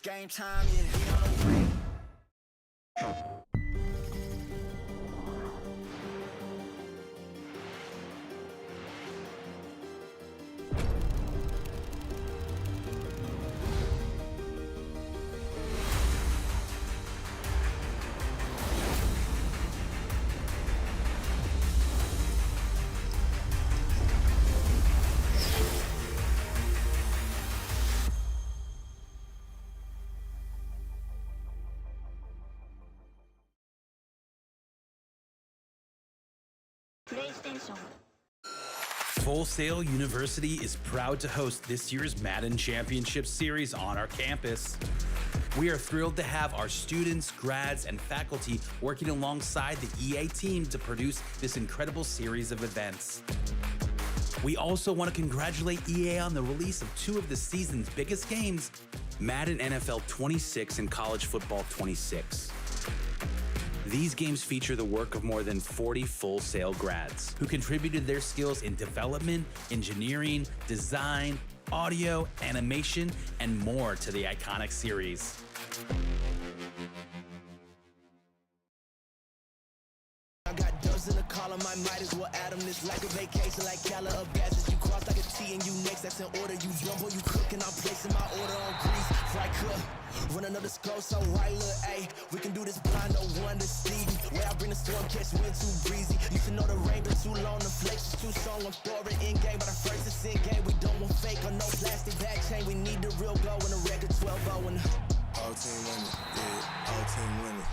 game time, yeah. We on the way. PlayStation. Full Sail University is proud to host this year's Madden Championship Series on our campus. We are thrilled to have our students, grads, and faculty working alongside the EA team to produce this incredible series of events. We also want to congratulate EA on the release of two of the season's biggest games, Madden NFL 26 and College Football 26. These games feature the work of more than 40 Full Sail grads who contributed their skills in development, engineering, design, audio, animation, and more to the iconic series. I got dubs in the column, I might as well add them. This like a vacation, like Cala of gases. You cross like a T and you next, that's in order. You jump or you cook and I'm placing my order on grease. Fry cook, run another scroll, so right, look, ayy. We can do this blind, no one to see me. Where I bring the storm, catch wind too breezy. You should know the rain been too long, the flakes is too strong. I'm throwing in game, but I first it's in game. We don't want fake or no plastic back chain. We need the real go and the record 12-0 and All team winning, yeah, all team winning.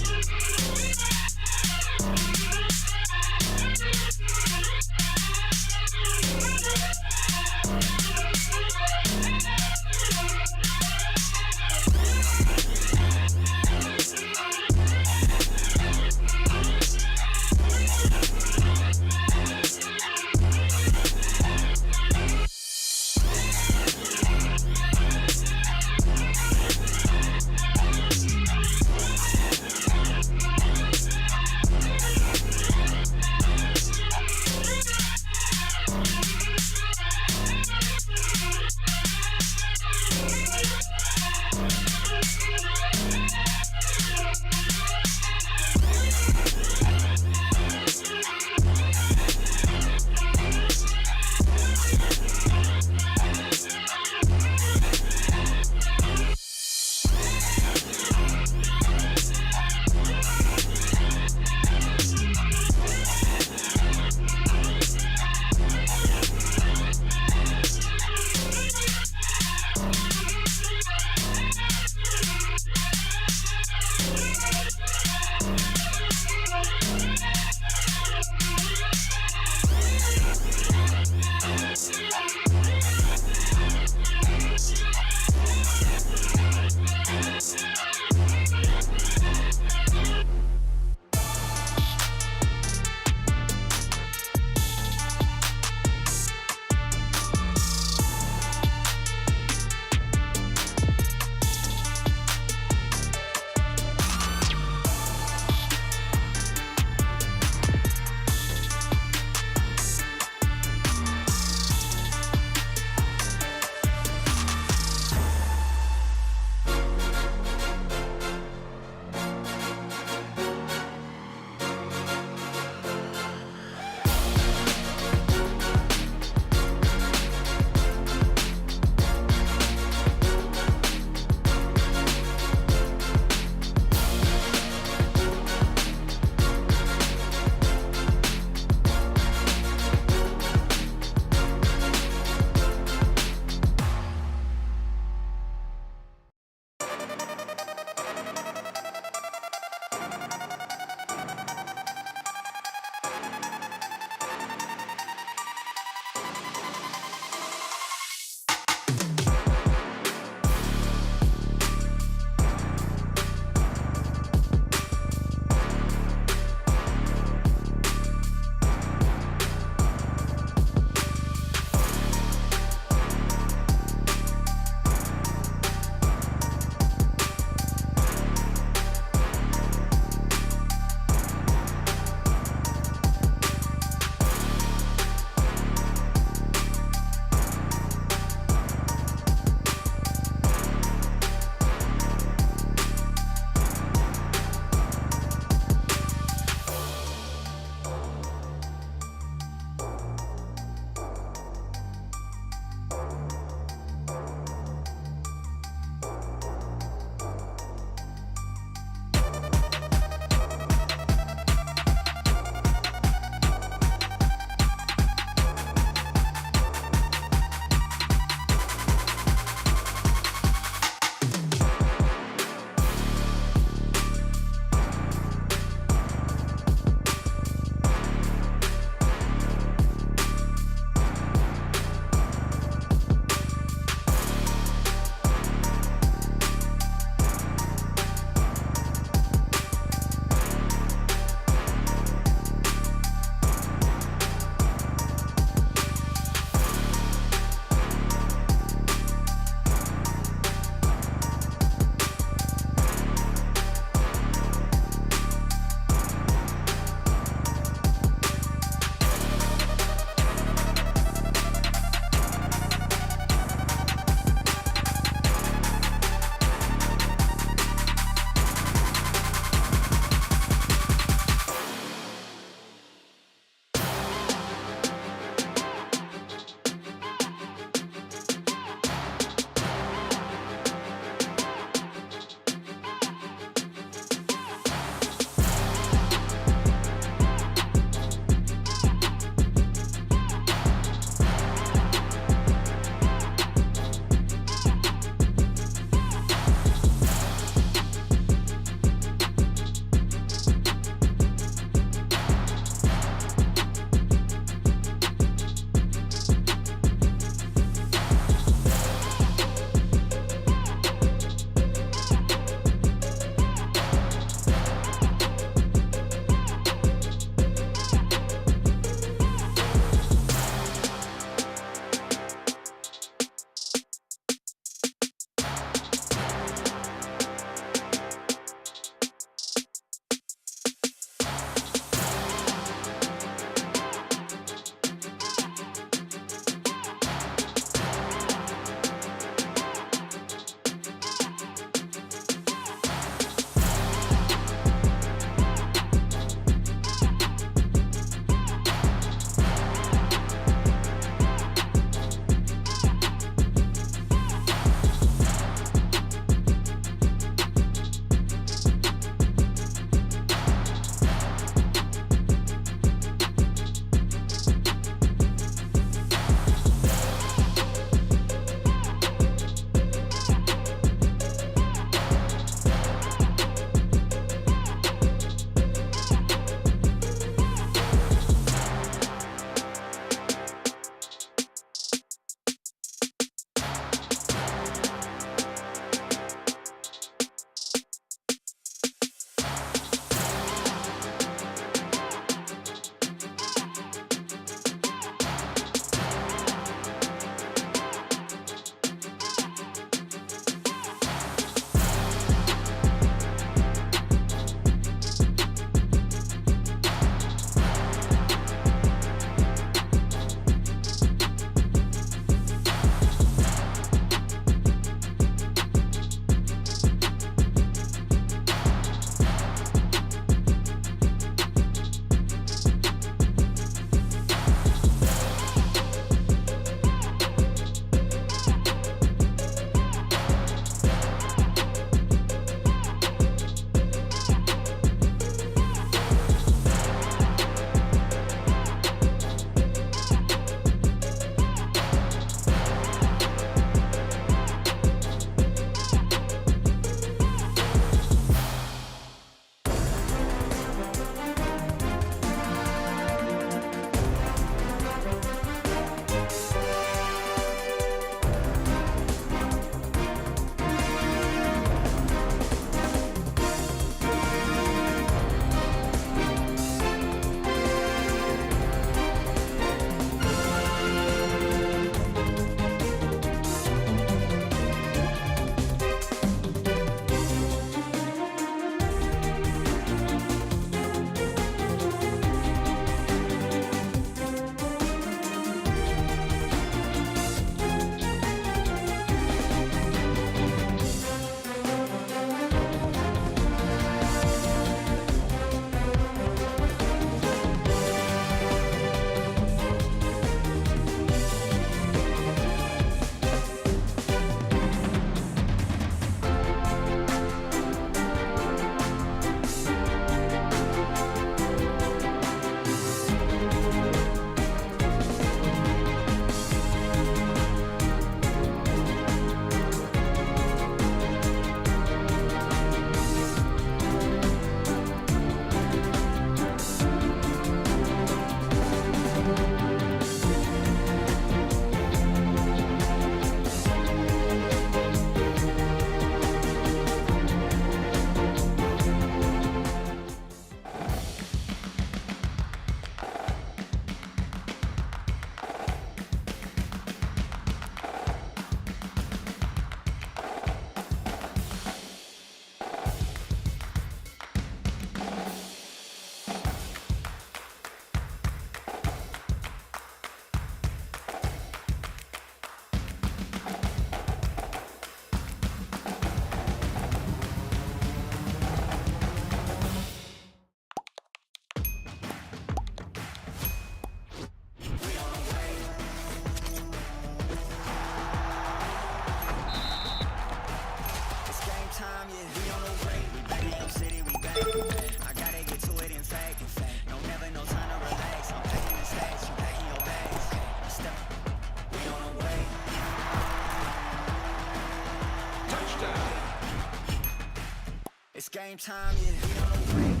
game time, yeah, we on the way.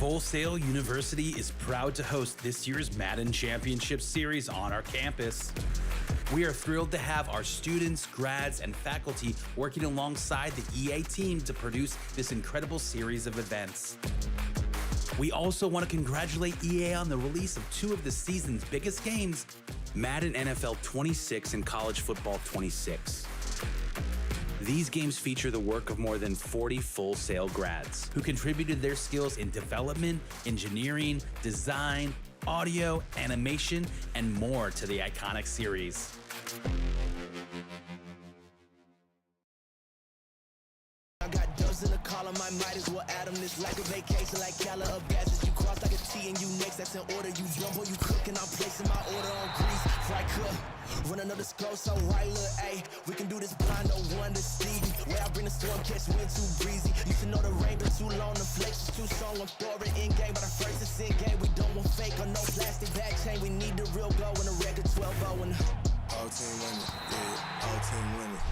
Full Sail University is proud to host this year's Madden Championship Series on our campus. We are thrilled to have our students, grads, and faculty working alongside the EA team to produce this incredible series of events. We also want to congratulate EA on the release of two of the season's biggest games, Madden NFL 26 and College Football 26. These games feature the work of more than 40 Full Sail grads who contributed their skills in development, engineering, design, audio, animation, and more to the iconic series. I got dubs in the column, I might as well add them. This like a vacation, like Cala of gases. You cross like a T and you next, that's in order. You jump or you cook, and I'm placing my order on grease. Fry cook, run another scroll, so right, look, ayy. We can do this blind, no wonder Stevie. Where I bring the storm, catch wind too breezy. Used to know the rain been too long, the flakes is too strong. I'm throwing in game, but I first it's in game. We don't want fake or no plastic bag chain. We need the real glow and a record 12-0 and All team winning, yeah, all team winning.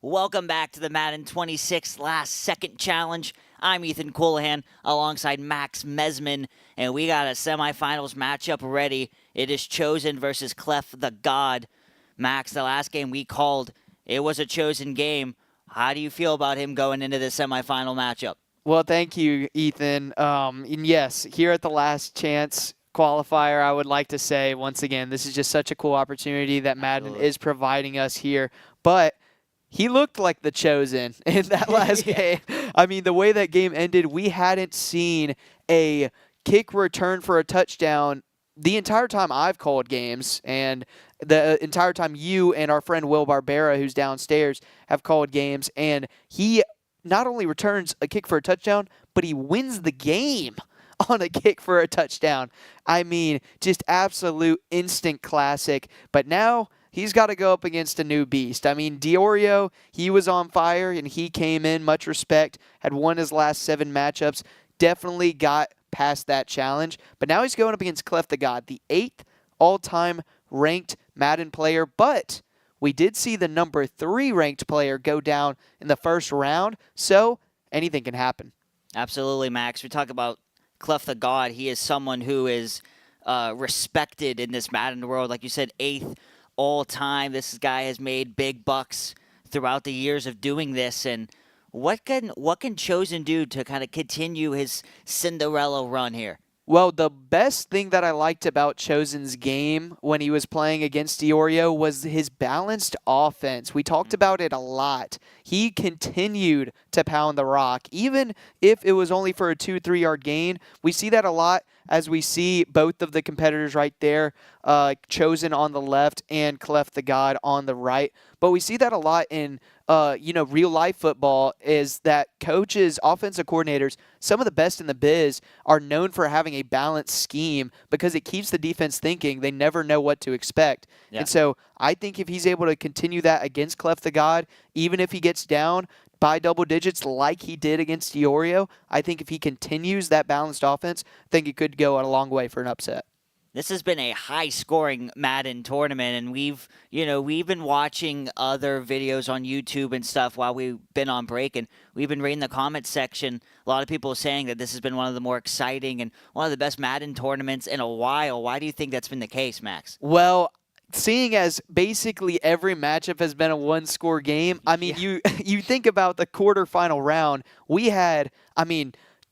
Welcome back to the Madden 26 Last Second Challenge. I'm Ethan Coulihan alongside Max Mesman, and we got a semifinals matchup ready. It is Chosen versus Clef the God. Max, the last game we called, it was a Chosen game. How do you feel about him going into this semifinal matchup? Well, thank you, Ethan. And yes, here at the Last Chance Qualifier, I would like to say, once again, this is just such a cool opportunity that Madden is providing us here. But he looked like the Chosen in that last game. I mean, the way that game ended, we hadn't seen a kick return for a touchdown the entire time I've called games, and the entire time you and our friend Will Barbera, who's downstairs, have called games. And he not only returns a kick for a touchdown, but he wins the game on a kick for a touchdown. I mean, just absolute instant classic. But now he's got to go up against a new beast. I mean, Diorio, he was on fire, and he came in, much respect, had won his last 7 matchups, definitely got past that challenge. But now he's going up against Clef the God, the 8th all-time ranked Madden player. But we did see the number 3 ranked player go down in the first round, so anything can happen. Absolutely, Max. We talk about Clef the God. He is someone who is respected in this Madden world. Like you said, 8th all time. This guy has made big bucks throughout the years of doing this. And what can Chosen do to kind of continue his Cinderella run here? Well, the best thing that I liked about Chosen's game when he was playing against Diorio was his balanced offense. We talked about it a lot. He continued to pound the rock, even if it was only for a 2-3 yard gain. We see that a lot as we see both of the competitors right there, Chosen on the left and Clef the God on the right. But we see that a lot in real life football, is that coaches, offensive coordinators, some of the best in the biz are known for having a balanced scheme because it keeps the defense thinking. They never know what to expect. Yeah. And so I think if he's able to continue that against Clef the God, even if he gets down by double digits like he did against Diorio, I think if he continues that balanced offense, I think it could go a long way for an upset. This has been a high-scoring Madden tournament, and we've been watching other videos on YouTube and stuff while we've been on break, and we've been reading the comments section. A lot of people saying that this has been one of the more exciting and one of the best Madden tournaments in a while. Why do you think that's been the case, Max? Well, seeing as basically every matchup has been a one-score game, I mean, you think about the quarterfinal round, we had,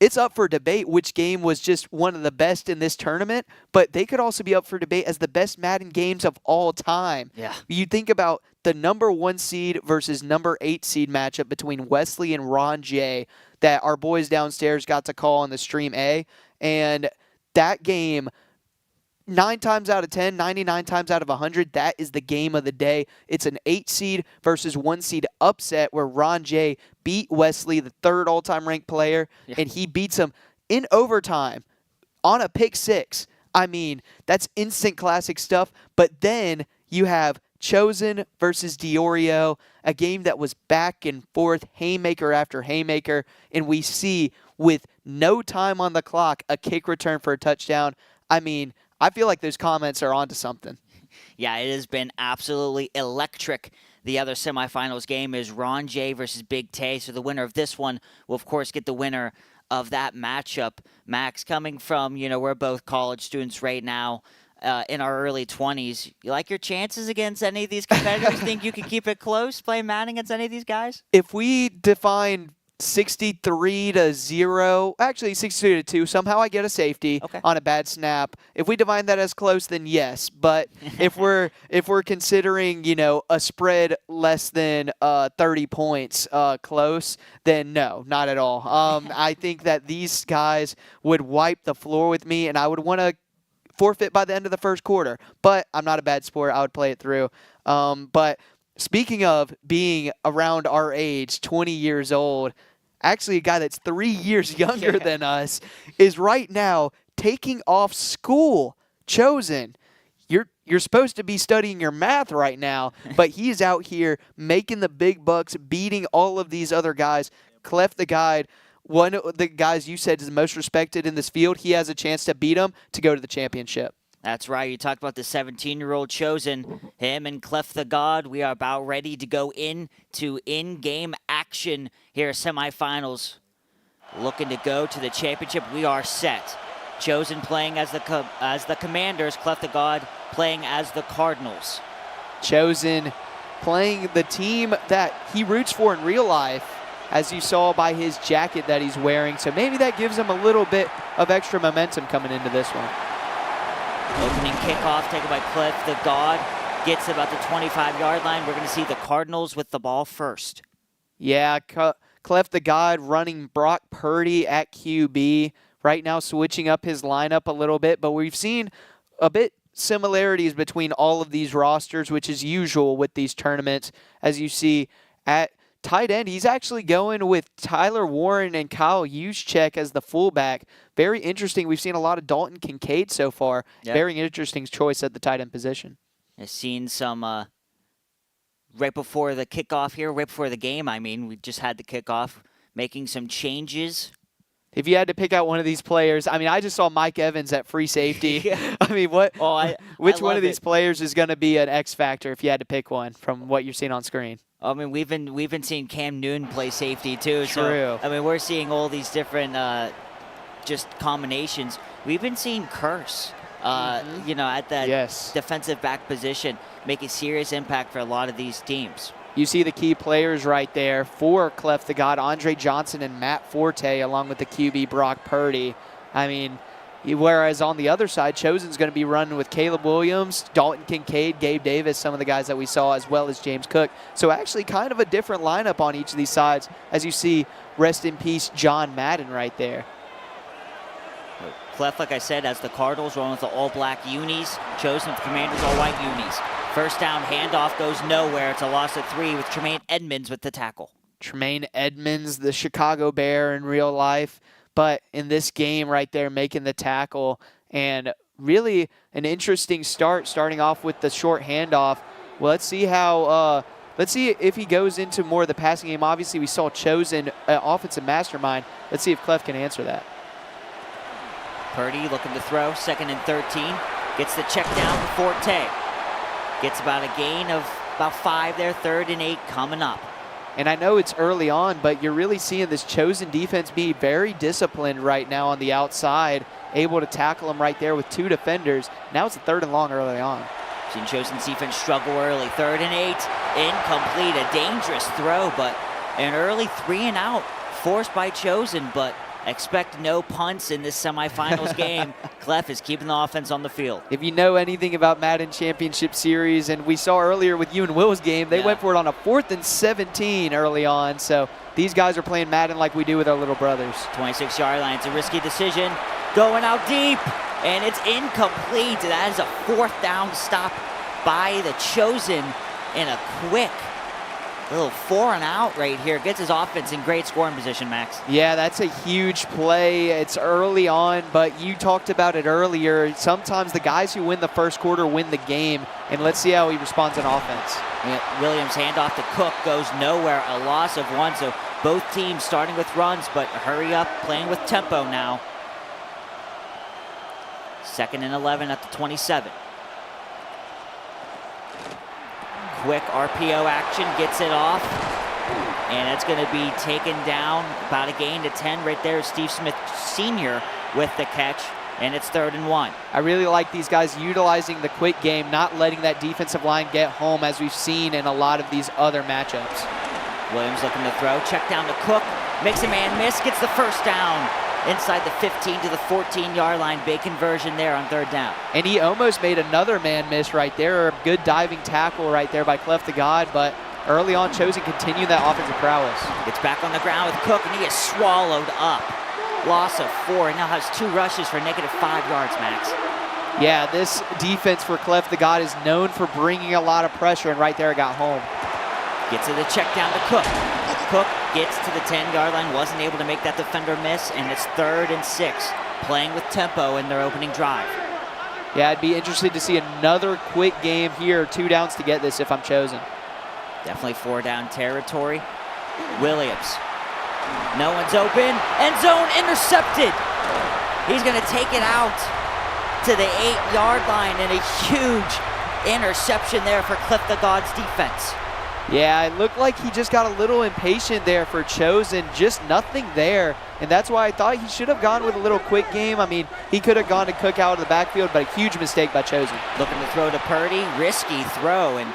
it's up for debate which game was just one of the best in this tournament, but they could also be up for debate as the best Madden games of all time. Yeah. You think about the number 1 seed versus number 8 seed matchup between Wesley and Ron J that our boys downstairs got to call on the Stream A, and that game, 9 times out of 10, 99 times out of 100, that is the game of the day. It's an 8 seed versus 1 seed upset where Ron J beat Wesley, the 3rd all-time ranked player, and he beats him in overtime on a pick 6. I mean, that's instant classic stuff. But then you have Chosen versus Diorio, a game that was back and forth, haymaker after haymaker, and we see with no time on the clock a kick return for a touchdown. I mean, I feel like those comments are onto something. Yeah, it has been absolutely electric. The other semifinals game is Ron J versus Big Tay. So the winner of this one will, of course, get the winner of that matchup. Max, coming from, we're both college students right now in our early 20s. You like your chances against any of these competitors? Think you could keep it close playing Madden against any of these guys? If we define 63-0, actually 62-2. Somehow I get a safety on a bad snap. If we define that as close, then yes. But if we're considering a spread less than 30 points close, then no, not at all. I think that these guys would wipe the floor with me, and I would want to forfeit by the end of the first quarter. But I'm not a bad sport. I would play it through. But speaking of being around our age, 20 years old, actually a guy that's 3 years younger than us, is right now taking off school. Chosen. You're supposed to be studying your math right now, but he's out here making the big bucks, beating all of these other guys. Clef the Guide, one of the guys you said is the most respected in this field, he has a chance to beat him to go to the championship. That's right. You talked about the 17-year-old Chosen. Him and Clef the God. We are about ready to go into in-game action here, semifinals. Looking to go to the championship. We are set. Chosen playing as the Commanders. Clef the God playing as the Cardinals. Chosen playing the team that he roots for in real life, as you saw by his jacket that he's wearing. So maybe that gives him a little bit of extra momentum coming into this one. Opening kickoff taken by Clef the God. Gets about the 25-yard line. We're going to see the Cardinals with the ball first. Yeah, Clef the God running Brock Purdy at QB. Right now switching up his lineup a little bit, but we've seen a bit similarities between all of these rosters, which is usual with these tournaments. As you see at tight end, he's actually going with Tyler Warren and Kyle Juszczyk as the fullback. Very interesting. We've seen a lot of Dalton Kincaid so far. Yep. Very interesting choice at the tight end position. I've seen some right before the kickoff here, right before the game, I mean. We just had the kickoff, making some changes. If you had to pick out one of these players, I mean, I just saw Mike Evans at free safety. Yeah. I mean, which one of these it. players is going to be an X factor if you had to pick one from what you're seeing on screen? I mean, we've been seeing Cam Newton play safety too. True. So I mean, we're seeing all these different just combinations. We've been seeing Curse, you know, at that defensive back position, make a serious impact for a lot of these teams. You see the key players right there for Clef the God, Andre Johnson and Matt Forte, along with the QB Brock Purdy. I mean, whereas on the other side, Chosen's going to be running with Caleb Williams, Dalton Kincaid, Gabe Davis, some of the guys that we saw, as well as James Cook. So actually kind of a different lineup on each of these sides, as you see, rest in peace, John Madden right there. Clef, like I said, as the Cardinals rolling with the all-black unis, Chosen with the Commanders all-white unis. First down, handoff goes nowhere. It's a loss of 3 with Tremaine Edmonds with the tackle. Tremaine Edmonds, the Chicago Bear in real life, but in this game right there making the tackle, and really an interesting start, starting off with the short handoff. Well, let's see how let's see if he goes into more of the passing game. Obviously, we saw Chosen offensive mastermind. Let's see if Clef can answer that. Purdy looking to throw, 2nd and 13. Gets the check down to Forte. Gets about a gain of about 5 there, 3rd and 8 coming up. And I know it's early on, but you're really seeing this Chosen defense be very disciplined right now on the outside, able to tackle him right there with 2 defenders. Now it's a 3rd and long early on. Seen Chosen's defense struggle early. 3rd and 8, incomplete. A dangerous throw, but an early 3 and out forced by Chosen, but expect no punts in this semifinals game. Clef is keeping the offense on the field. If you know anything about Madden Championship Series, and we saw earlier with you and Will's game, they went for it on a 4th and 17 early on. So these guys are playing Madden like we do with our little brothers. 26-yard line. It's a risky decision. Going out deep, and it's incomplete. That is a 4th down stop by the Chosen in a quick little 4 and out right here. Gets his offense in great scoring position, Max. Yeah, that's a huge play. It's early on, but you talked about it earlier. Sometimes the guys who win the first quarter win the game, and let's see how he responds on offense. Yeah, Williams handoff to Cook goes nowhere. A loss of 1, so both teams starting with runs, but hurry up, playing with tempo now. 2nd and 11 at the 27. Quick RPO action, gets it off, and it's going to be taken down about a gain to 10 right there. Steve Smith Sr. with the catch, and it's 3rd and 1. I really like these guys utilizing the quick game, not letting that defensive line get home, as we've seen in a lot of these other matchups. Williams looking to throw, check down to Cook, makes a man miss, gets the first down inside the 15 to the 14-yard line. Big conversion there on 3rd down. And he almost made another man miss right there. A good diving tackle right there by Clef the God, but early on Chosen continued that offensive prowess. Gets back on the ground with Cook, and he is swallowed up. Loss of 4, and now has 2 rushes for negative 5 yards, Max. Yeah, this defense for Clef the God is known for bringing a lot of pressure, and right there it got home. Gets to the check down to Cook. Cook gets to the 10-yard line, wasn't able to make that defender miss, and it's 3rd and 6, playing with tempo in their opening drive. Yeah, I'd be interested to see another quick game here, 2 downs to get this if I'm Chosen. Definitely 4-down territory. Williams. No one's open. End zone intercepted. He's going to take it out. to the 8-yard line, and a huge interception there for Cliff the God's defense. Yeah, it looked like he just got a little impatient there for Chosen, just nothing there. And that's why I thought he should have gone with a little quick game. I mean, he could have gone to Cook out of the backfield, but a huge mistake by Chosen. Looking to throw to Purdy, risky throw, and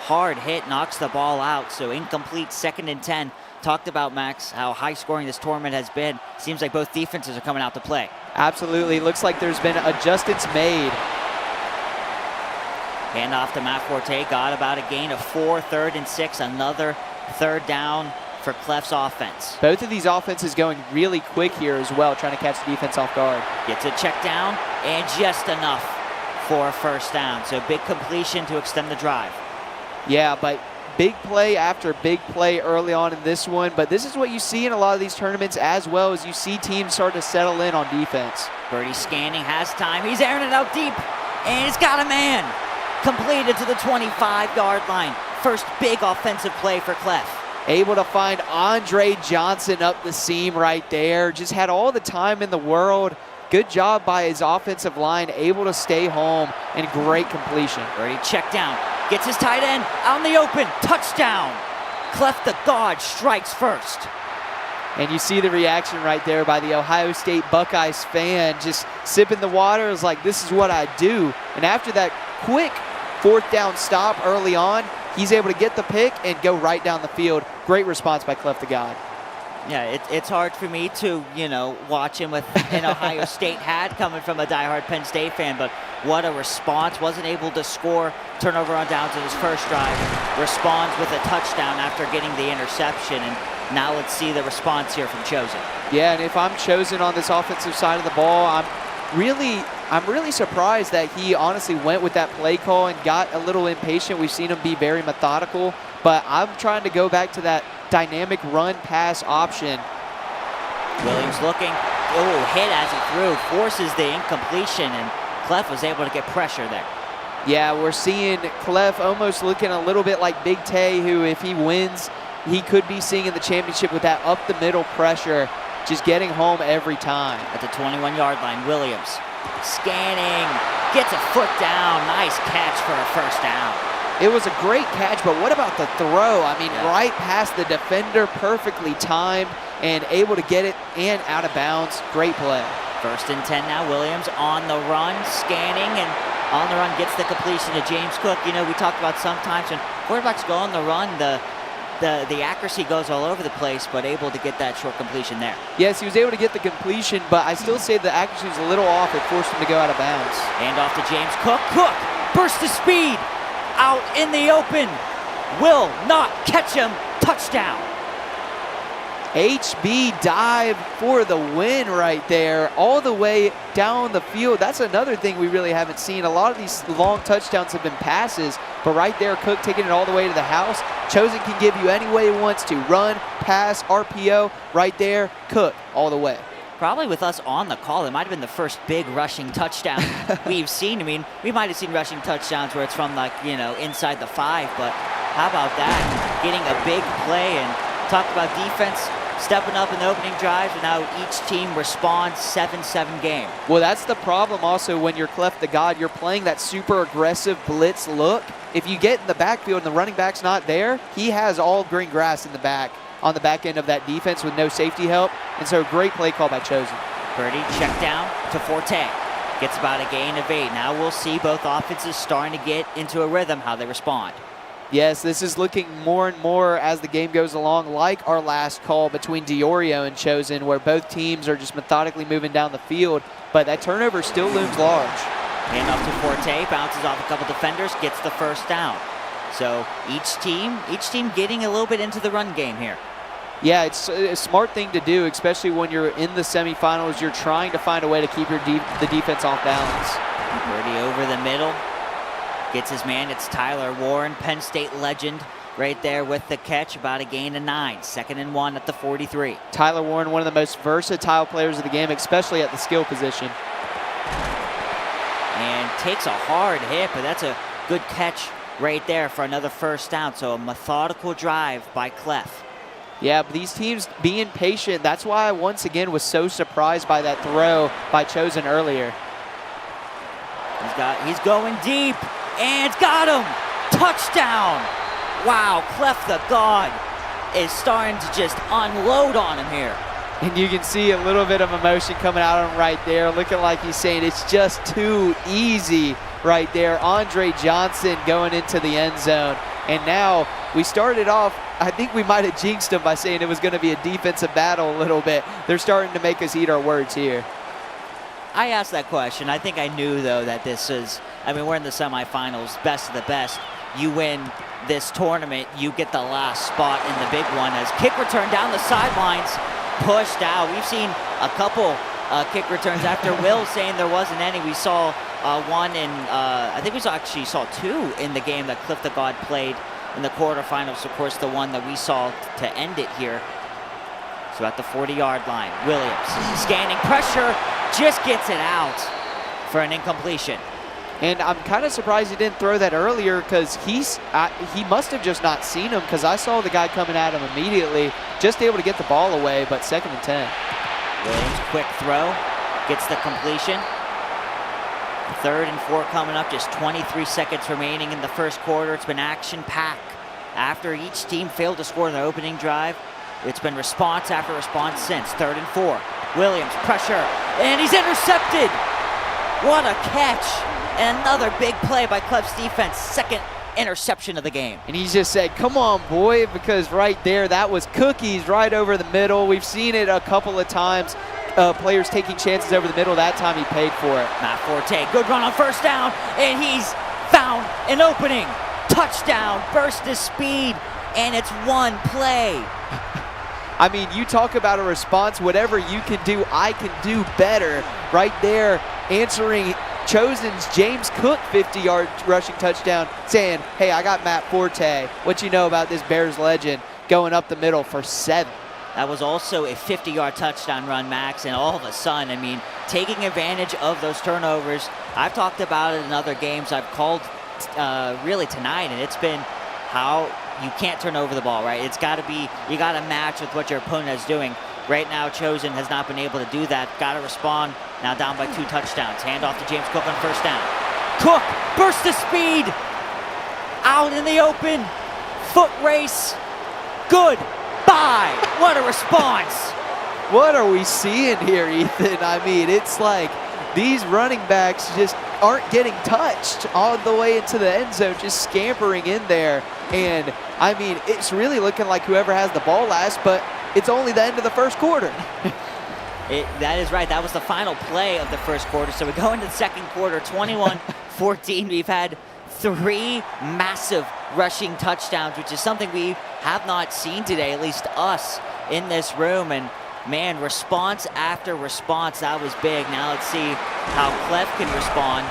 hard hit, knocks the ball out. So incomplete, 2nd and 10. Talked about, Max, how high scoring this tournament has been. Seems like both defenses are coming out to play. Absolutely, looks like there's been adjustments made. Hand off to Matt Forte, got about a gain of 4, 3rd and 6, another 3rd down for Clef's offense. Both of these offenses going really quick here as well, trying to catch the defense off guard. Gets a check down, and just enough for a 1st down. So big completion to extend the drive. Yeah, but big play after big play early on in this one. But this is what you see in a lot of these tournaments, as well as you see teams start to settle in on defense. Birdie scanning, has time. He's airing it out deep, and he's got a man. Completed to the 25-yard line. First big offensive play for Clef. Able to find Andre Johnson up the seam right there. Just had all the time in the world. Good job by his offensive line, able to stay home, and great completion. Birdie check down, gets his tight end out in the open, touchdown. Clef the God strikes first. And you see the reaction right there by the Ohio State Buckeyes fan, just sipping the water. Is like, this is what I do. And after that quick 4th down stop early on, he's able to get the pick and go right down the field. Great response by Clef the God. Yeah, it's hard for me to, watch him with an Ohio State hat coming from a diehard Penn State fan, but what a response. Wasn't able to score, turnover on downs in his first drive, responds with a touchdown after getting the interception, and now let's see the response here from Chosen. Yeah, and if I'm Chosen on this offensive side of the ball, I'm really surprised that he honestly went with that play call and got a little impatient. We've seen him be very methodical, but I'm trying to go back to that dynamic run-pass option. Williams looking, hit as he threw, forces the incompletion, and Clef was able to get pressure there. Yeah, we're seeing Clef almost looking a little bit like Big Tay, who if he wins, he could be seeing in the championship with that up-the-middle pressure, just getting home every time. At the 21-yard line, Williams scanning, gets a foot down, nice catch for a 1st down. It was a great catch, but what about the throw? I mean, right past the defender, perfectly timed, and able to get it and out of bounds. Great play. 1st and 10 now, Williams on the run, scanning, and on the run gets the completion to James Cook. We talked about sometimes when quarterbacks go on the run, the accuracy goes all over the place, but able to get that short completion there. Yes, he was able to get the completion, but I still say the accuracy was a little off. It forced him to go out of bounds. Hand off to James Cook. Cook, burst of speed, out in the open. Will not catch him. Touchdown. HB dive for the win right there, all the way down the field. That's another thing we really haven't seen. A lot of these long touchdowns have been passes, but right there, Cook taking it all the way to the house. Chosen can give you any way he wants to. Run, pass, RPO, right there, Cook all the way. Probably with us on the call, it might have been the first big rushing touchdown we've seen. I mean, we might have seen rushing touchdowns where it's from inside the 5, but how about that? Getting a big play, and talked about defense stepping up in the opening drive, and now each team responds 7-7 game. Well, that's the problem also when you're Clef the God. You're playing that super aggressive blitz look. If you get in the backfield and the running back's not there, he has all green grass in the back on the back end of that defense with no safety help. And so great play call by Chosen. Purdy check down to Forte. Gets about a gain of 8. Now we'll see both offenses starting to get into a rhythm, how they respond. Yes, this is looking more and more as the game goes along like our last call between Diorio and Chosen, where both teams are just methodically moving down the field, but that turnover still looms large. Hand off to Forte, bounces off a couple defenders, gets the 1st down. So each team getting a little bit into the run game here. Yeah, it's a smart thing to do, especially when you're in the semifinals. You're trying to find a way to keep the defense off balance. Purdy over the middle. Gets his man, it's Tyler Warren, Penn State legend, right there with the catch, about a gain of 9. 2nd and 1 at the 43. Tyler Warren, one of the most versatile players of the game, especially at the skill position. And takes a hard hit, but that's a good catch right there for another 1st down. So a methodical drive by Clef. Yeah, but these teams being patient, that's why I once again was so surprised by that throw by Chosen earlier. He's going deep, and it's got him. Touchdown. Wow, Clef the God is starting to just unload on him here. And you can see a little bit of emotion coming out of him right there, looking like he's saying it's just too easy right there. Andre Johnson going into the end zone. And now we started off, I think we might have jinxed him by saying it was going to be a defensive battle a little bit. They're starting to make us eat our words here. I asked that question. I think I knew, though, that this is, I mean, we're in the semifinals, best of the best. You win this tournament, you get the last spot in the big one as kick return down the sidelines, pushed out. We've seen a couple kick returns after Will saying there wasn't any. We saw one in, I think we actually saw two in the game that Cliff the God played in the quarterfinals. Of course, the one that we saw to end it here. So at the 40-yard line, Williams scanning pressure, just gets it out for an incompletion. And I'm kind of surprised he didn't throw that earlier because he must have just not seen him because I saw the guy coming at him immediately, just able to get the ball away, but 2nd and 10. Williams, quick throw, gets the completion. 3rd and 4 coming up, just 23 seconds remaining in the first quarter. It's been action-packed. After each team failed to score in their opening drive, it's been response after response since. 3rd and 4. Williams, pressure, and he's intercepted. What a catch. And another big play by Clef's defense. 2nd interception of the game. And he just said, come on, boy, because right there, that was cookies right over the middle. We've seen it a couple of times. Players taking chances over the middle. That time he paid for it. Matt Forte, good run on 1st down, and he's found an opening. Touchdown, burst of speed, and it's one play. I mean, you talk about a response, whatever you can do, I can do better. Right there, answering Chosen's James Cook 50-yard rushing touchdown, saying, hey, I got Matt Forte. What you know about this Bears legend going up the middle for 7. That was also a 50-yard touchdown run, Max, and all of a sudden, I mean, taking advantage of those turnovers. I've talked about it in other games I've called really tonight, and it's been how you can't turn over the ball, right? It's got to be, you got to match with what your opponent is doing. Right now, Chosen has not been able to do that. Got to respond. Now down by 2 touchdowns. Hand off to James Cook on 1st down. Cook, burst of speed. Out in the open. Foot race. Good. Bye. What a response. What are we seeing here, Ethan? I mean, it's like these running backs just aren't getting touched all the way into the end zone, just scampering in there. And, I mean, it's really looking like whoever has the ball last, but it's only the end of the first quarter. That is right. That was the final play of the first quarter. So we go into the second quarter, 21-14. We've had 3 massive rushing touchdowns, which is something we have not seen today, at least us in this room. And, man, response after response, that was big. Now let's see how Clef can respond.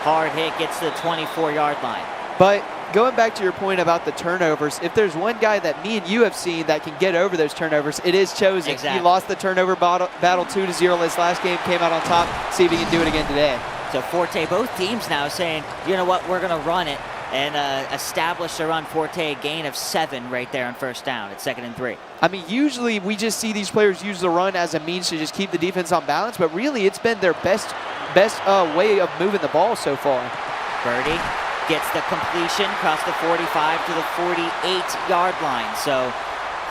Hard hit, gets to the 24-yard line. But going back to your point about the turnovers, if there's one guy that me and you have seen that can get over those turnovers, it is Chosen. Exactly. He lost the turnover battle 2-0 this last game, came out on top. See if he can do it again today. So Forte, both teams now saying, you know what, we're going to run it and establish a run. Forte, a gain of 7 right there on 1st down. It's 2nd and 3. I mean, usually we just see these players use the run as a means to just keep the defense on balance, but really it's been their best way of moving the ball so far. Birdie gets the completion across the 45 to the 48-yard line. So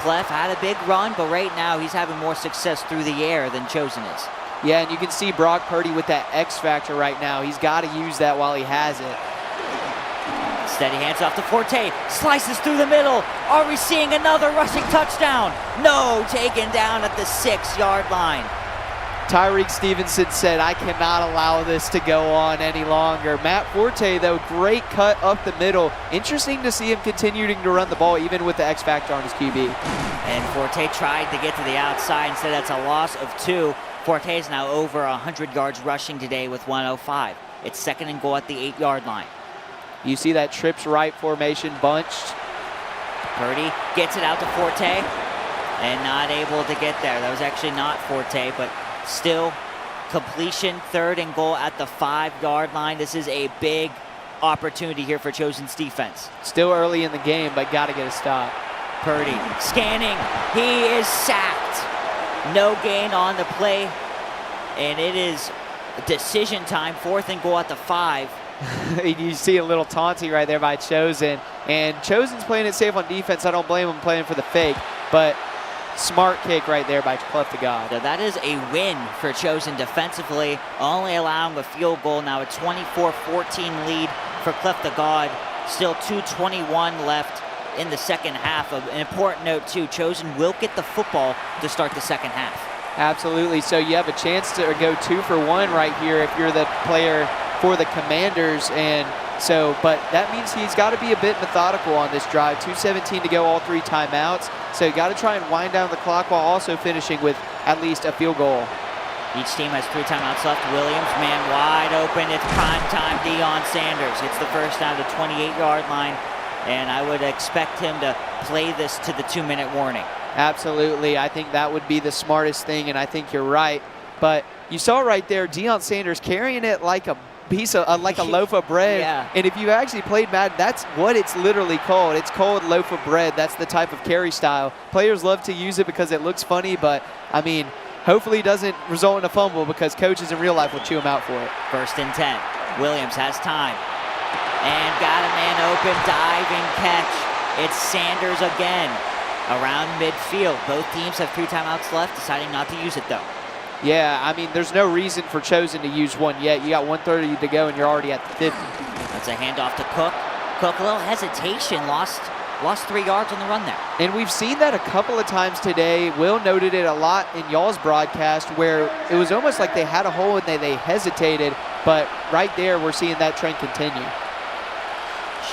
Clef had a big run, but right now he's having more success through the air than Chosen is. Yeah, and you can see Brock Purdy with that X factor right now. He's got to use that while he has it. Steady hands off to Forte, slices through the middle. Are we seeing another rushing touchdown? No, taken down at the 6-yard line. Tyreek Stevenson said, I cannot allow this to go on any longer. Matt Forte, though, great cut up the middle. Interesting to see him continuing to run the ball even with the X factor on his QB. And Forte tried to get to the outside. Instead, that's a loss of 2. Forte is now over 100 yards rushing today with 105. It's 2nd and goal at the 8-yard line. You see that trips right formation bunched. Purdy gets it out to Forte and not able to get there. That was actually not Forte, but still completion. 3rd and goal at the 5-yard line. This is a big opportunity here for Chosen's defense. Still early in the game, but got to get a stop. Purdy scanning. He is sacked. No gain on the play, and it is decision time, 4th and goal at the 5. You see a little taunting right there by Chosen. And Chosen's playing it safe on defense. I don't blame him playing for the fake. But smart kick right there by Clef to God. So that is a win for Chosen defensively, only allowing a field goal. Now a 24-14 lead for Clef to God. Still 2:21 left in the second half. An important note too, Chosen will get the football to start the second half. Absolutely. So you have a chance to go 2 for 1 right here if you're the player for the Commanders. And so, but that means he's got to be a bit methodical on this drive. 2:17 to go, all 3 timeouts. So you got to try and wind down the clock while also finishing with at least a field goal. Each team has 3 timeouts left. Williams, man wide open. It's prime time. Deion Sanders hits the first down to the 28-yard line. And I would expect him to play this to the 2-minute warning. Absolutely. I think that would be the smartest thing, and I think you're right. But you saw right there, Deion Sanders carrying it like a piece of, like a loaf of bread. Yeah. And if you've actually played Madden, that's what it's literally called. It's called loaf of bread. That's the type of carry style. Players love to use it because it looks funny, but I mean, hopefully it doesn't result in a fumble because coaches in real life will chew him out for it. 1st and 10. Williams has time. And got a man open, diving catch. It's Sanders again around midfield. Both teams have 3 timeouts left, deciding not to use it though. Yeah, I mean, there's no reason for Chosen to use one yet. You got 1:30 to go, and you're already at the 50. That's a handoff to Cook. Cook, a little hesitation, lost 3 yards on the run there. And we've seen that a couple of times today. Will noted it a lot in y'all's broadcast where it was almost like they had a hole and they hesitated, but right there we're seeing that trend continue.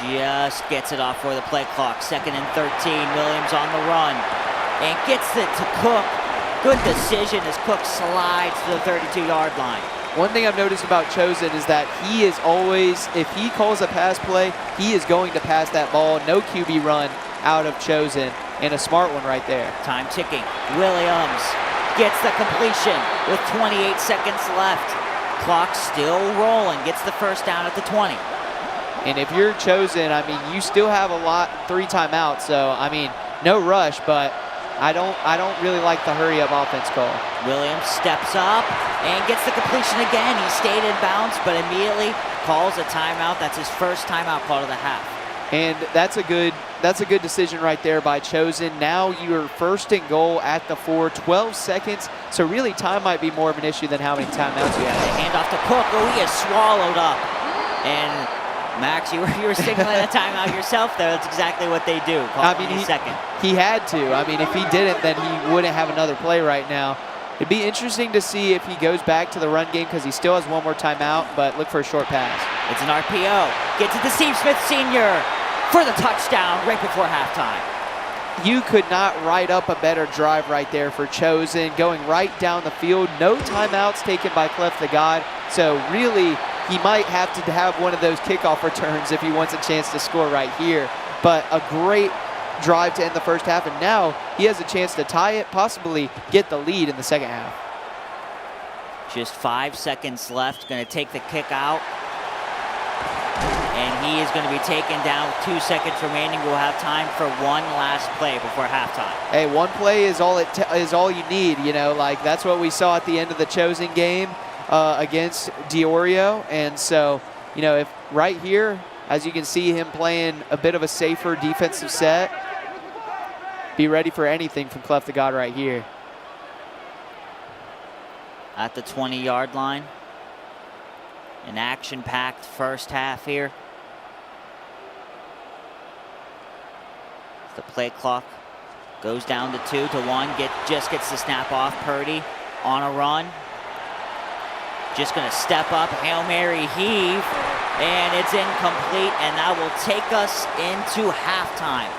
Just gets it off for the play clock. 2nd and 13, Williams on the run. And gets it to Cook. Good decision as Cook slides to the 32-yard line. One thing I've noticed about Chosen is that he is always, if he calls a pass play, he is going to pass that ball. No QB run out of Chosen, and a smart one right there. Time ticking. Williams gets the completion with 28 seconds left. Clock still rolling. Gets the first down at the 20. And if you're Chosen, I mean, you still have 3 timeouts. So, I mean, no rush, but I don't really like the hurry-up offense call. Williams steps up and gets the completion again. He stayed in bounds, but immediately calls a timeout. That's his first timeout call of the half. And that's a good decision right there by Chosen. Now you're 1st and goal at the 4, 12 seconds. So really, time might be more of an issue than how many timeouts you have. The handoff to Cook. Oh, he is swallowed up. And Max, you were signaling a timeout yourself there. That's exactly what they do. I mean, he had to. I mean, if he didn't, then he wouldn't have another play right now. It'd be interesting to see if he goes back to the run game because he still has one more timeout, but look for a short pass. It's an RPO. Gets it to Steve Smith Sr. for the touchdown right before halftime. You could not write up a better drive right there for Chosen, going right down the field. No timeouts taken by Clef the God. So really, he might have to have one of those kickoff returns if he wants a chance to score right here. But a great drive to end the first half, and now he has a chance to tie it, possibly get the lead in the second half. Just 5 seconds left. Going to take the kick out. And he is going to be taken down with 2 seconds remaining. We'll have time for one last play before halftime. Hey, one play is all you need. You know, like that's what we saw at the end of the Chosen game against Diorio. And so, you know, if right here, as you can see him playing a bit of a safer defensive set, be ready for anything from Clef the God right here. At the 20-yard line. An action-packed first half here. The play clock goes down to 2 to 1. Just gets the snap off. Purdy on a run. Just going to step up. Hail Mary heave. And it's incomplete. And that will take us into halftime.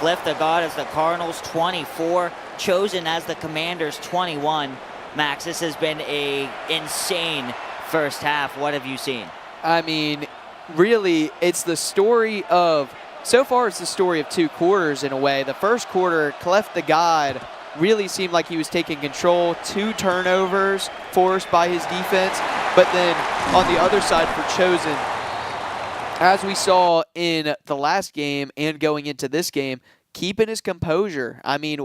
Clef the God as the Cardinals 24. Chosen as the Commanders 21. Max, this has been a insane first half. What have you seen? I mean, really, it's the story of, so far it's the story of 2 quarters in a way. The first quarter, Clef the God really seemed like he was taking control. 2 turnovers forced by his defense. But then on the other side for Chosen, as we saw in the last game and going into this game, keeping his composure. I mean,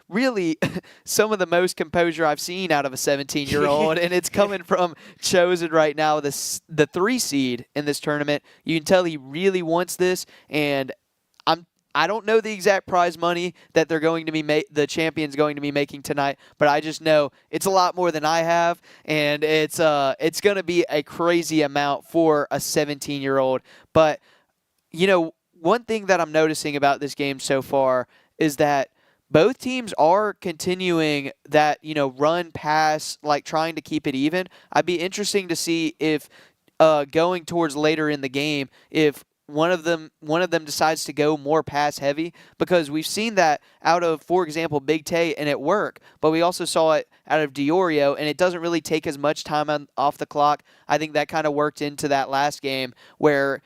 really, some of the most composure I've seen out of a 17-year-old, and it's coming from Chosen right now, the 3 seed in this tournament. You can tell he really wants this, and I don't know the exact prize money that they're going to be the champion's going to be making tonight, but I just know it's a lot more than I have, and it's going to be a crazy amount for a 17-year-old. But one thing that I'm noticing about this game so far is that both teams are continuing that run pass, like trying to keep it even. I'd be interesting to see if going towards later in the game, if one of them decides to go more pass heavy, because we've seen that out of, for example, Big Tay, and it worked, but we also saw it out of Diorio, and it doesn't really take as much time off the clock. I think that kind of worked into that last game where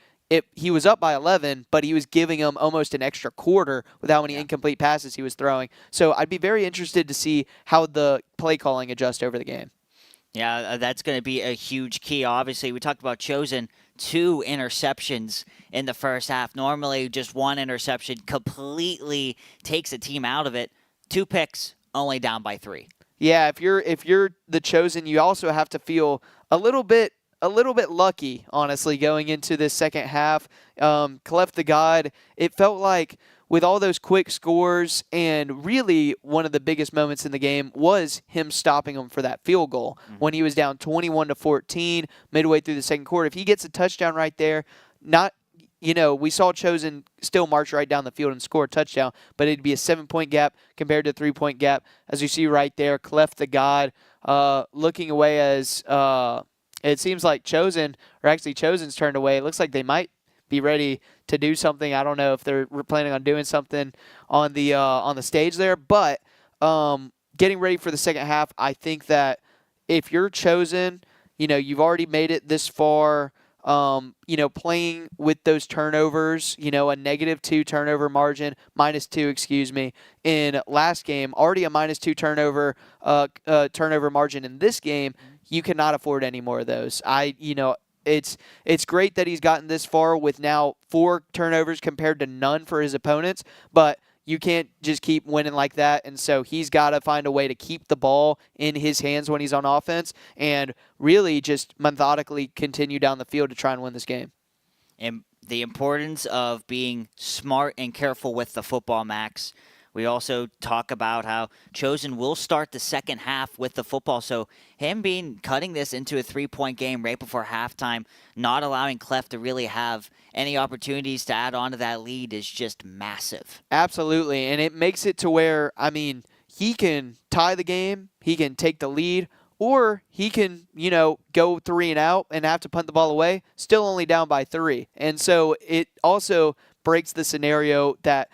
he was up by 11, but he was giving them almost an extra quarter with how many incomplete passes he was throwing. So I'd be very interested to see how the play calling adjusts over the game. Yeah, that's going to be a huge key. Obviously, we talked about Chosen, 2 interceptions in the first half. Normally, just 1 interception completely takes a team out of it. 2 picks, only down by 3. Yeah, if you're the Chosen, you also have to feel a little bit lucky, honestly, going into this second half. Clef the God, it felt like with all those quick scores, and really one of the biggest moments in the game was him stopping him for that field goal when he was down 21-14 midway through the second quarter. If he gets a touchdown right there, we saw Chosen still march right down the field and score a touchdown, but it'd be a 7-point gap compared to a 3-point gap. As you see right there, Clef the God looking away as it seems like Chosen's turned away. It looks like they might be ready to do something. I don't know if they're planning on doing something on the stage there, but getting ready for the second half, I think that if you're Chosen, you've already made it this far, playing with those turnovers, a -2 turnover margin, -2, excuse me, in last game, already a -2 turnover margin in this game. You cannot afford any more of those. It's great that he's gotten this far with now 4 turnovers compared to none for his opponents, but you can't just keep winning like that, and so he's got to find a way to keep the ball in his hands when he's on offense and really just methodically continue down the field to try and win this game. And the importance of being smart and careful with the football, Max. We also talk about how Chosen will start the second half with the football. So him cutting this into a 3-point game right before halftime, not allowing Clef to really have any opportunities to add on to that lead is just massive. Absolutely. And it makes it to where, he can tie the game, he can take the lead, or he can, go 3 and out and have to punt the ball away, still only down by 3. And so it also breaks the scenario that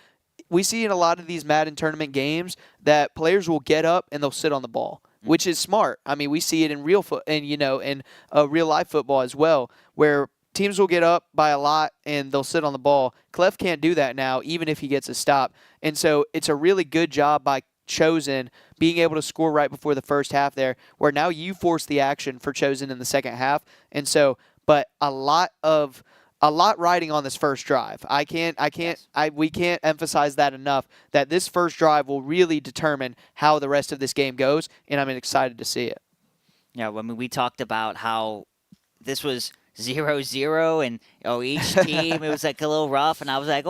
we see in a lot of these Madden tournament games that players will get up and they'll sit on the ball, which is smart. We see it in real life football as well, where teams will get up by a lot and they'll sit on the ball. Clef can't do that now, even if he gets a stop. And so it's a really good job by Chosen being able to score right before the first half there, where now you force the action for Chosen in the second half. And so, but a lot riding on this first drive. We can't emphasize that enough, that this first drive will really determine how the rest of this game goes, and I'm excited to see it. Yeah, we talked about how this was 0-0, and each team, it was like a little rough, and I was like,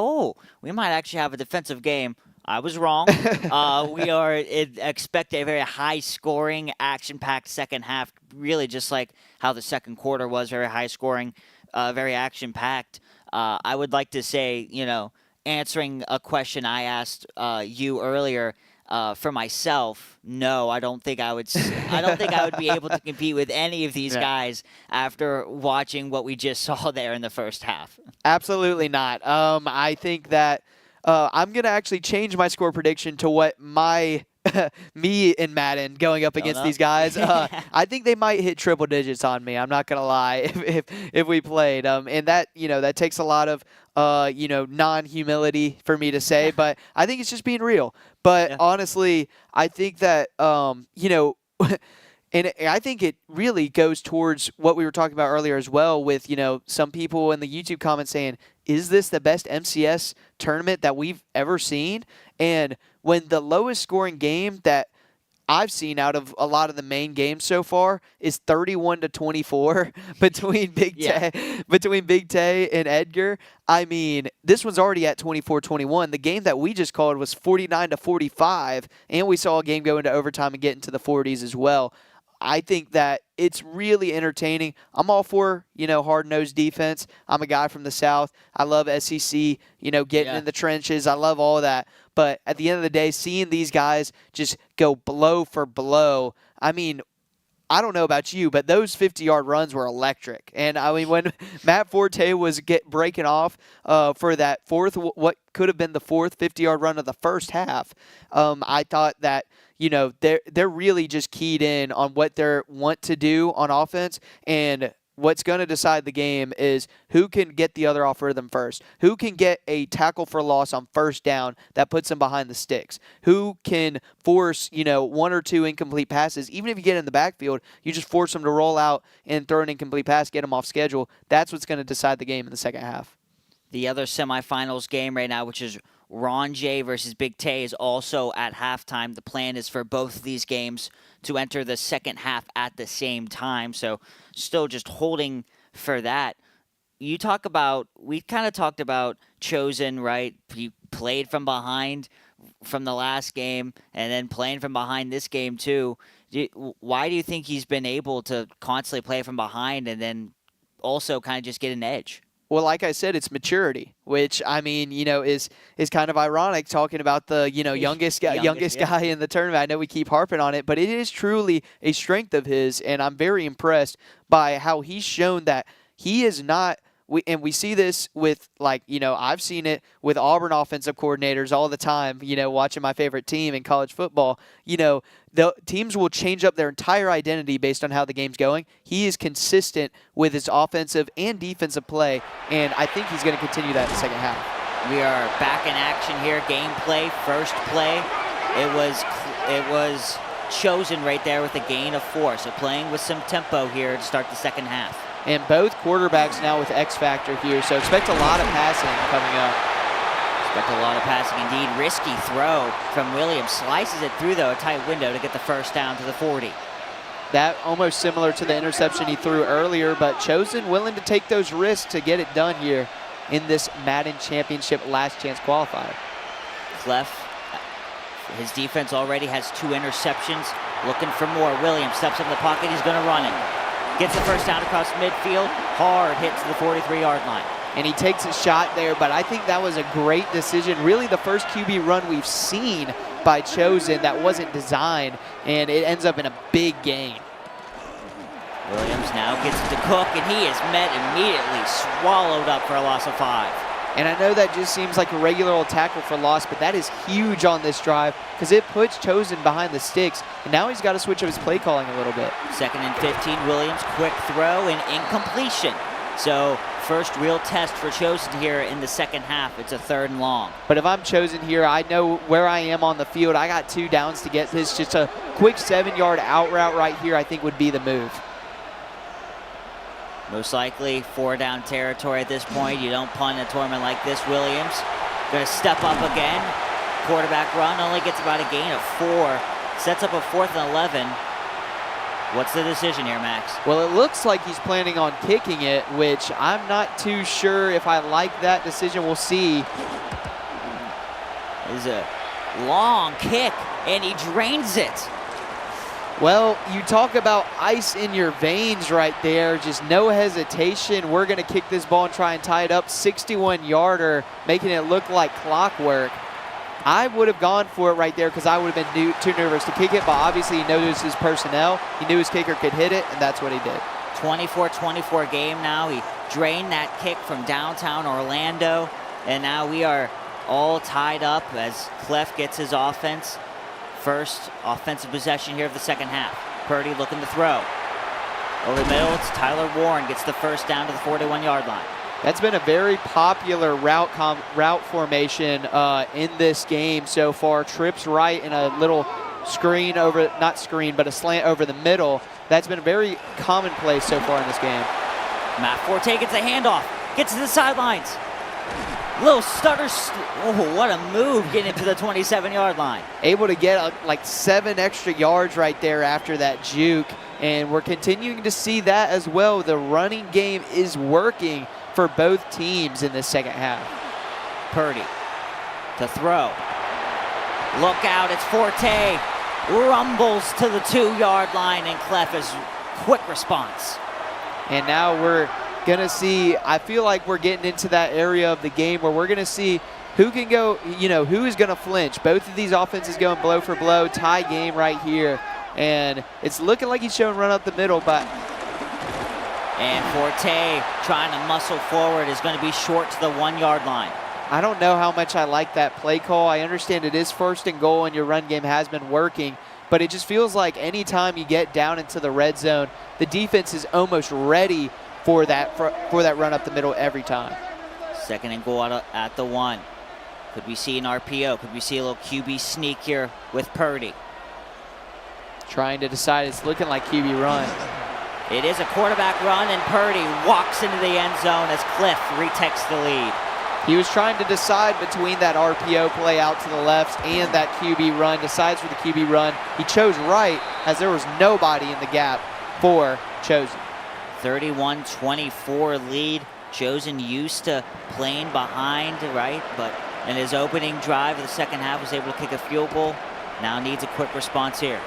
we might actually have a defensive game. I was wrong. Expect a very high-scoring, action-packed second half, really just like how the second quarter was, very high-scoring. Very action-packed. I would like to say, answering a question I asked you earlier, for myself, no, I don't think I would. I don't think I would be able to compete with any of these guys after watching what we just saw there in the first half. Absolutely not. I think that I'm gonna actually change my score prediction to what me in Madden going up against these guys. I think they might hit triple digits on me. I'm not gonna lie if we played. And that that takes a lot of non-humility for me to say, but I think it's just being real. But honestly, I think that And I think it really goes towards what we were talking about earlier as well with, some people in the YouTube comments saying, is this the best MCS tournament that we've ever seen? And when the lowest scoring game that I've seen out of a lot of the main games so far is 31-24 between Big Tay and Edgar. I mean, this one's already at 24-21. The game that we just called was 49-45, and we saw a game go into overtime and get into the 40s as well. I think that it's really entertaining. I'm all for, hard-nosed defense. I'm a guy from the South. I love SEC, getting in the trenches. I love all of that. But at the end of the day, seeing these guys just go blow for blow, I mean, I don't know about you, but those 50-yard runs were electric. And, I mean, when Matt Forte was breaking off for that what could have been the fourth 50-yard run of the first half, I thought that, they're really just keyed in on what they want to do on offense, and what's going to decide the game is who can get the other off rhythm first, who can get a tackle for loss on first down that puts them behind the sticks, who can force, one or two incomplete passes. Even if you get in the backfield, you just force them to roll out and throw an incomplete pass, get them off schedule. That's what's going to decide the game in the second half. The other semifinals game right now, which is Ron J versus Big Tay, is also at halftime. The plan is for both of these games to enter the second half at the same time. So still just holding for that. We kind of talked about Chosen, right? He played from behind from the last game and then playing from behind this game too. Why do you think he's been able to constantly play from behind and then also kind of just get an edge? Well, like I said, it's maturity, which, I mean, is kind of ironic talking about the, youngest guy in the tournament. I know we keep harping on it, but it is truly a strength of his, and I'm very impressed by how he's shown that he is not – and we see this with, I've seen it with Auburn offensive coordinators all the time, watching my favorite team in college football. The teams will change up their entire identity based on how the game's going. He is consistent with his offensive and defensive play, and I think he's going to continue that in the second half. We are back in action here. Gameplay, first play. It was Chosen right there with a gain of 4. So playing with some tempo here to start the second half. And both quarterbacks now with X factor here, so expect a lot of passing coming up. Expect a lot of passing indeed. Risky throw from Williams. Slices it through, though, a tight window to get the first down to the 40. That almost similar to the interception he threw earlier, but Chosen willing to take those risks to get it done here in this Madden Championship Last Chance Qualifier. Clef, his defense already has 2 interceptions. Looking for more. Williams steps in the pocket. He's going to run it. Gets the first down across midfield. Hard hit to the 43-yard line. And he takes a shot there, but I think that was a great decision. Really the first QB run we've seen by Chosen that wasn't designed, and it ends up in a big gain. Williams now gets it to Cook, and he is met immediately, swallowed up for a loss of 5. And I know that just seems like a regular old tackle for loss, but that is huge on this drive because it puts Chosen behind the sticks, and now he's got to switch up his play calling a little bit. 2nd and 15, Williams, quick throw and incompletion. So first real test for Chosen here in the second half. It's a 3rd and long. But if I'm Chosen here, I know where I am on the field. I got 2 downs to get this. Just a quick 7-yard out route right here I think would be the move. Most likely 4-down territory at this point. You don't punt a tournament like this. Williams going to step up again. Quarterback run only gets about a gain of 4. Sets up a 4th and 11. What's the decision here, Max? Well, it looks like he's planning on kicking it, which I'm not too sure if I like that decision. We'll see. It's a long kick, and he drains it. Well, you talk about ice in your veins right there. Just no hesitation. We're going to kick this ball and try and tie it up. 61-yarder, making it look like clockwork. I would have gone for it right there because I would have been too nervous to kick it, but obviously he knows his personnel. He knew his kicker could hit it, and that's what he did. 24-24 game now. He drained that kick from downtown Orlando, and now we are all tied up as Clef gets his offense. First offensive possession here of the second half. Purdy looking to throw. Over the middle, it's Tyler Warren gets the first down to the 41-yard line. That's been a very popular route formation in this game so far. Trips right and a little screen over, not screen, but a slant over the middle. That's been very commonplace so far in this game. Matt Forte gets a handoff, gets to the sidelines. Little stutter, oh, what a move getting to the 27-yard line. Able to get like 7 extra yards right there after that juke. And we're continuing to see that as well. The running game is working for both teams in this second half. Purdy to throw. Look out, it's Forte. Rumbles to the 2-yard line, and Clef is quick response. And now we're going to see, I feel like we're getting into that area of the game where we're going to see who can go, you know, who is going to flinch. Both of these offenses going blow for blow, tie game right here. And it's looking like he's showing run up the middle, but. And Forte trying to muscle forward is going to be short to the 1-yard line. I don't know how much I like that play call. I understand it is 1st and goal and your run game has been working, but it just feels like anytime you get down into the red zone, the defense is almost ready for that run up the middle every time. 2nd and goal at the 1. Could we see an RPO? Could we see a little QB sneak here with Purdy? Trying to decide, it's looking like QB run. It is a quarterback run, and Purdy walks into the end zone as Cliff retakes the lead. He was trying to decide between that RPO play out to the left and that QB run, decides for the QB run. He chose right as there was nobody in the gap for Chosen. 31-24 lead. Chosen used to playing behind, right? But in his opening drive of the second half was able to kick a field goal. Now needs a quick response here.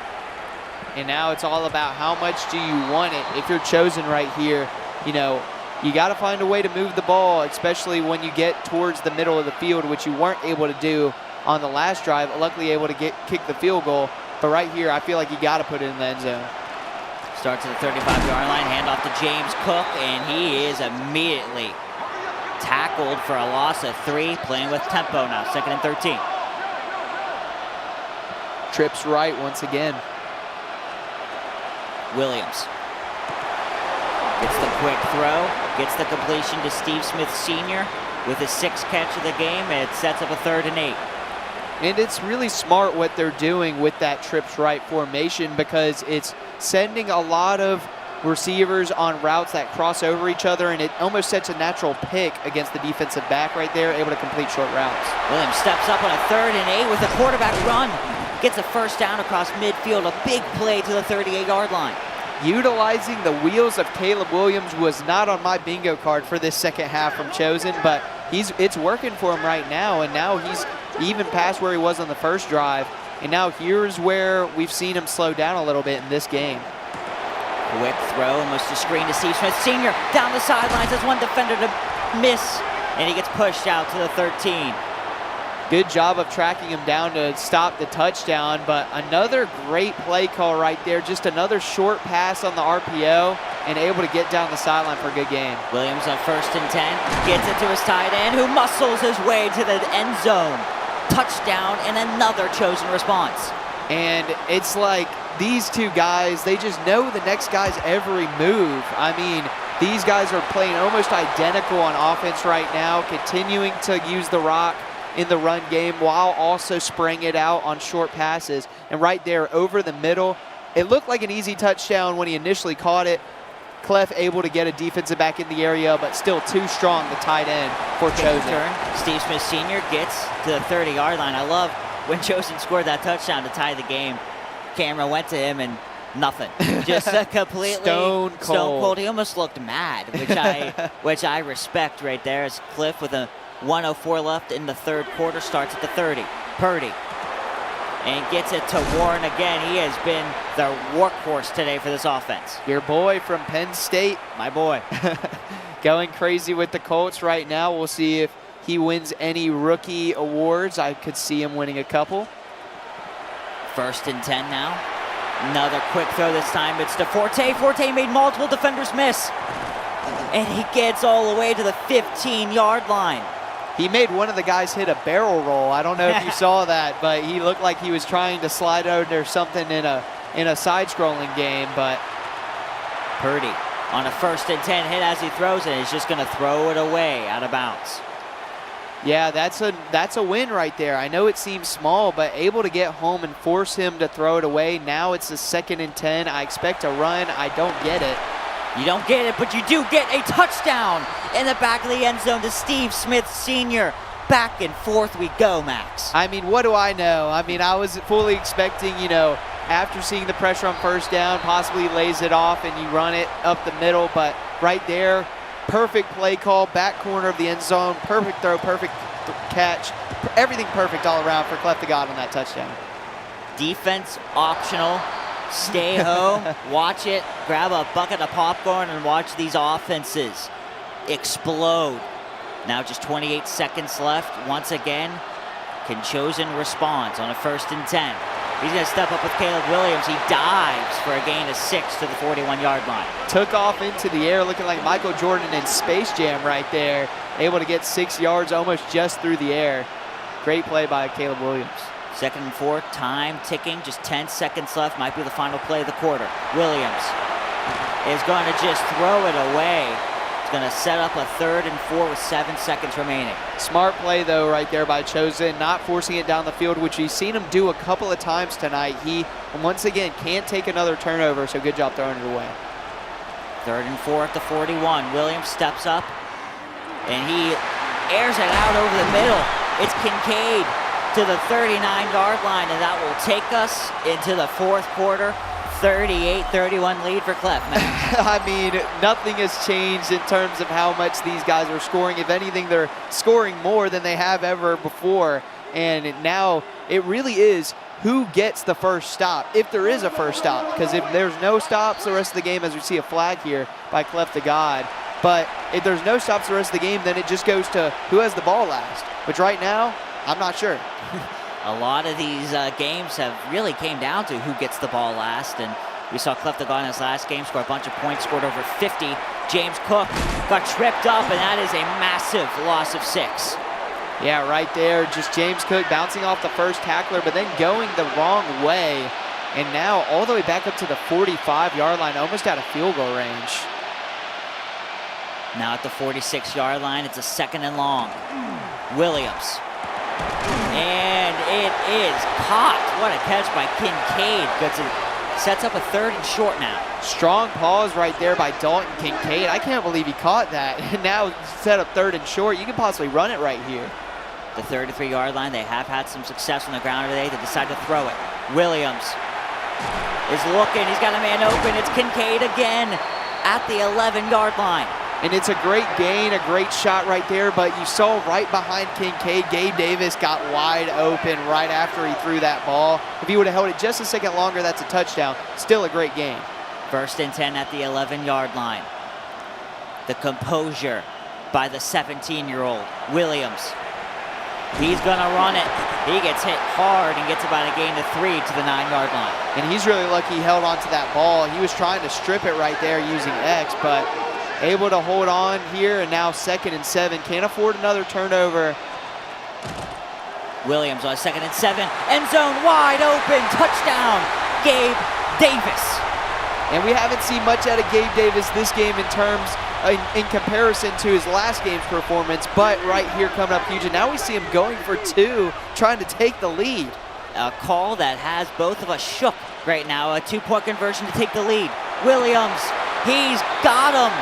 And now it's all about how much do you want it. If you're Chosen right here, you know, you got to find a way to move the ball, especially when you get towards the middle of the field, which you weren't able to do on the last drive. Luckily able to kick the field goal. But right here, I feel like you got to put it in the end zone. Starts at the 35-yard line, handoff to James Cook, and he is immediately tackled for a loss of 3, playing with tempo now, 2nd and 13. Trips right once again. Williams gets the quick throw, gets the completion to Steve Smith Sr. with his 6th catch of the game, and it sets up a 3rd and 8. And it's really smart what they're doing with that trips right formation, because it's sending a lot of receivers on routes that cross over each other, and it almost sets a natural pick against the defensive back right there, able to complete short routes. Williams steps up on a 3rd and 8 with a quarterback run. Gets a 1st down across midfield, a big play to the 38-yard line. Utilizing the wheels of Caleb Williams was not on my bingo card for this second half from Chosen, but it's working for him right now, and now he's even past where he was on the first drive, and now here's where we've seen him slow down a little bit in this game. Quick throw, almost a screen to Steve Smith Sr. Down the sidelines as one defender to miss, and he gets pushed out to the 13. Good job of tracking him down to stop the touchdown, but another great play call right there. Just another short pass on the RPO and able to get down the sideline for a good game. Williams on 1st and 10, gets it to his tight end who muscles his way to the end zone. Touchdown and another Chosen response. And it's like these two guys, they just know the next guy's every move. I mean, these guys are playing almost identical on offense right now, continuing to use the rock in the run game while also spraying it out on short passes. And right there over the middle, it looked like an easy touchdown when he initially caught it. Clef able to get a defensive back in the area, but still too strong, the tight end for Chosen. Steve Smith Sr. gets to the 30-yard line. I love when Chosen scored that touchdown to tie the game. Camera went to him and nothing. Just completely stone cold. He almost looked mad, which I respect right there. As Cliff with a 1:04 left in the 3rd quarter starts at the 30. Purdy. And gets it to Warren again. He has been the workhorse today for this offense. Your boy from Penn State. My boy. Going crazy with the Colts right now. We'll see if he wins any rookie awards. I could see him winning a couple. 1st and 10 now. Another quick throw this time. It's to Forte. Forte made multiple defenders miss. And he gets all the way to the 15-yard line. He made one of the guys hit a barrel roll. I don't know if you saw that, but he looked like he was trying to slide under something in a side-scrolling game. But Purdy on a 1st and 10 hit as he throws it. He's just going to throw it away out of bounds. Yeah, that's a win right there. I know it seems small, but able to get home and force him to throw it away. Now it's a 2nd and 10. I expect a run. I don't get it. You don't get it, but you do get a touchdown in the back of the end zone to Steve Smith Sr. Back and forth we go, Max. I mean, what do I know? I mean, I was fully expecting, after seeing the pressure on first down, possibly lays it off and you run it up the middle, but right there, perfect play call, back corner of the end zone, perfect throw, perfect catch, everything perfect all around for Clef to God on that touchdown. Defense optional. Stay home, watch it, grab a bucket of popcorn and watch these offenses explode. Now just 28 seconds left. Once again, can Chosen responds on a 1st and 10. He's going to step up with Caleb Williams. He dives for a gain of 6 to the 41-yard line. Took off into the air looking like Michael Jordan in Space Jam right there. Able to get 6 yards almost just through the air. Great play by Caleb Williams. 2nd and 4, time ticking, just 10 seconds left. Might be the final play of the quarter. Williams is going to just throw it away. It's going to set up a 3rd and 4 with 7 seconds remaining. Smart play, though, right there by Chosen, not forcing it down the field, which we've seen him do a couple of times tonight. He, once again, can't take another turnover, so good job throwing it away. 3rd and 4 at the 41. Williams steps up, and he airs it out over the middle. It's Kincaid to the 39-yard line, and that will take us into the 4th quarter. 38-31 lead for Clef, Max. I mean, nothing has changed in terms of how much these guys are scoring. If anything, they're scoring more than they have ever before. And now it really is who gets the first stop, if there is a first stop. Because if there's no stops the rest of the game, as we see a flag here by Clef to God. But if there's no stops the rest of the game, then it just goes to who has the ball last. Which right now, I'm not sure. A lot of these games have really came down to who gets the ball last, and we saw Clef to God in his last game score a bunch of points, scored over 50. James Cook got tripped up, and that is a massive loss of 6. Yeah, right there, just James Cook bouncing off the first tackler, but then going the wrong way, and now all the way back up to the 45-yard line, almost out of field goal range. Now at the 46-yard line, it's a 2nd and long. Williams. And it is caught. What a catch by Kincaid. Sets up a 3rd and short now. Strong pause right there by Dalton Kincaid. I can't believe he caught that. And now set up 3rd and short. You can possibly run it right here. The 33-yard line, they have had some success on the ground today. They decide to throw it. Williams is looking. He's got a man open. It's Kincaid again at the 11-yard line. And it's a great gain, a great shot right there, but you saw right behind Kincaid, Gabe Davis got wide open right after he threw that ball. If he would have held it just a second longer, that's a touchdown. Still a great game. 1st and 10 at the 11-yard line. The composure by the 17-year-old Williams. He's gonna run it. He gets hit hard and gets about a gain of 3 to the 9-yard line. And he's really lucky he held onto that ball. He was trying to strip it right there using X, but able to hold on here, and now 2nd and 7. Can't afford another turnover. Williams on 2nd and 7. End zone wide open. Touchdown, Gabe Davis. And we haven't seen much out of Gabe Davis this game in terms, in comparison to his last game's performance, but right here coming up huge. And now we see him going for 2, trying to take the lead. A call that has both of us shook right now. A 2-point conversion to take the lead. Williams, he's got him.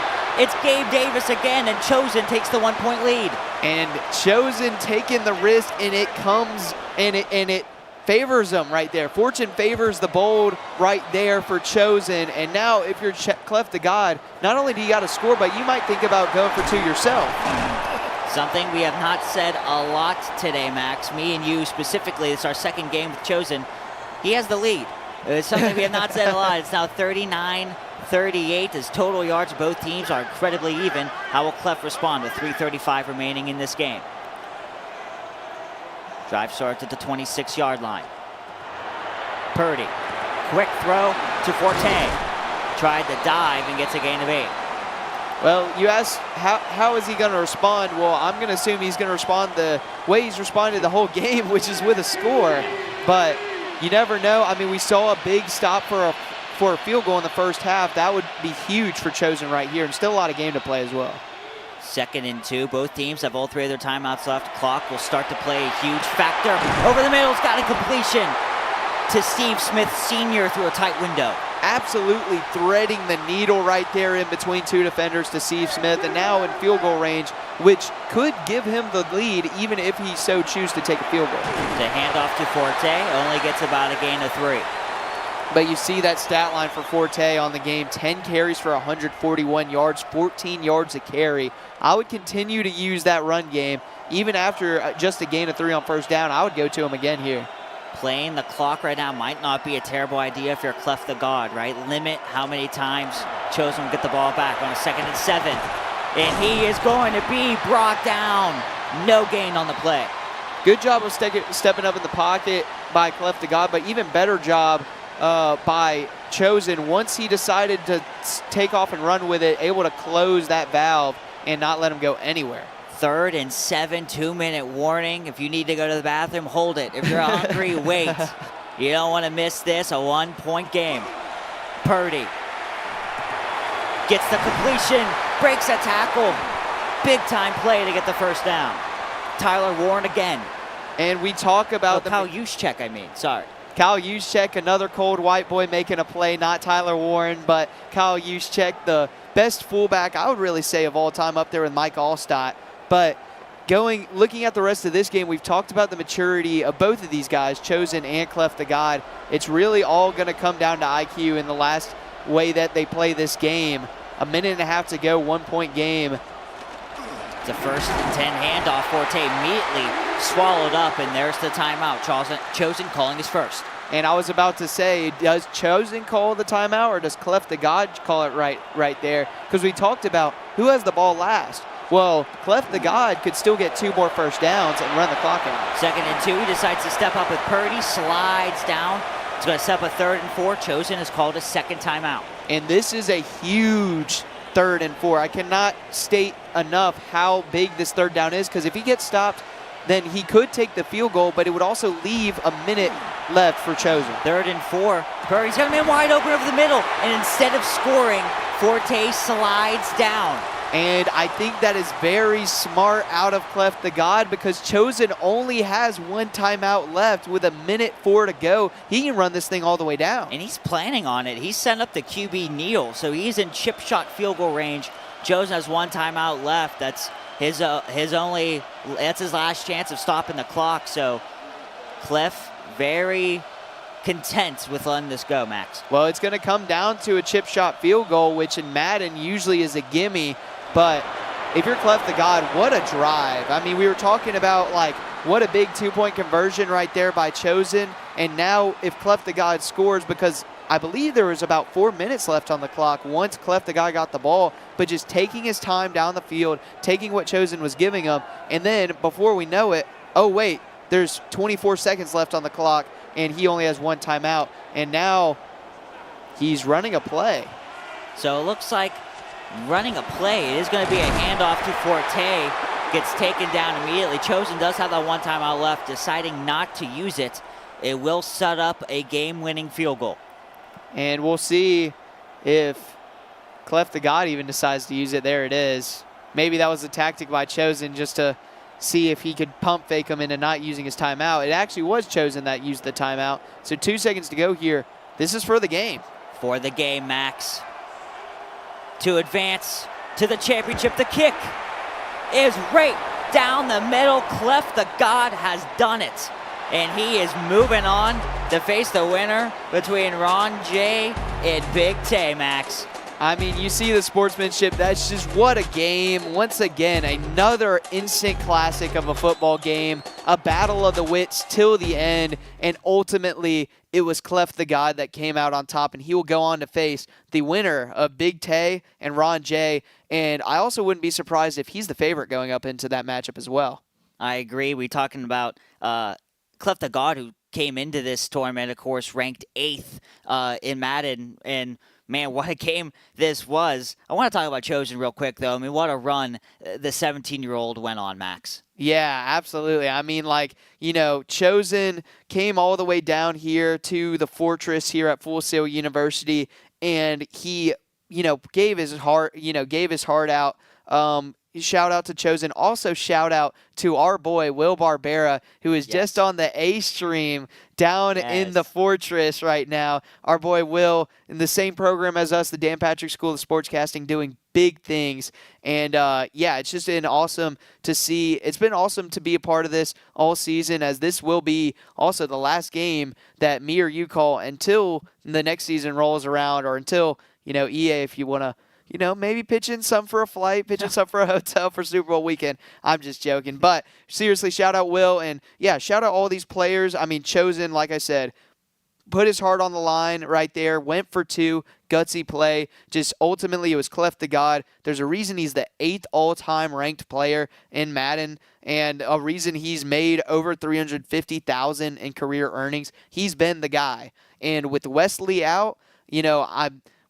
It's Gabe Davis again, and Chosen takes the 1-point lead. And Chosen taking the risk, and it comes, and it favors him right there. Fortune favors the bold right there for Chosen. And now if you're Clef to God, not only do you got to score, but you might think about going for 2 yourself. Something we have not said a lot today, Max. Me and you specifically. It's our 2nd game with Chosen. He has the lead. It's something we have not said a lot. It's now 39-38 as total yards of both teams are incredibly even. How will Clef respond with 3:35 remaining in this game? Drive starts at the 26-yard line. Purdy, quick throw to Forte. Tried to dive and gets a gain of 8. Well, you asked how is he going to respond? Well, I'm going to assume he's going to respond the way he's responded the whole game, which is with a score. But you never know. I mean, we saw a big stop for a field goal in the first half. That would be huge for Chosen right here, and still a lot of game to play as well. 2nd and 2. Both teams have all 3 of their timeouts left. Clock will start to play a huge factor. Over the middle, it's got a completion to Steve Smith Sr. through a tight window. Absolutely threading the needle right there in between 2 defenders to Steve Smith, and now in field goal range, which could give him the lead even if he so chooses to take a field goal. The handoff to Forte only gets about a gain of 3. But you see that stat line for Forte on the game, 10 carries for 141 yards, 14 yards a carry. I would continue to use that run game. Even after just a gain of 3 on first down, I would go to him again here. Playing the clock right now might not be a terrible idea if you're Clef the God, right? Limit how many times Chosen will get the ball back on a 2nd and 7. And he is going to be brought down. No gain on the play. Good job of stepping up in the pocket by Clef the God, but even better job by Chosen once he decided to take off and run with it, able to close that valve and not let him go anywhere. 3rd and 7, 2-minute warning. If you need to go to the bathroom, hold it. If you're hungry, wait. You don't want to miss this, a 1-point game. Purdy gets the completion, breaks a tackle. Big time play to get the first down. Tyler Warren again. And we talk about Kyle Juszczyk, I mean, sorry. Kyle Juszczyk, another cold white boy making a play, not Tyler Warren, but Kyle Juszczyk, the best fullback, I would really say, of all time, up there with Mike Allstott. But looking at the rest of this game, we've talked about the maturity of both of these guys, Chosen and Clef the God. It's really all going to come down to IQ in the last way that they play this game. A minute and a half to go, 1-point game. It's a 1st and 10 handoff. Forte immediately swallowed up, and there's the timeout. Chosen calling his first. And I was about to say, does Chosen call the timeout or does Clef the God call it right there? Because we talked about who has the ball last. Well, Clef the God could still get 2 more first downs and run the clock out. 2nd and 2, he decides to step up with Purdy, slides down. He's going to set up a 3rd and 4. Chosen has called a 2nd timeout. And this is a huge 3rd and 4. I cannot state enough how big this 3rd down is, because if he gets stopped, then he could take the field goal, but it would also leave a minute left for Chosen. 3rd and 4. Purdy's going to be wide open over the middle, and instead of scoring, Forte slides down. And I think that is very smart out of Clef the God, because Chosen only has 1 timeout left with a minute 4 to go. He can run this thing all the way down. And he's planning on it. He's sent up the QB kneel, so he's in chip shot field goal range. Chosen has 1 timeout left. That's his last chance of stopping the clock. So Clef very content with letting this go, Max. Well, it's going to come down to a chip shot field goal, which in Madden usually is a gimme. But if you're Clef the God, what a drive. I mean, we were talking about, like, what a big 2-point conversion right there by Chosen. And now if Clef the God scores, because I believe there was about 4 minutes left on the clock once Clef the God got the ball, but just taking his time down the field, taking what Chosen was giving him. And then before we know it, oh, wait, there's 24 seconds left on the clock, and he only has 1 timeout. And now he's running a play. So it looks like running a play. It is going to be a handoff to Forte. Gets taken down immediately. Chosen does have that 1 timeout left, deciding not to use it. It will set up a game-winning field goal. And we'll see if Clef the God even decides to use it. There it is. Maybe that was a tactic by Chosen just to see if he could pump fake him into not using his timeout. It actually was Chosen that used the timeout. So 2 seconds to go here. This is for the game. For the game, Max. To advance to the championship. The kick is right down the middle. Clef the God has done it. And he is moving on to face the winner between Ron J and Big Tay, Max. I mean, you see the sportsmanship. That's just what a game. Once again, another instant classic of a football game. A battle of the wits till the end. And ultimately, it was Clef the God that came out on top. And he will go on to face the winner of Big Tay and Ron J. And I also wouldn't be surprised if he's the favorite going up into that matchup as well. I agree. We're talking about Clef the God, who came into this tournament, of course, ranked 8th in Madden. And man, what a game this was. I want to talk about Chosen real quick, though. I mean, what a run the 17-year-old went on, Max. Yeah, absolutely. I mean, like, you know, Chosen came all the way down here to the fortress here at Full Sail University, and he, you know, gave his heart out. shout out to Chosen. Also, shout out to our boy, Will Barbera, who is just on the A stream down in the Fortress right now. Our boy Will, in the same program as us, the Dan Patrick School of Sportscasting, doing big things. And, yeah, it's just been awesome to see. It's been awesome to be a part of this all season, as this will be also the last game that me or you call until the next season rolls around, or until, EA, if you want to, maybe pitch in some for a flight, pitch in some for a hotel for Super Bowl weekend. I'm just joking. But seriously, shout out Will. And, yeah, shout out all these players. I mean, Chosen, like I said, put his heart on the line right there, went for 2, gutsy play. Just ultimately, it was Clef the God. There's a reason he's the 8th all-time ranked player in Madden, and a reason he's made over $350,000 in career earnings. He's been the guy. And with Wesley out,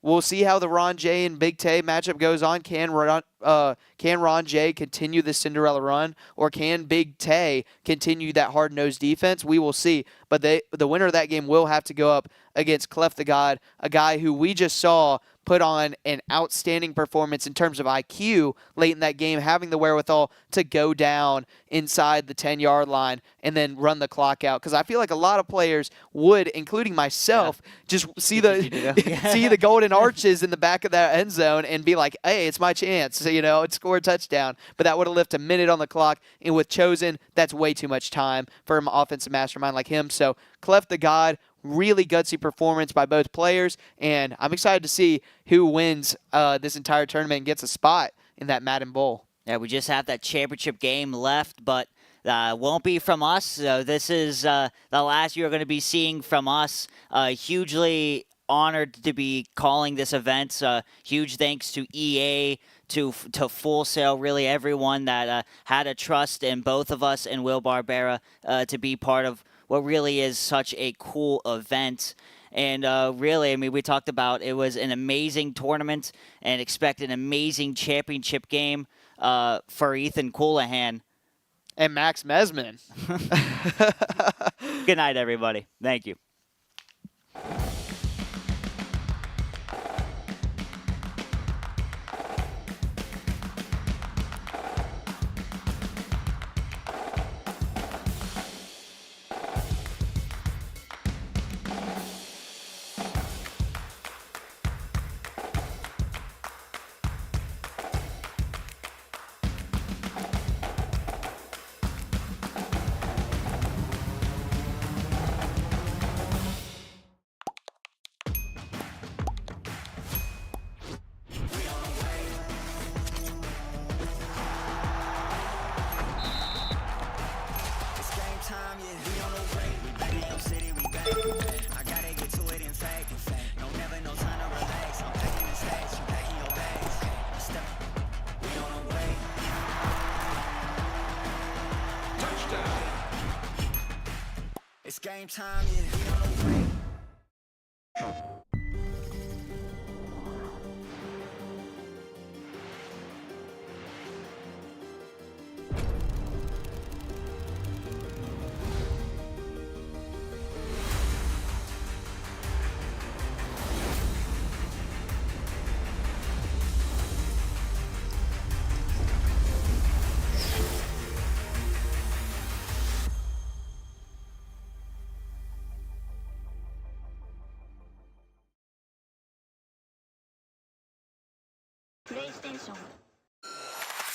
we'll see how the Ron J and Big Tay matchup goes on. Can Ron J continue the Cinderella run, or can Big Tay continue that hard-nosed defense? We will see. But the winner of that game will have to go up against Clef the God, a guy who we just saw put on an outstanding performance in terms of IQ late in that game, having the wherewithal to go down inside the 10-yard line and then run the clock out. Because I feel like a lot of players would, including myself, just see the golden arches in the back of that end zone and be like, hey, it's my chance, and score a touchdown. But that would have left a minute on the clock. And with Chosen, that's way too much time for an offensive mastermind like him. So Clef the God, really gutsy performance by both players, and I'm excited to see who wins this entire tournament and gets a spot in that Madden Bowl. Yeah, we just have that championship game left, but won't be from us. So this is the last you're going to be seeing from us. Hugely honored to be calling this event. Huge thanks to EA, to Full Sail, really everyone that had a trust in both of us and Will Barbera to be part of what really is such a cool event. And really, I mean, we talked about it was an amazing tournament, and expect an amazing championship game for Ethan Coulahan. And Max Mesman. Good night, everybody. Thank you. It's game time, yeah, we on the way.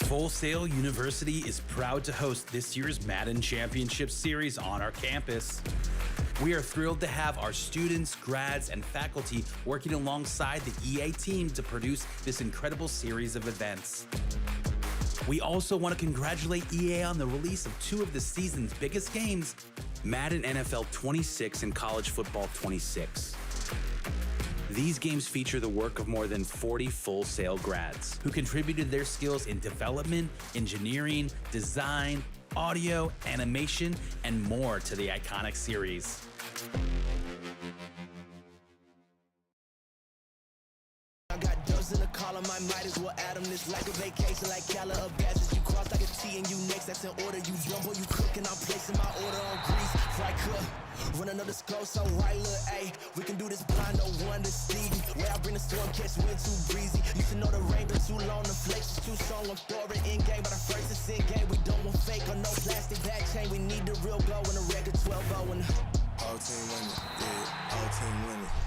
Full Sail University is proud to host this year's Madden Championship Series on our campus. We are thrilled to have our students, grads, and faculty working alongside the EA team to produce this incredible series of events. We also want to congratulate EA on the release of 2 of the season's biggest games, Madden NFL 26 and College Football 26. These games feature the work of more than 40 Full Sail grads who contributed their skills in development, engineering, design, audio, animation, and more to the iconic series. I got dubs in the column, I might as well add them. This like a vacation, like Calla of badges. You cross like a T and you next, that's in order. You jumbo, you cooking, I'm placing my order on grease. Fry cook, Run another score, so right, look, ayy. We can do this blind, no one to Stevie. Where I bring the storm, catch wind too breezy. Used to know the rain been too long, the flakes is too strong. I'm throwing in game, but I first it's in game. We don't want fake or no plastic back chain. We need the real go and a record 12-0 and All team winning, yeah, all team winning.